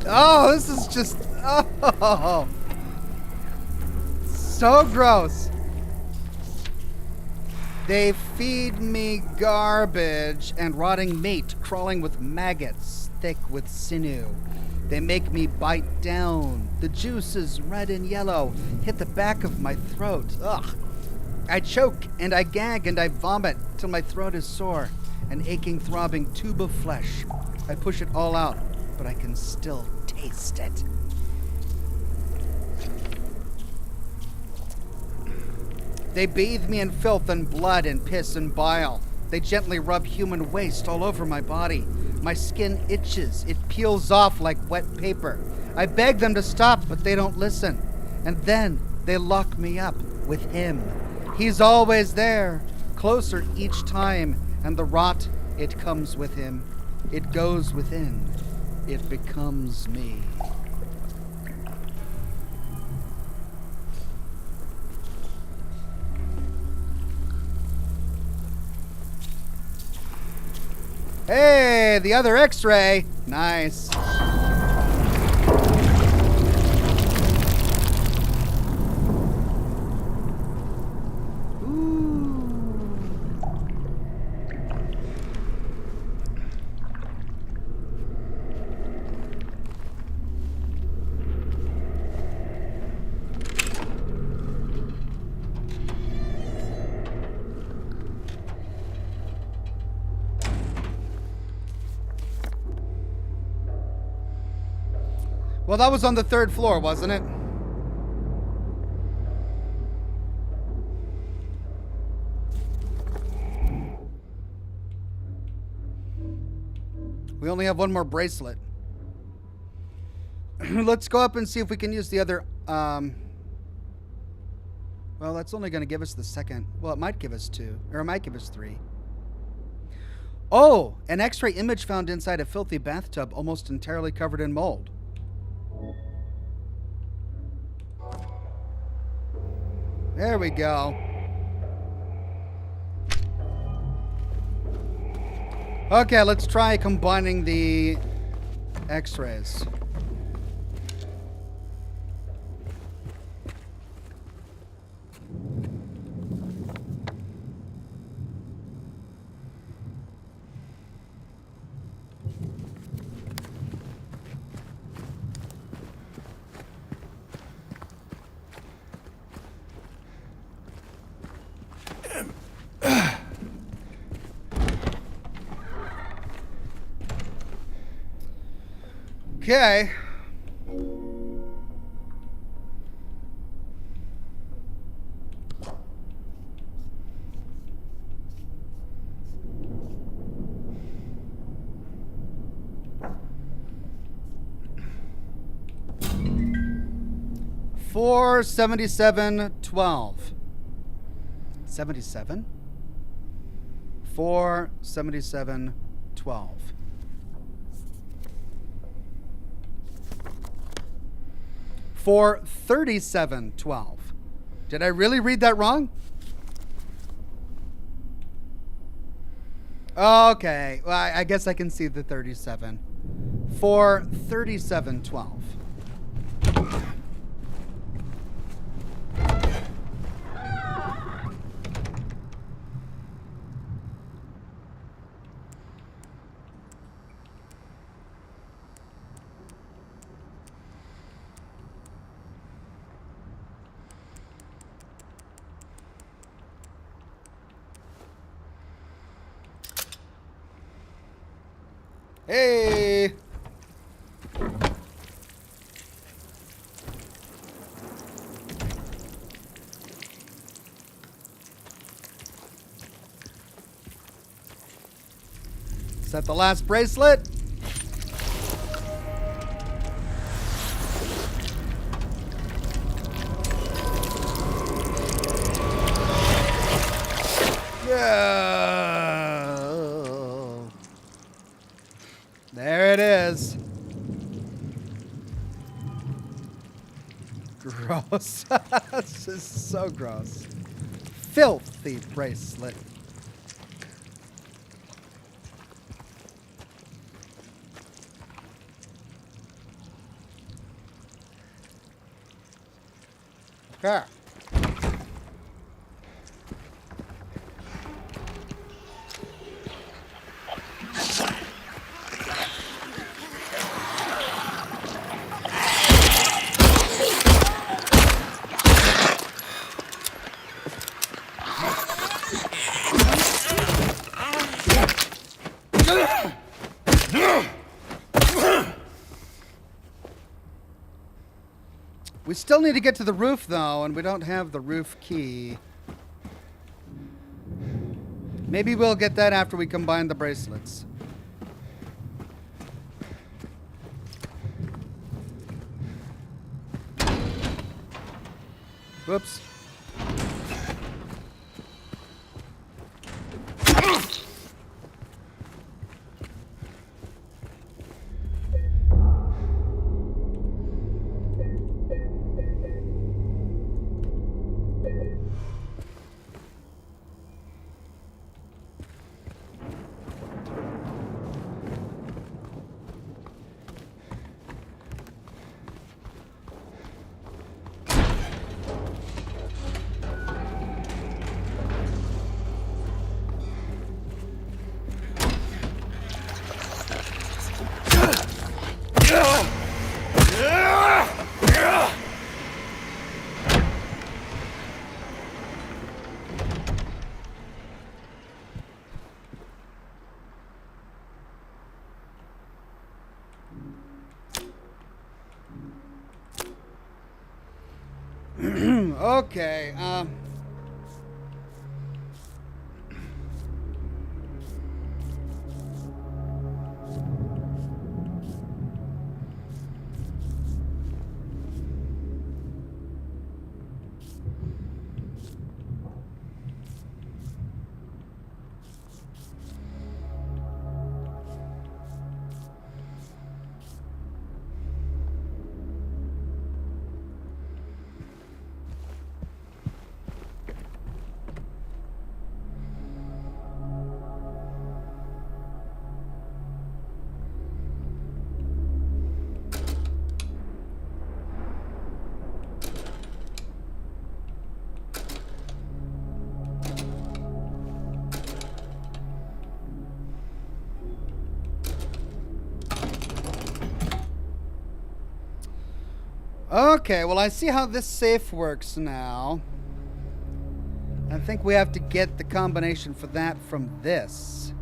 Oh, this is just so gross. They feed me garbage and rotting meat crawling with maggots thick with sinew. They make me bite down. The juices, red and yellow, hit the back of my throat. Ugh. I choke and I gag and I vomit till my throat is sore. An aching, throbbing tube of flesh. I push it all out, but I can still taste it. They bathe me in filth and blood and piss and bile. They gently rub human waste all over my body. My skin itches. It peels off like wet paper. I beg them to stop, but they don't listen. And then they lock me up with him. He's always there, closer each time, and the rot, it comes with him. It goes within. It becomes me. Hey, the other X-ray. Nice. Ooh. Well, that was on the 3rd floor, wasn't it? We only have one more bracelet. Let's go up and see if we can use the other, well, that's only going to give us the second. Well, it might give us 2, or it might give us 3. Oh, an X-ray image found inside a filthy bathtub almost entirely covered in mold. There we go. Okay, let's try combining the X-rays. Okay. Four 7712. 77? 47712. 43712. Did I really read that wrong? Okay, well, I guess I can see the 37. 43712. Hey! Is that the last bracelet? Yeah. There it is. Gross. This is so gross. Filthy bracelet. Okay. We still need to get to the roof, though, and we don't have the roof key. Maybe we'll get that after we combine the bracelets. Whoops. Okay. Okay, well, I see how this safe works now. I think we have to get the combination for that from this.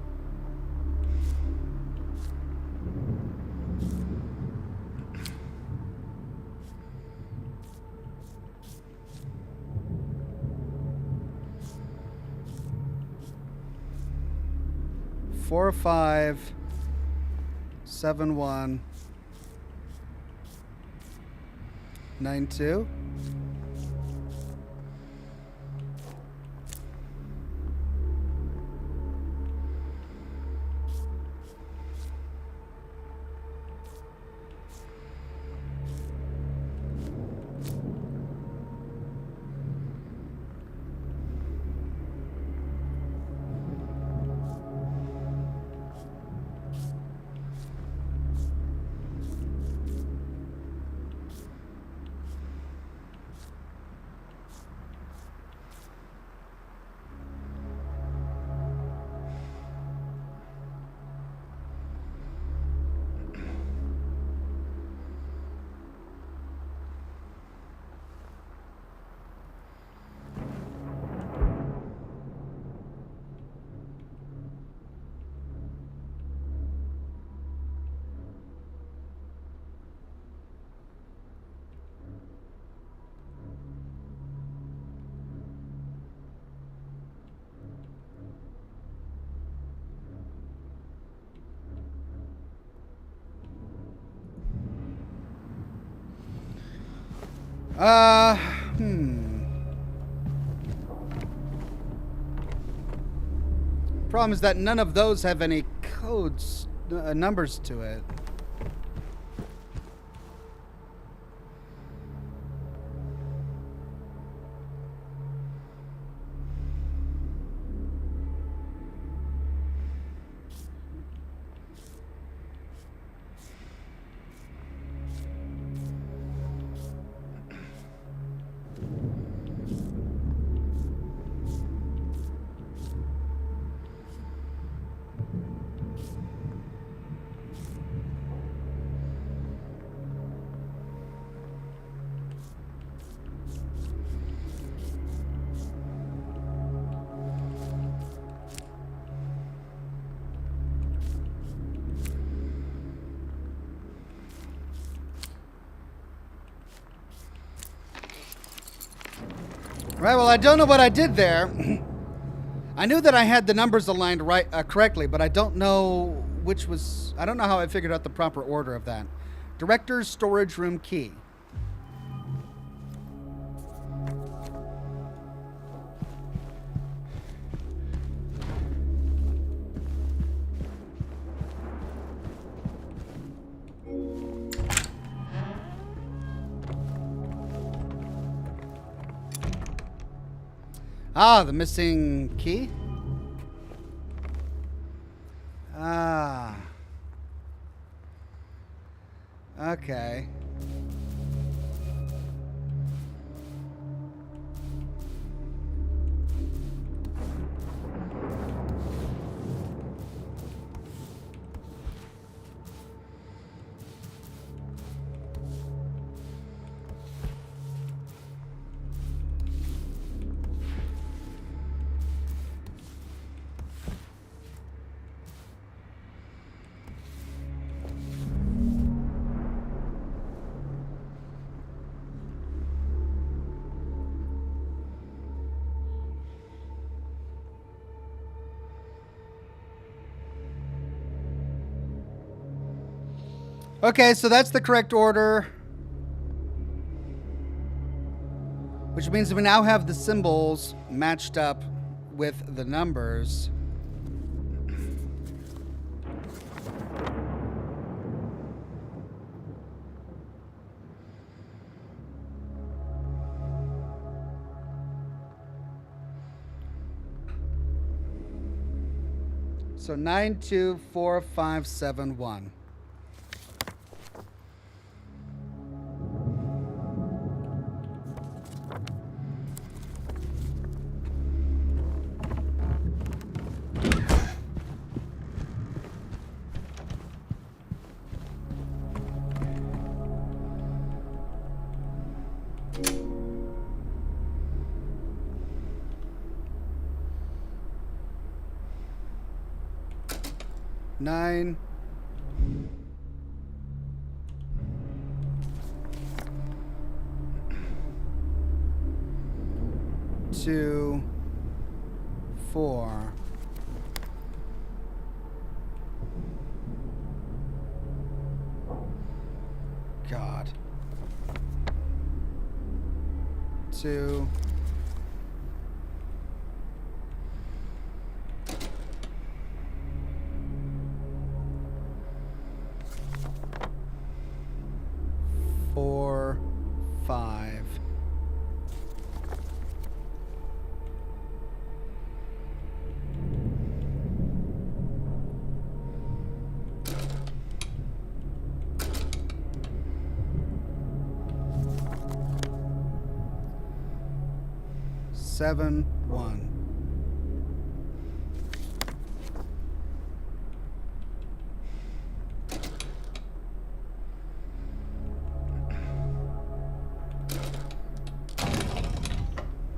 Four, 5, 7, 1, 9, 2. Uh, hmm. Problem is that none of those have any codes, numbers to it. Right, well, I don't know what I did there. I knew that I had the numbers aligned right correctly, but I don't know which was... I don't know how I figured out the proper order of that. Director's storage room key. Ah, the missing key? Ah. Okay. Okay, so that's the correct order. Which means we now have the symbols matched up with the numbers. So 924571. Nine. Two. Four. God. Two. Four, five. Seven, one.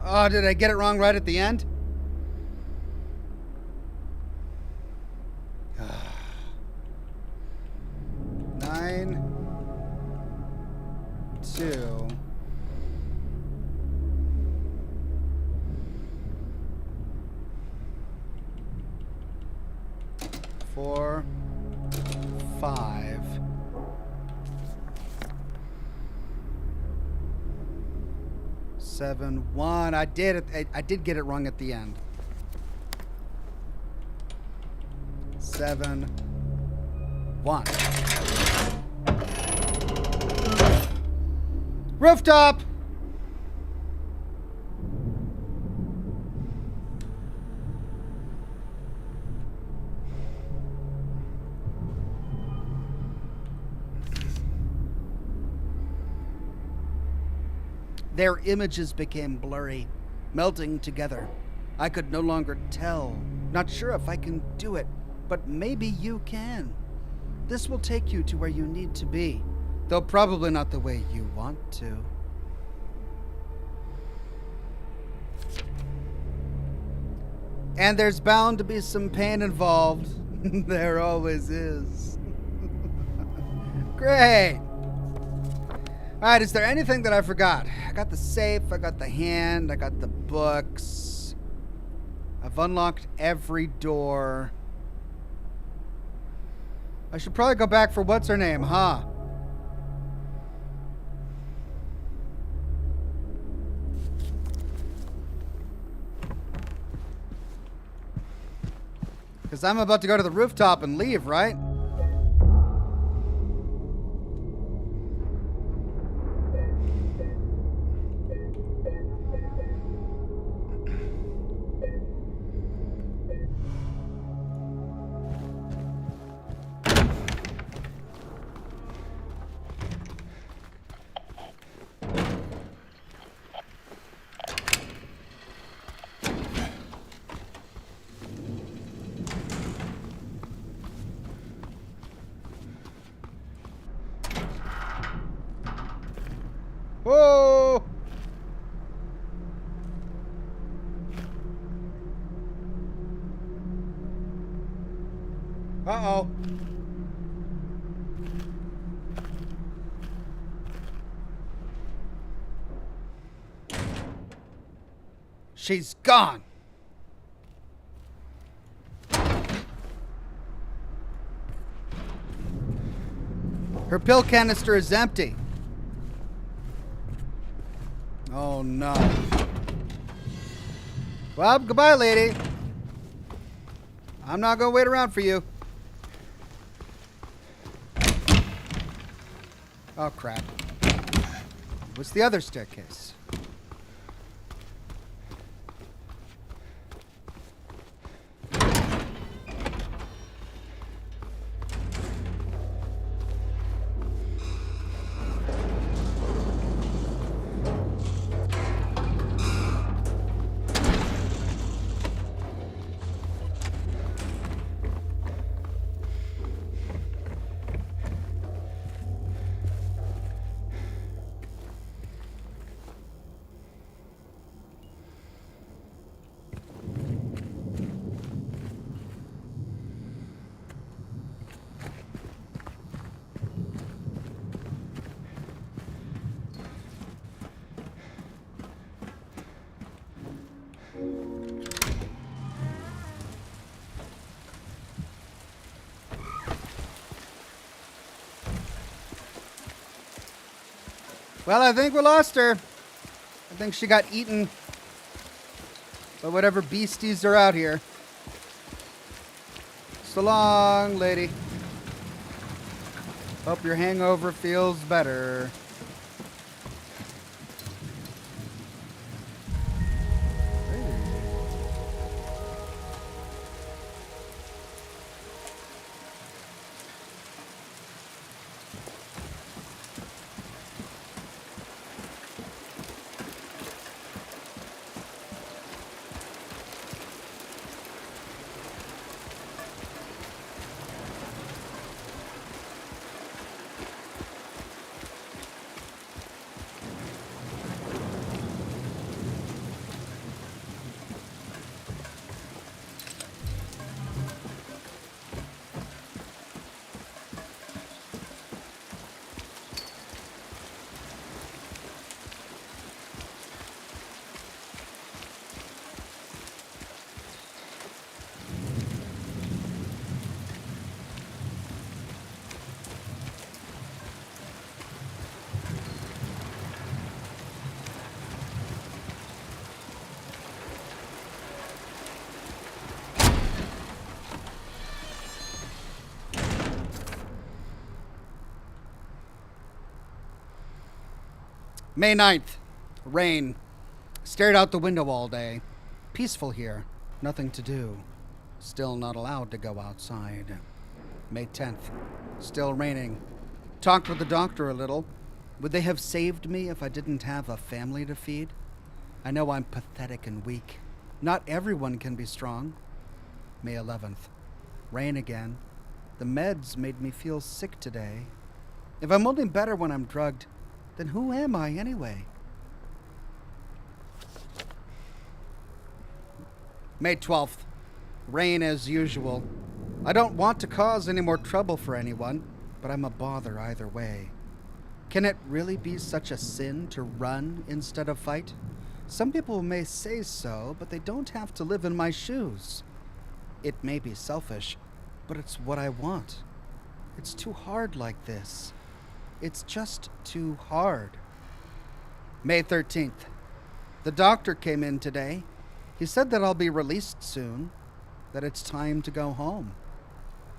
Oh, did I get it wrong right at the end? Nine, two, four, five. Seven, one. I did it. I did get it wrong at the end. Seven, one. Rooftop. Their images became blurry, melting together. I could no longer tell. Not sure if I can do it, but maybe you can. This will take you to where you need to be, though probably not the way you want to. And there's bound to be some pain involved. There always is. Great. All right, is there anything that I forgot? I got the safe, I got the hand, I got the books. I've unlocked every door. I should probably go back for what's her name, huh? Because I'm about to go to the rooftop and leave, right? Whoa! Uh-oh. She's gone. Her pill canister is empty. Oh no. Well, goodbye, lady. I'm not gonna wait around for you. Oh crap. What's the other staircase? Well, I think we lost her. I think she got eaten by whatever beasties are out here. So long, lady. Hope your hangover feels better. May 9th. Rain. Stared out the window all day. Peaceful here. Nothing to do. Still not allowed to go outside. May 10th. Still raining. Talked with the doctor a little. Would they have saved me if I didn't have a family to feed? I know I'm pathetic and weak. Not everyone can be strong. May 11th. Rain again. The meds made me feel sick today. If I'm only better when I'm drugged, then who am I anyway? May 12th. Rain as usual. I don't want to cause any more trouble for anyone, but I'm a bother either way. Can it really be such a sin to run instead of fight? Some people may say so, but they don't have to live in my shoes. It may be selfish, but it's what I want. It's too hard like this. It's just too hard. May 13th. The doctor came in today. He said that I'll be released soon, that it's time to go home.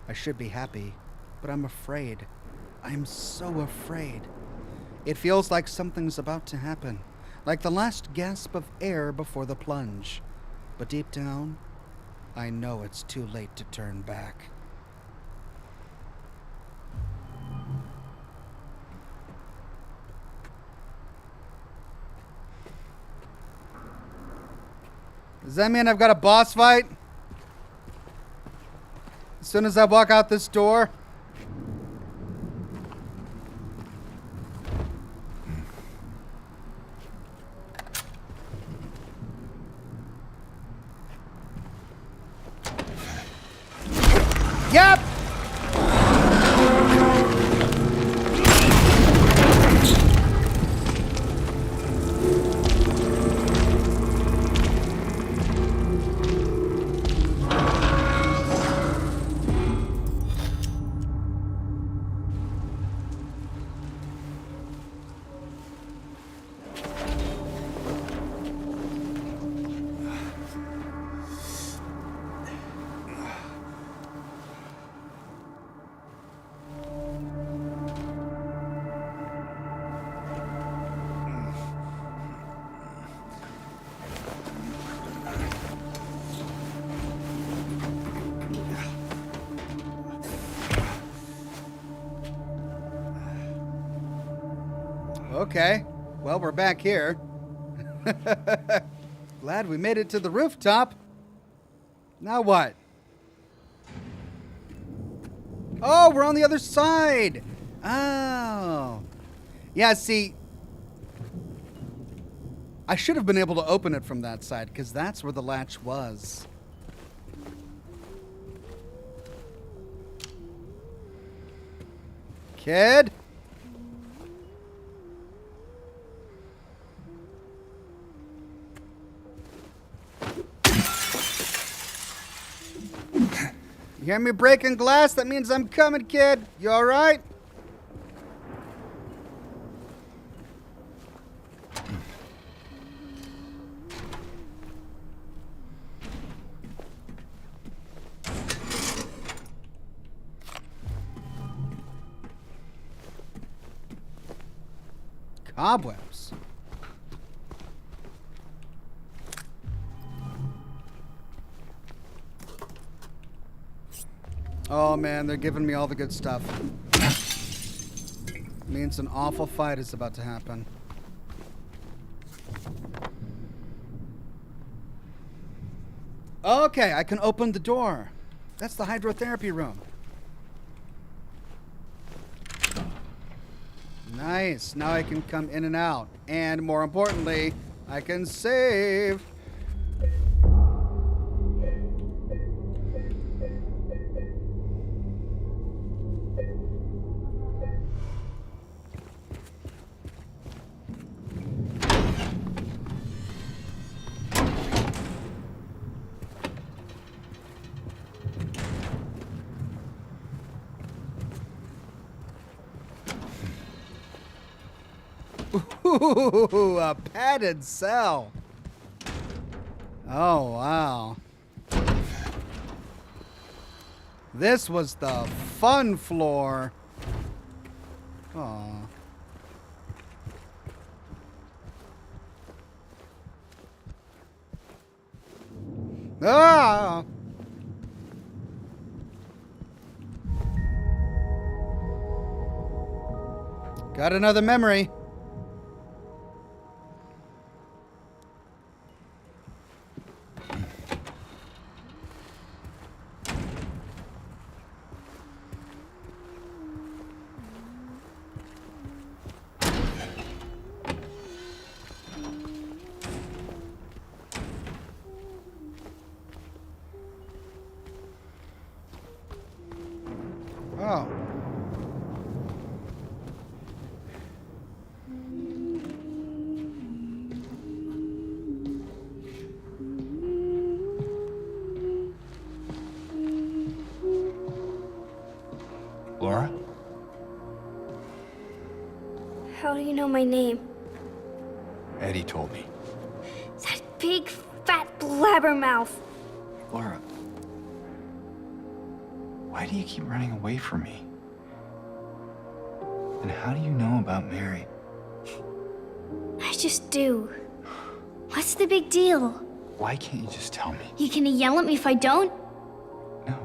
I should be happy, but I'm afraid. I'm so afraid. It feels like something's about to happen, like the last gasp of air before the plunge. But deep down, I know it's too late to turn back. Does that mean I've got a boss fight? As soon as I walk out this door? Yep! Okay. Well, we're back here. Glad we made it to the rooftop. Now what? Oh, we're on the other side. Oh. Yeah, see, I should have been able to open it from that side because that's where the latch was. Kid? You hear me breaking glass? That means I'm coming, kid. You all right? Cobwebs. Oh man, they're giving me all the good stuff. Means an awful fight is about to happen. Okay, I can open the door. That's the hydrotherapy room. Nice. Now I can come in and out. And more importantly, I can save. Ooh, a padded cell. Oh, wow. This was the fun floor. Aw. Ah! Got another memory. Oh. Laura? How do you know my name? Eddie told me. That big, fat blabbermouth. Laura. Why do you keep running away from me? And how do you know about Mary? I just do. What's the big deal? Why can't you just tell me? You gonna yell at me if I don't? No.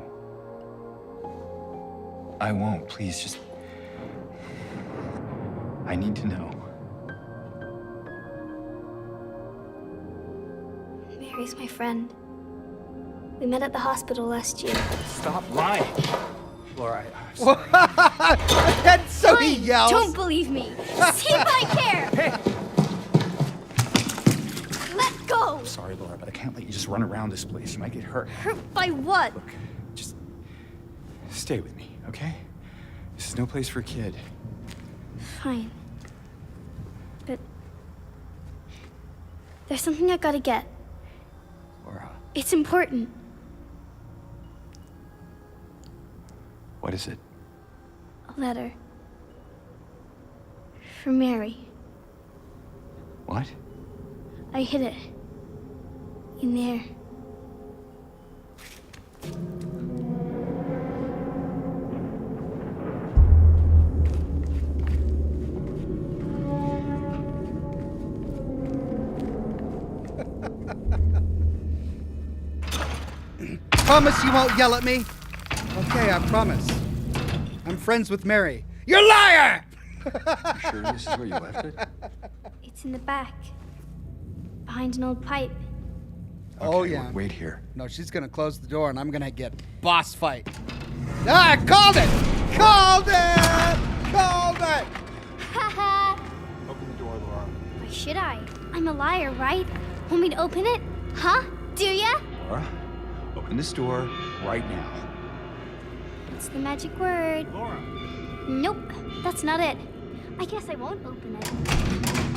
I won't. Please, just... I need to know. Mary's my friend. We met at the hospital last year. Stop lying. Laura, I'm sorry. And so he Fine, yells. don't believe me. See if I care. Hey! Let go. I'm sorry, Laura, but I can't let you just run around this place. You might get hurt. Hurt by what? Look, just stay with me, okay? This is no place for a kid. Fine. But there's something I gotta get. Laura, It's important. What is it? A letter. For Mary. What? I hid it. In there. Promise you won't yell at me? Okay, I promise. I'm friends with Mary. You're a liar! You sure this is where you left it? It's in the back. Behind an old pipe. Oh, Okay, yeah. Wait here. No, she's gonna close the door and I'm gonna get boss fight. Ah, I called it! Called it! Called it! Haha! Open the door, Laura. Why should I? I'm a liar, right? Want me to open it? Huh? Do ya? Laura, open this door right now. What's the magic word? Laura. Nope, that's not it. I guess I won't open it.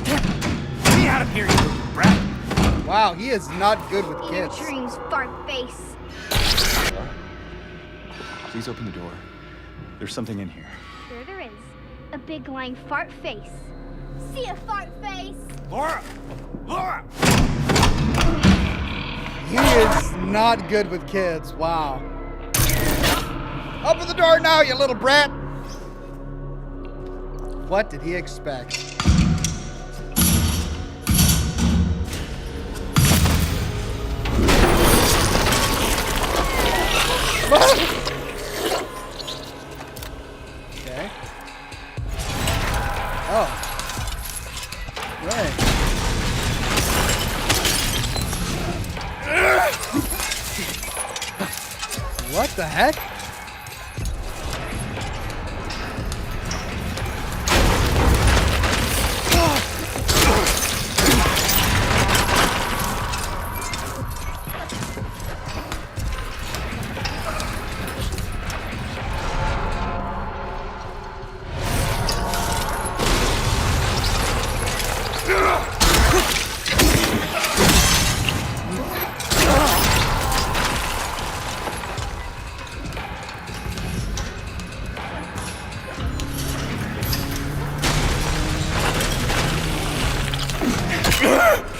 Get me out of here, you little brat. Wow, he is not good with In your kids. dreams, fart face. Laura, please open the door. There's something in here. There is. A big lying fart face. See ya, fart face! Laura! Laura! He is not good with kids. Wow. Open the door now, you little brat! What did he expect? Okay. Oh. Right. What the heck?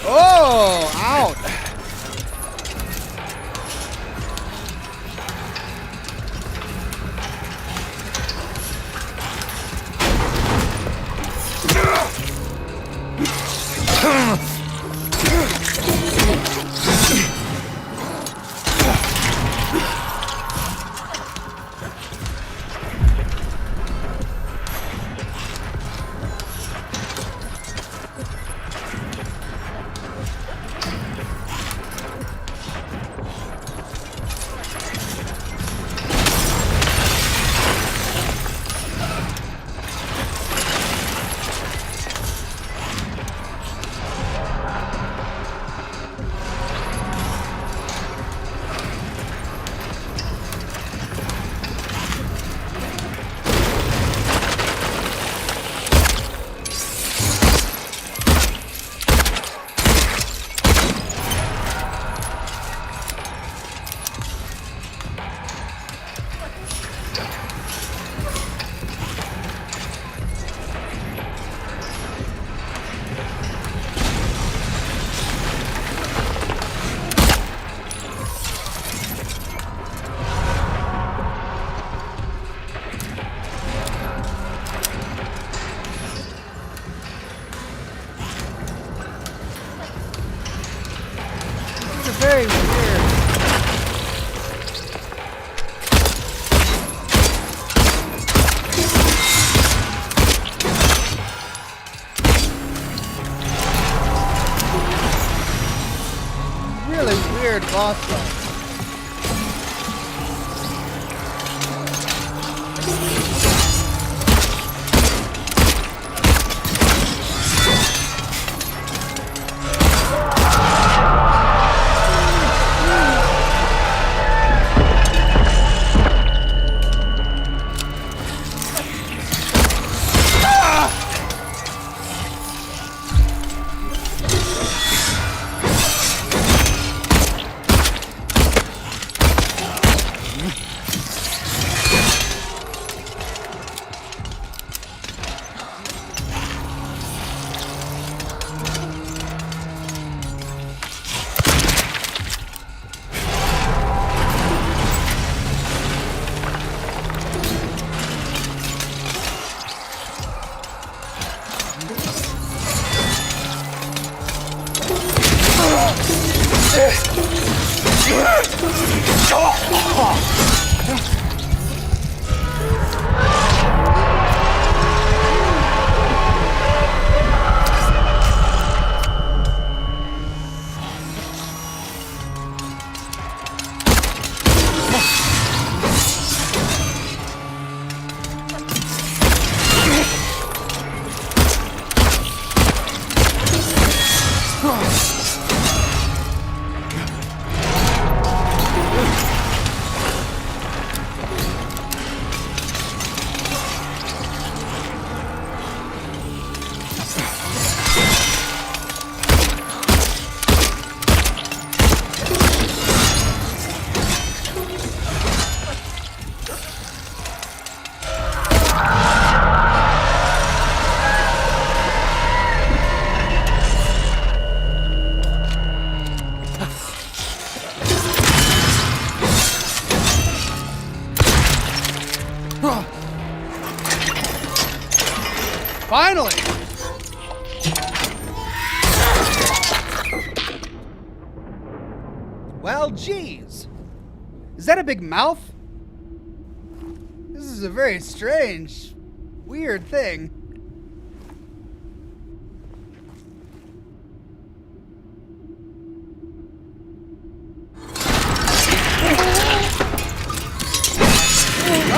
Oh, ouch. These are very weird. Really weird boss fight. Finally! Well, geez. Is that a big mouth? This is a very strange, weird thing.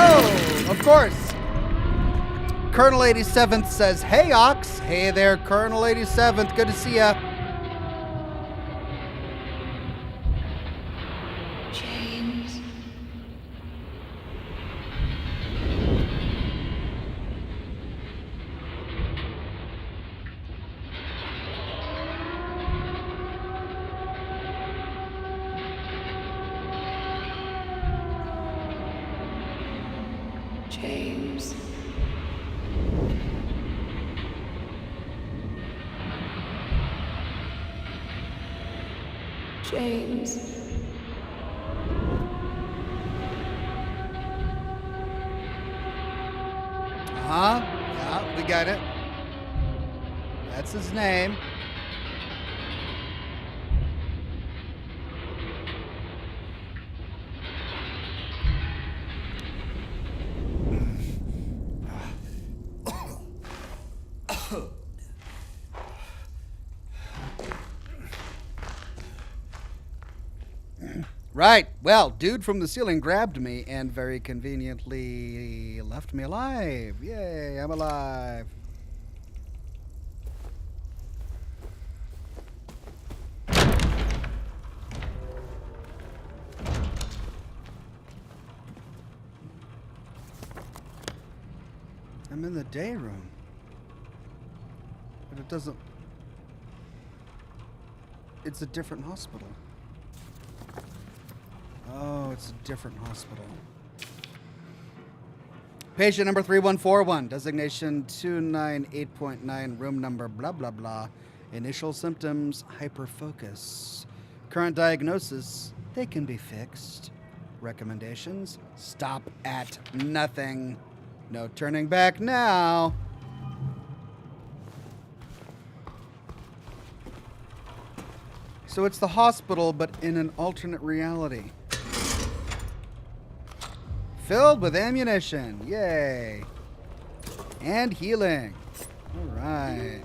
Oh, of course. Colonel 87th says, "Hey, Ox." Hey there, Colonel 87th. Good to see ya. James. James. James. Yeah, we got it. That's his name. Right. Well, dude from the ceiling grabbed me and very conveniently left me alive. Yay, I'm alive. I'm in the day room. But it doesn't... It's a different hospital. Oh, it's a different hospital. Patient number 3141, designation 298.9, room number blah, blah, blah. Initial symptoms, hyperfocus. Current diagnosis, they can be fixed. Recommendations, stop at nothing. No turning back now. So it's the hospital, but in an alternate reality. Filled with ammunition. Yay. And healing. All right.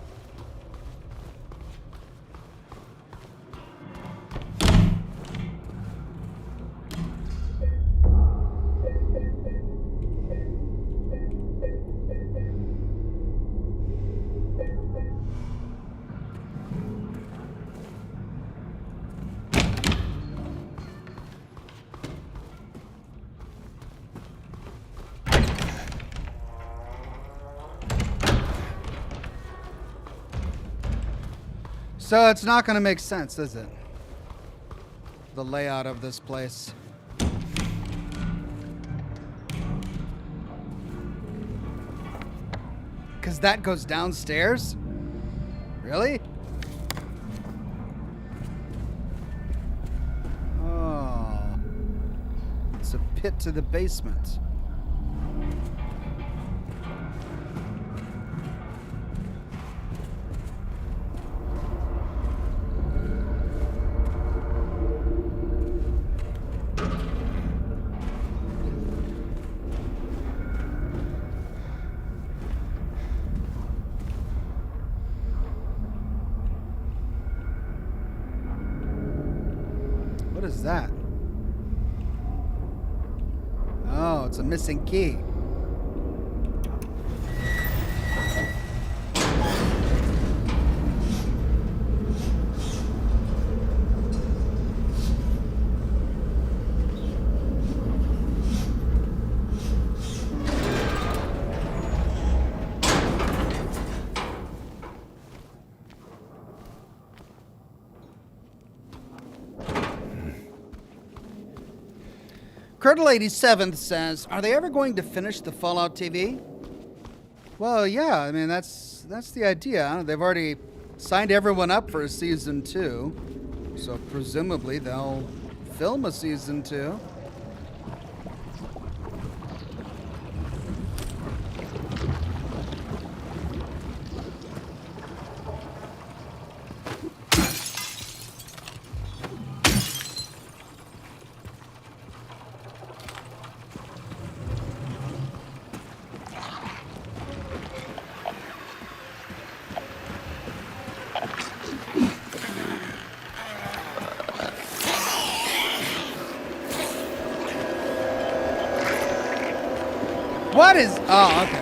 So it's not going to make sense, is it? The layout of this place. Because that goes downstairs? Really? Oh. It's a pit to the basement. What is that? Oh, it's a missing key. Colonel 87th says, "Are they ever going to finish the Fallout TV?" Well, yeah, I mean, that's the idea. They've already signed everyone up for a season 2, so presumably they'll film a season 2. What is... Oh, okay.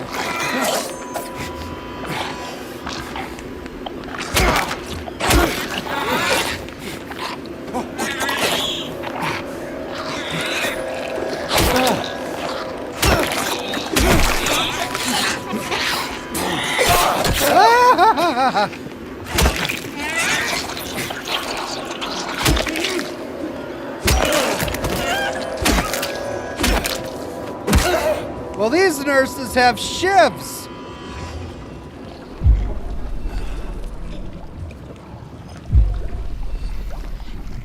Well, these nurses have shifts.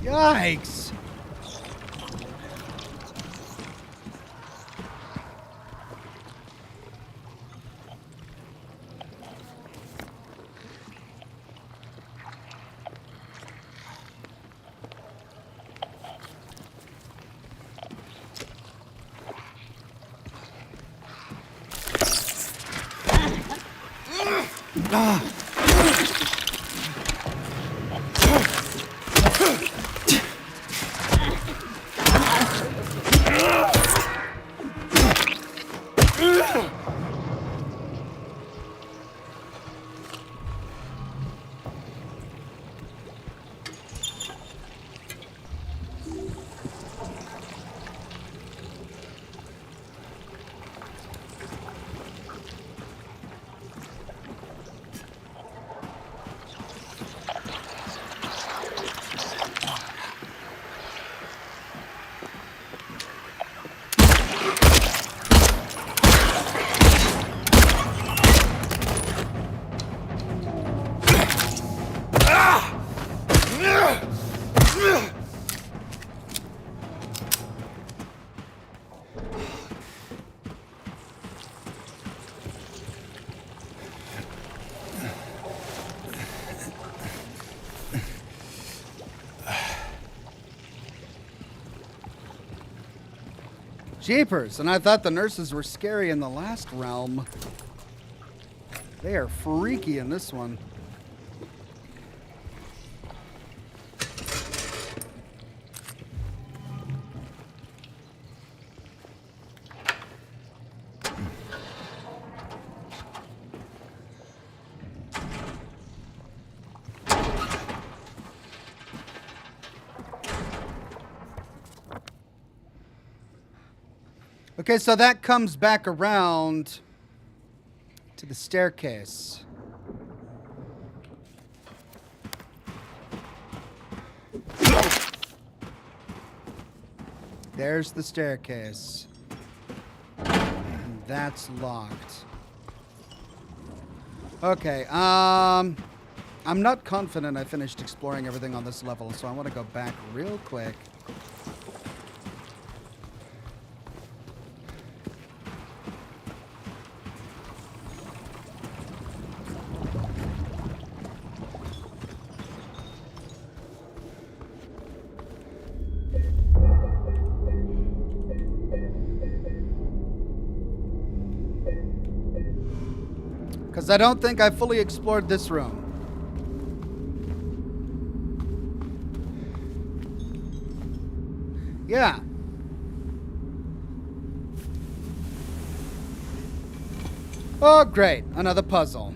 Yikes. Jeepers, and I thought the nurses were scary in the last realm. They are freaky in this one. Okay, so that comes back around to the staircase. There's the staircase. And that's locked. Okay, I'm not confident I finished exploring everything on this level, so I want to go back real quick. Because I don't think I fully explored this room. Yeah. Oh, great. Another puzzle.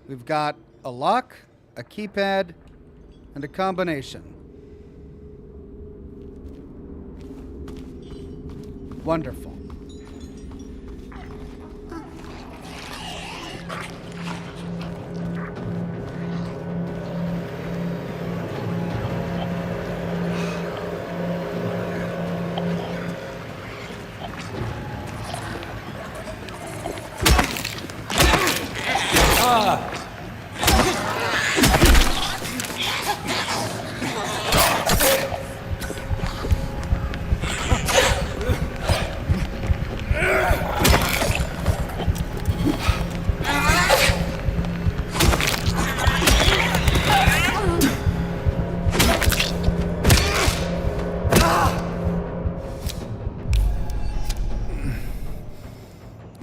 We've got a lock, a keypad, and a combination. Wonderful.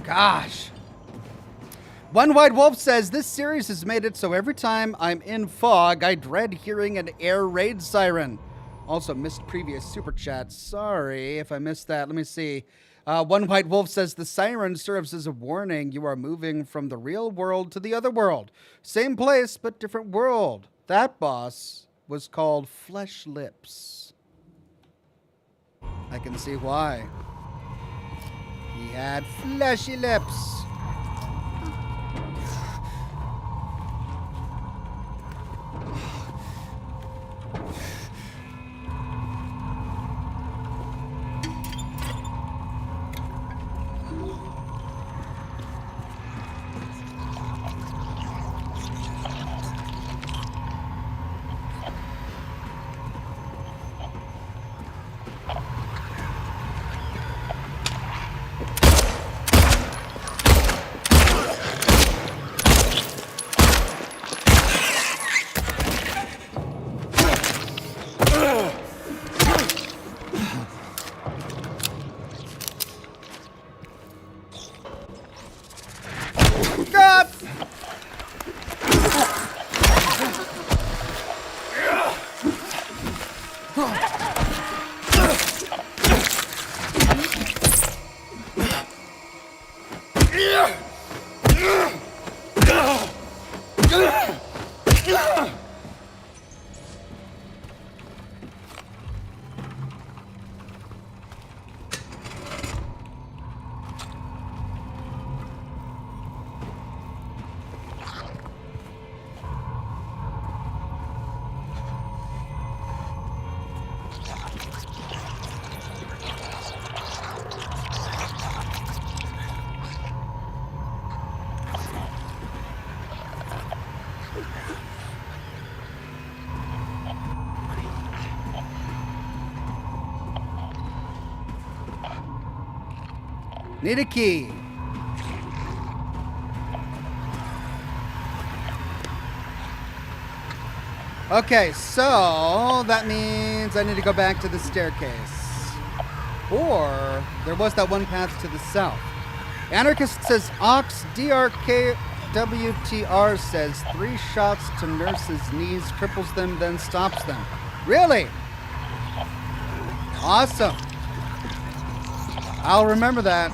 Gosh. One White Wolf says, this series has made it so every time I'm in fog, I dread hearing an air raid siren. Also missed previous super chats. Sorry if I missed that. Let me see. One White Wolf says the siren serves as a warning. You are moving from the real world to the other world. Same place, but different world. That boss was called Flesh Lips. I can see why. He had fleshy lips. God! Need a key. Okay, so that means I need to go back to the staircase. Or there was that one path to the south. Anarchist says Ox DRKWTR says 3 shots to nurse's knees, cripples them, then stops them. Really? Awesome. I'll remember that.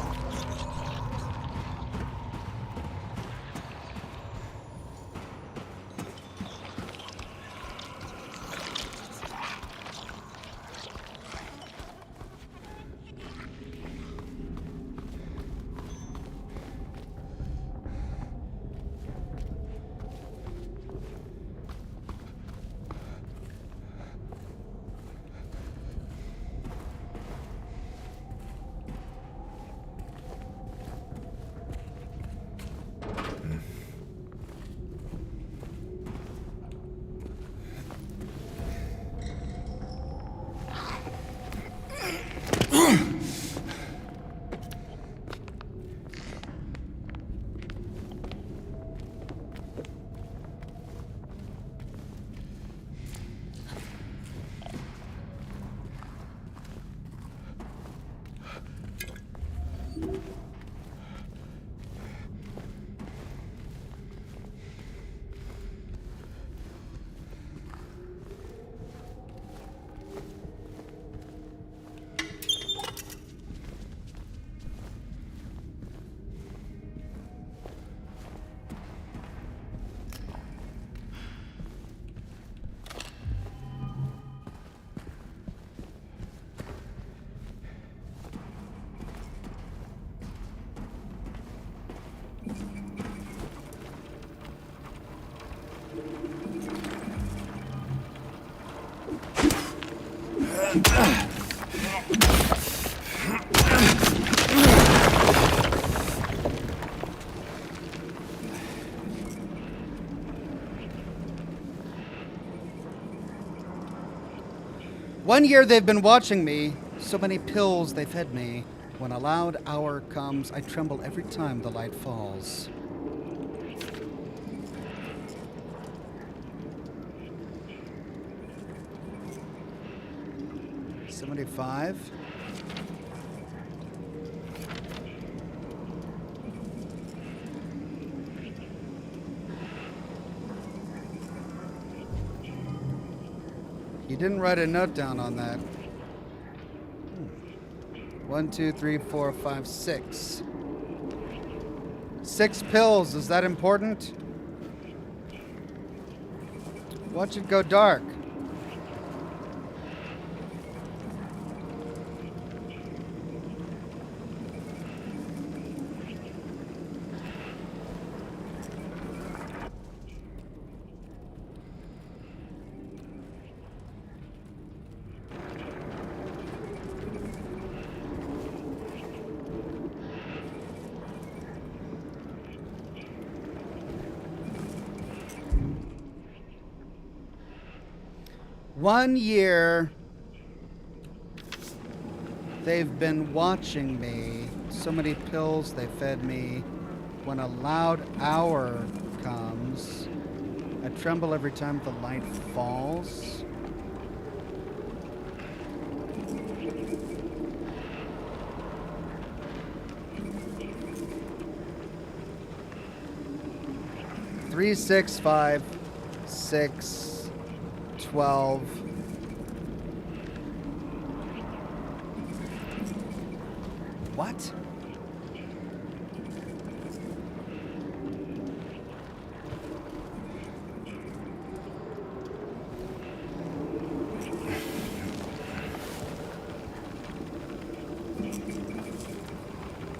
One year they've been watching me. So many pills they fed me. When a loud hour comes, I tremble every time the light falls. $75. He didn't write a note down on that. 1, 2, 3, 4, 5, 6. 6 pills. Is that important? Watch it go dark. One year, they've been watching me. So many pills they fed me. When a loud hour comes, I tremble every time the light falls. Three, 6, 5, 6. 12. What?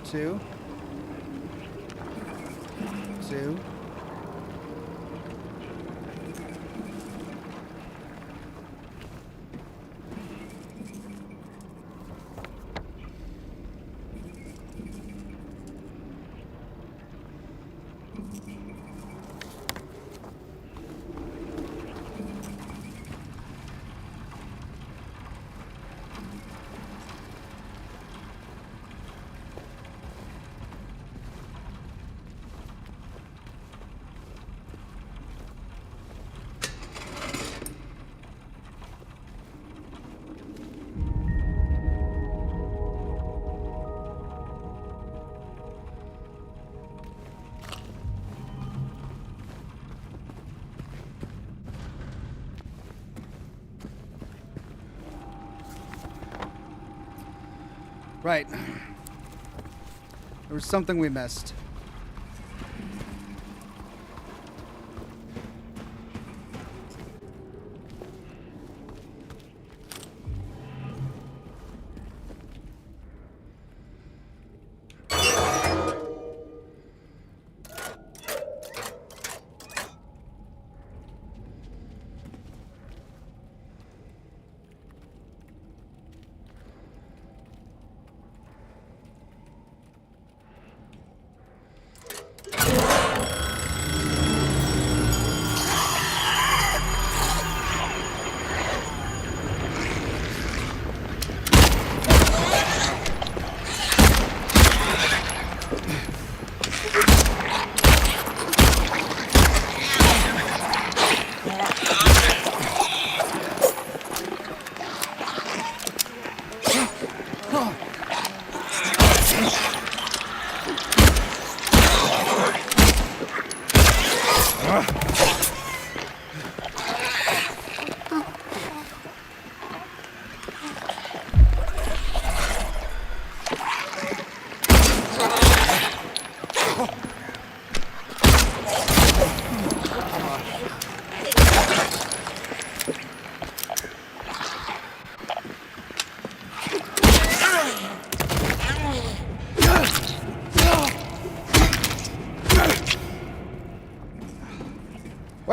Two. Right. There was something we missed.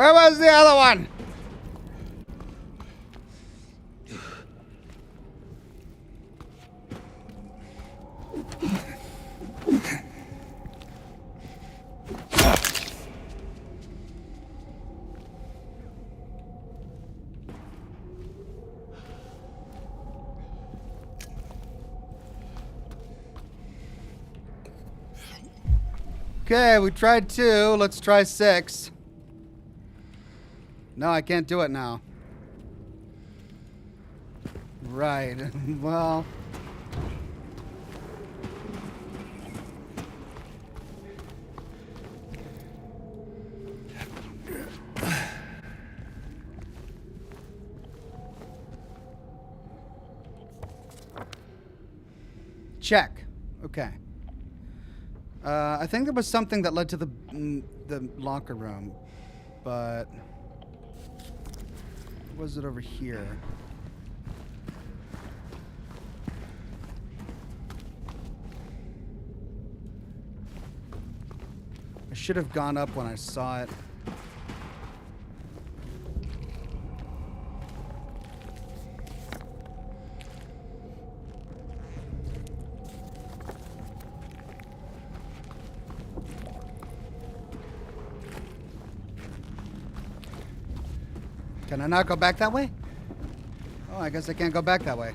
Where was the other one? Okay, we tried 2. Let's try 6. No, I can't do it now. Right. Well. Check. Okay. I think there was something that led to the locker room, but was it over here? I should have gone up when I saw it. Can I not go back that way? Oh, I guess I can't go back that way.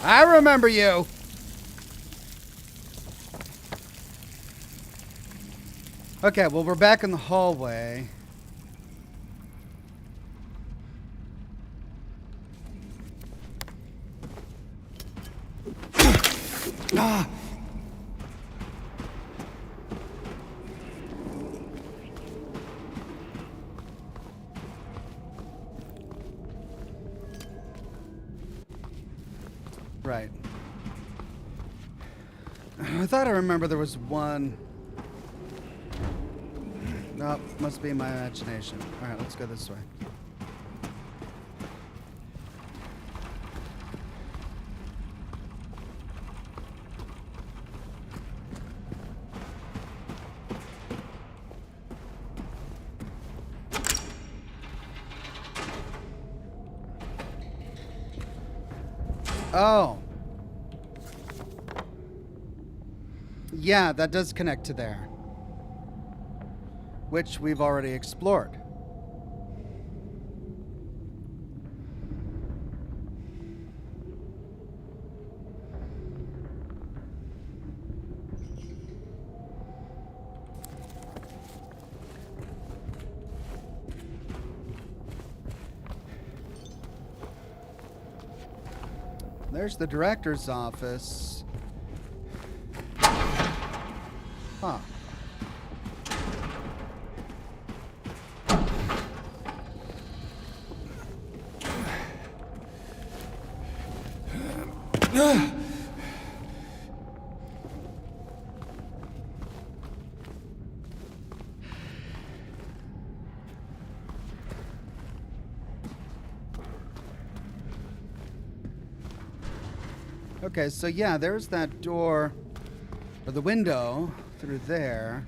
I remember you. Okay, well, we're back in the hallway. Ah. Right. I thought I remember there was one. Nope, must be my imagination. Alright, let's go this way. Oh. Yeah, that does connect to there. Which we've already explored. There's the director's office. Huh. Okay, so yeah, there's that door, or the window through there.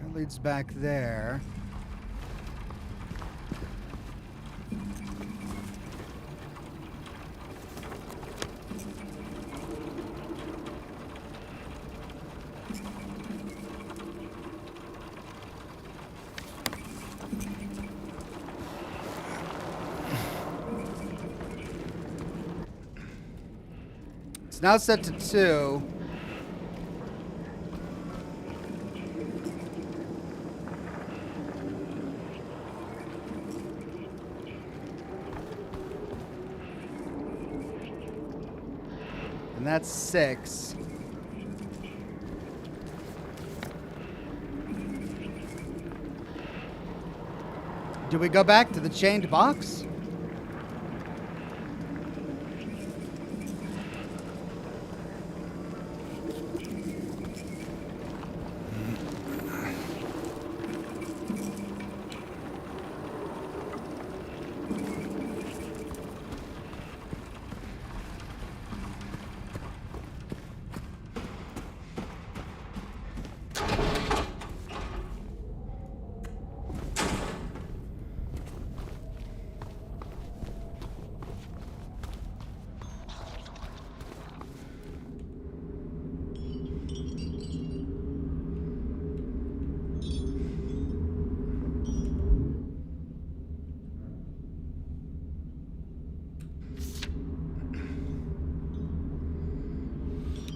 That leads back there. It's now set to 2. And that's 6. Do we go back to the chained box?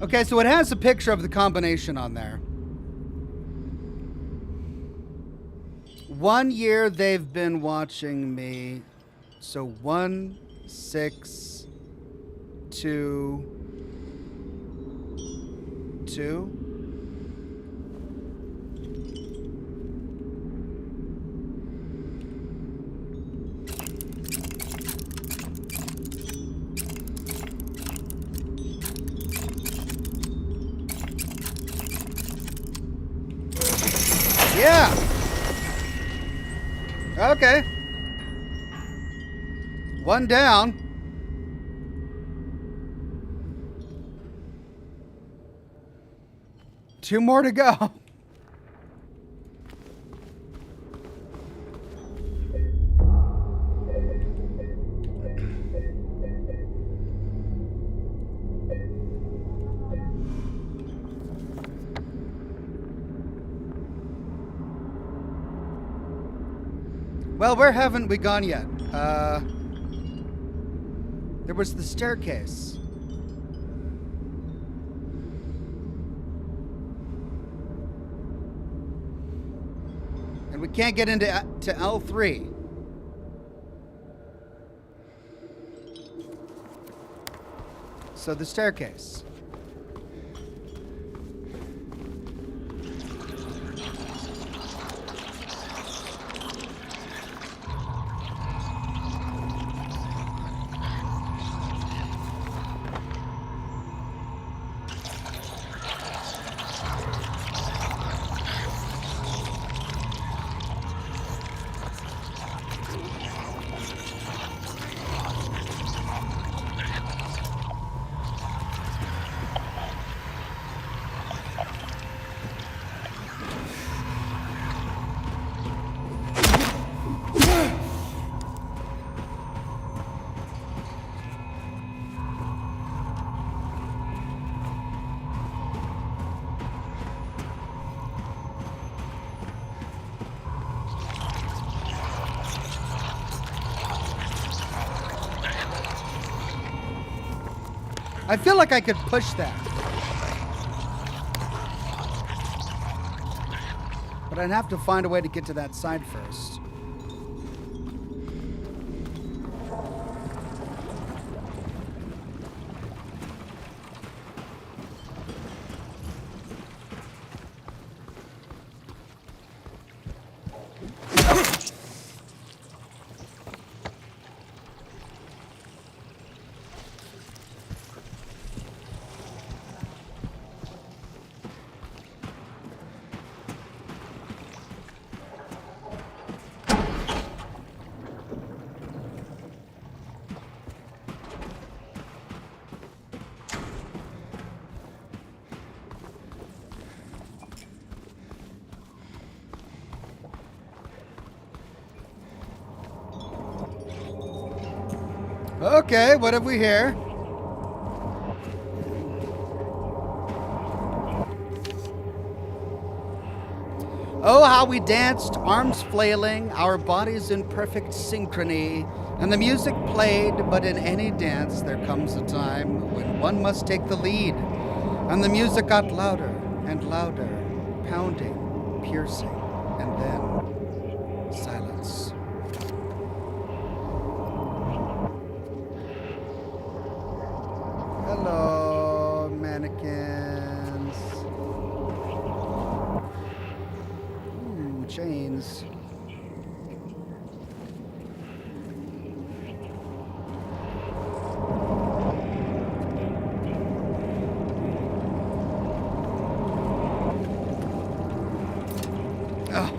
Okay, so it has a picture of the combination on there. 1 year they've been watching me. So 1, 6, 2, 2. Yeah. Okay. 1 down. Two more to go. Well, where haven't we gone yet? There was the staircase. And we can't get into to L3. So the staircase. I feel like I could push that. But I'd have to find a way to get to that side first. Okay, what have we here? Oh, how we danced, arms flailing, our bodies in perfect synchrony, and the music played, but in any dance there comes a time when one must take the lead. And the music got louder and louder, pounding, piercing, and then silence. Hello, mannequins. Ooh, chains. Oh.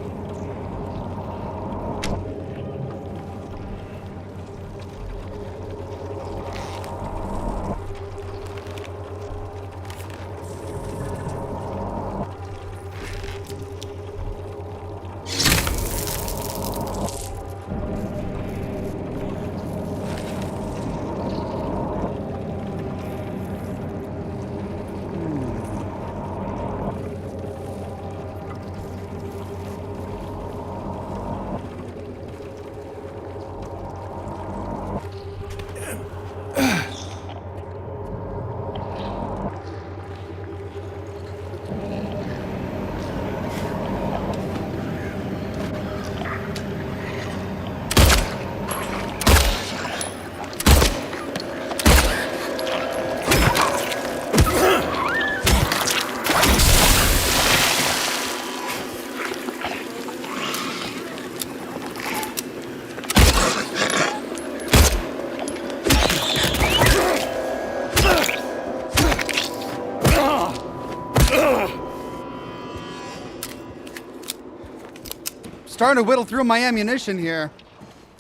starting to whittle through my ammunition here.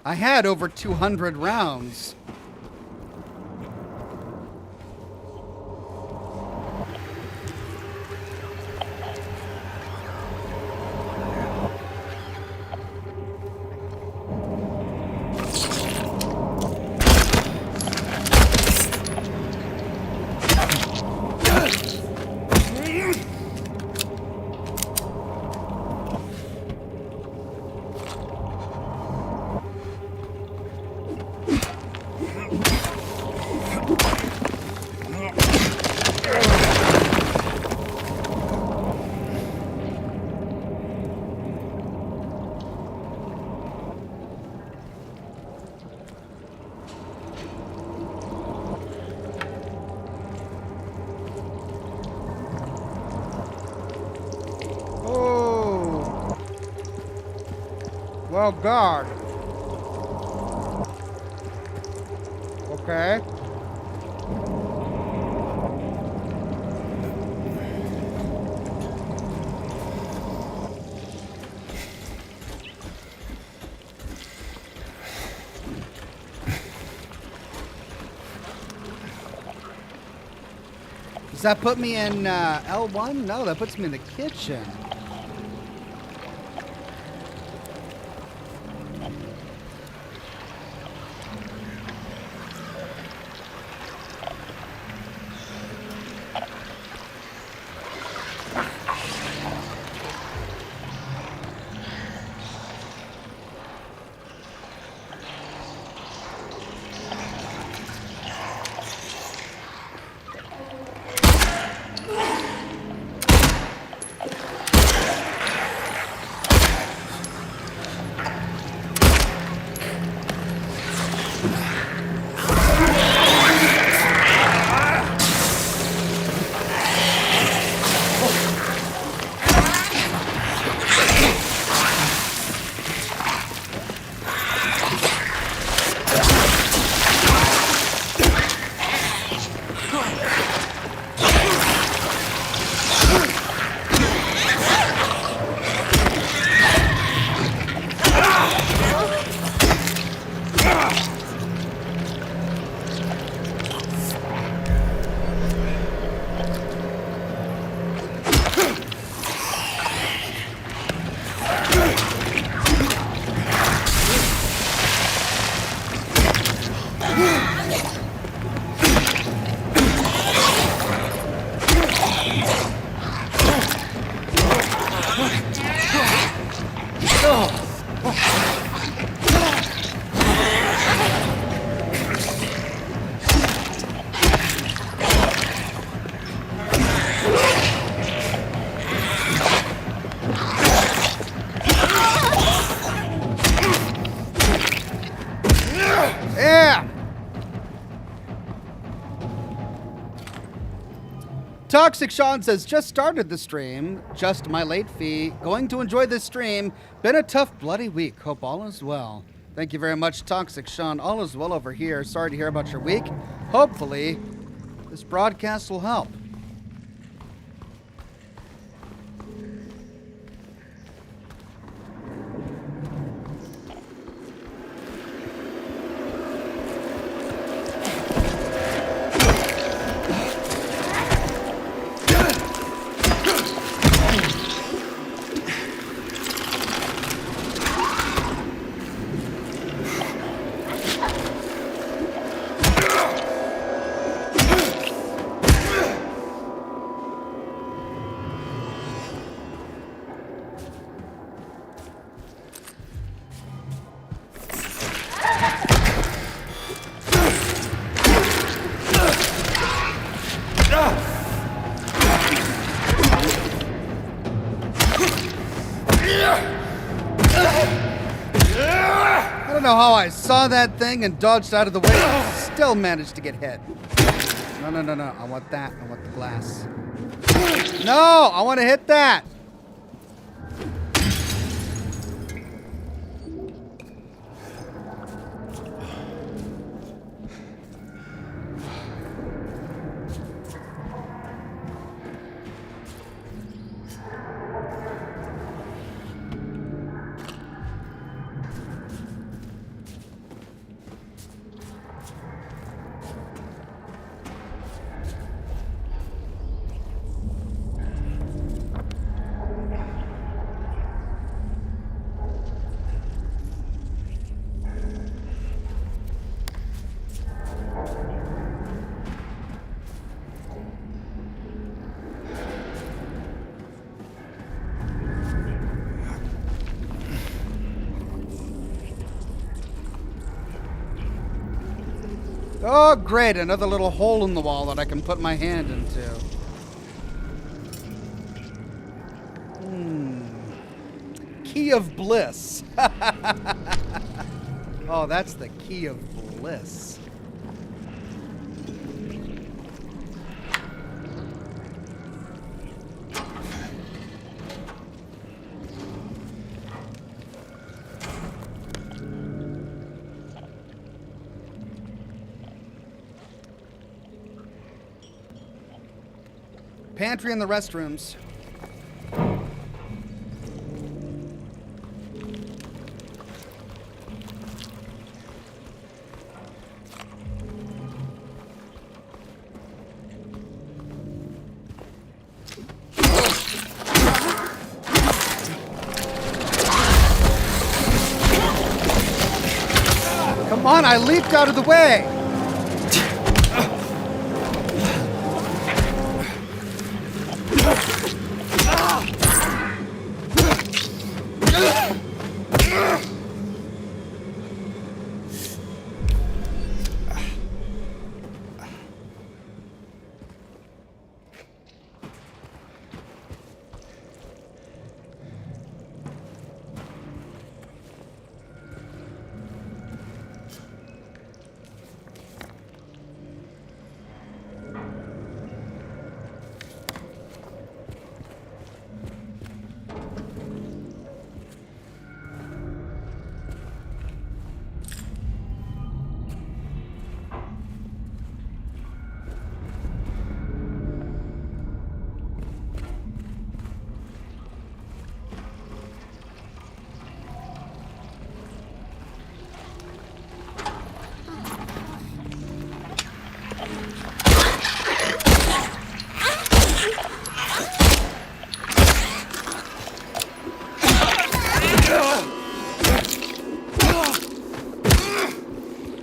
I had over 200 rounds. Well, guard. Okay. Does that put me in L1? No, that puts me in the kitchen. Toxic Sean says, just started the stream, just my late fee, going to enjoy this stream, been a tough bloody week, hope all is well. Thank you very much, Toxic Sean, all is well over here, sorry to hear about your week, hopefully this broadcast will help. I don't know how I saw that thing and dodged out of the way and still managed to get hit. No, no, no, no. I want that. I want the glass. No! I want to hit that! Oh, great. Another little hole in the wall that I can put my hand into. Key of bliss. Oh, that's the key of bliss. Pantry and the restrooms. Come on, I leaped out of the way.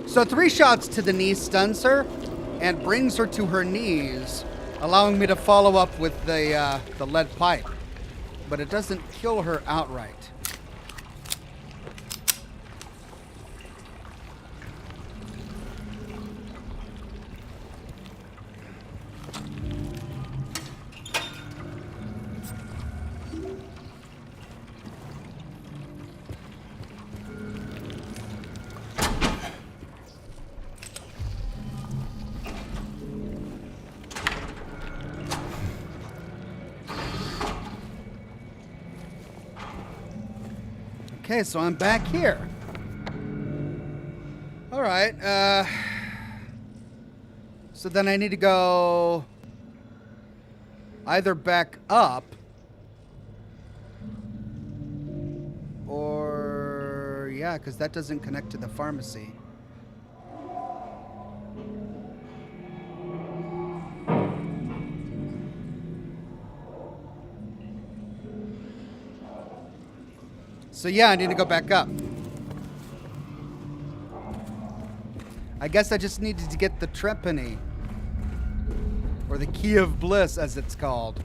So 3 shots to the knee stuns her and brings her to her knees, allowing me to follow up with the lead pipe. But it doesn't kill her outright. Okay, so I'm back here. All right. So then I need to go either back up or, yeah, because that doesn't connect to the pharmacy. So yeah, I need to go back up. I guess I just needed to get the trepanny. Or the key of bliss, as it's called.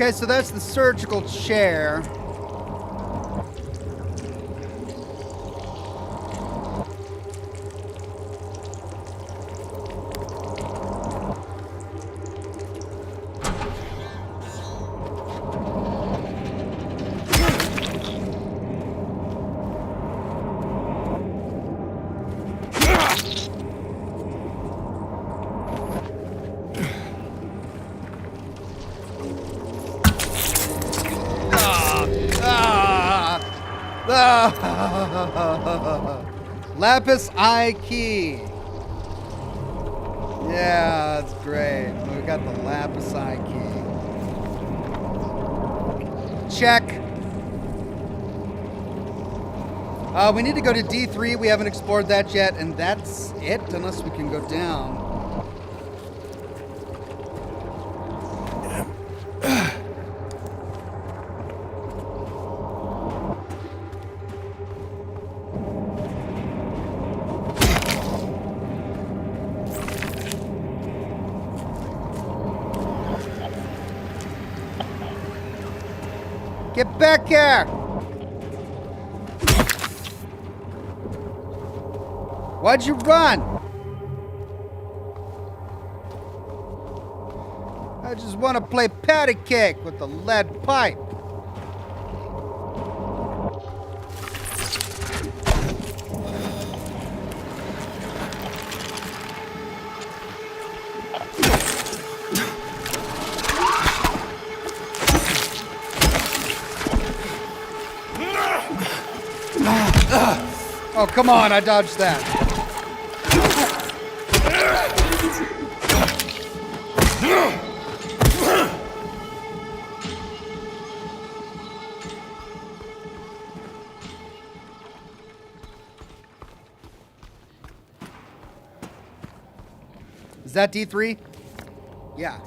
Okay, so that's the surgical chair. Lapis eye key. Yeah, that's great. We got the lapis eye key. Check. We need to go to D3. We haven't explored that yet, and that's it, unless we can go down. Get back here! Why'd you run? I just want to play patty cake with the lead pipe. Oh, come on, I dodged that. Is that D3? Yeah.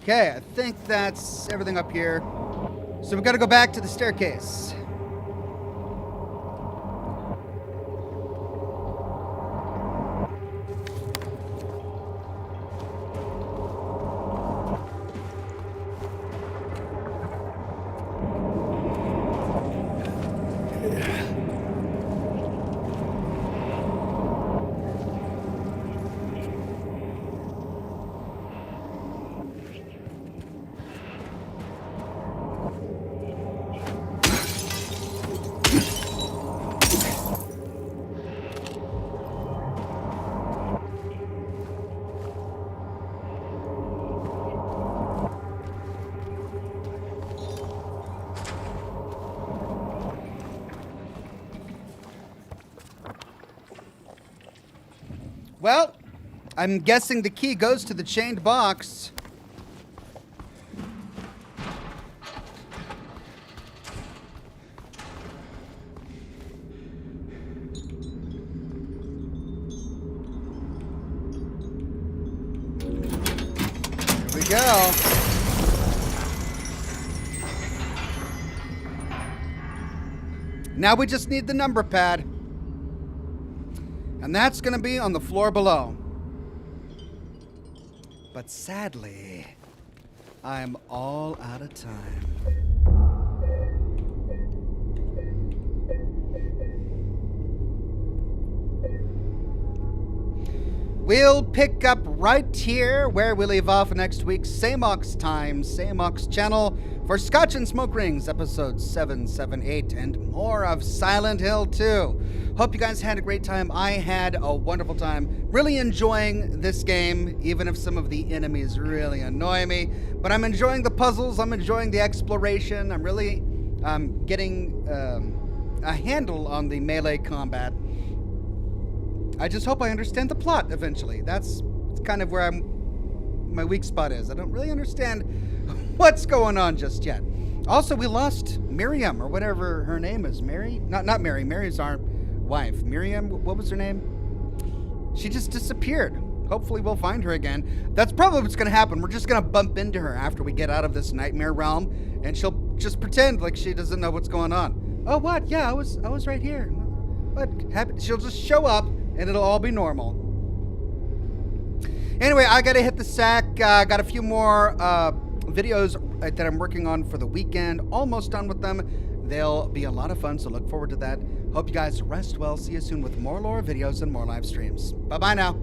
Okay, I think that's everything up here. So we've got to go back to the staircase. Well, I'm guessing the key goes to the chained box. Here we go. Now we just need the number pad. And that's going to be on the floor below. But sadly, I'm all out of time. We'll pick up right here where we leave off next week. Same Ox time, same Ox channel for Scotch and Smoke Rings, episodes 7, 7, 8, and more of Silent Hill 2. Hope you guys had a great time. I had a wonderful time. Really enjoying this game, even if some of the enemies really annoy me. But I'm enjoying the puzzles. I'm enjoying the exploration. I'm really getting a handle on the melee combat. I just hope I understand the plot eventually. That's kind of where my weak spot is. I don't really understand what's going on just yet. Also, we lost Miriam, or whatever her name is. Mary? Not Mary. Mary's our wife. Miriam? What was her name? She just disappeared. Hopefully we'll find her again. That's probably what's going to happen. We're just going to bump into her after we get out of this nightmare realm, and she'll just pretend like she doesn't know what's going on. Oh, what? Yeah, I was right here. What happened? She'll just show up, and it'll all be normal. Anyway, I got to hit the sack. Got a few more videos that I'm working on for the weekend. Almost done with them. They'll be a lot of fun, so look forward to that. Hope you guys rest well. See you soon with more lore videos and more live streams. Bye-bye now.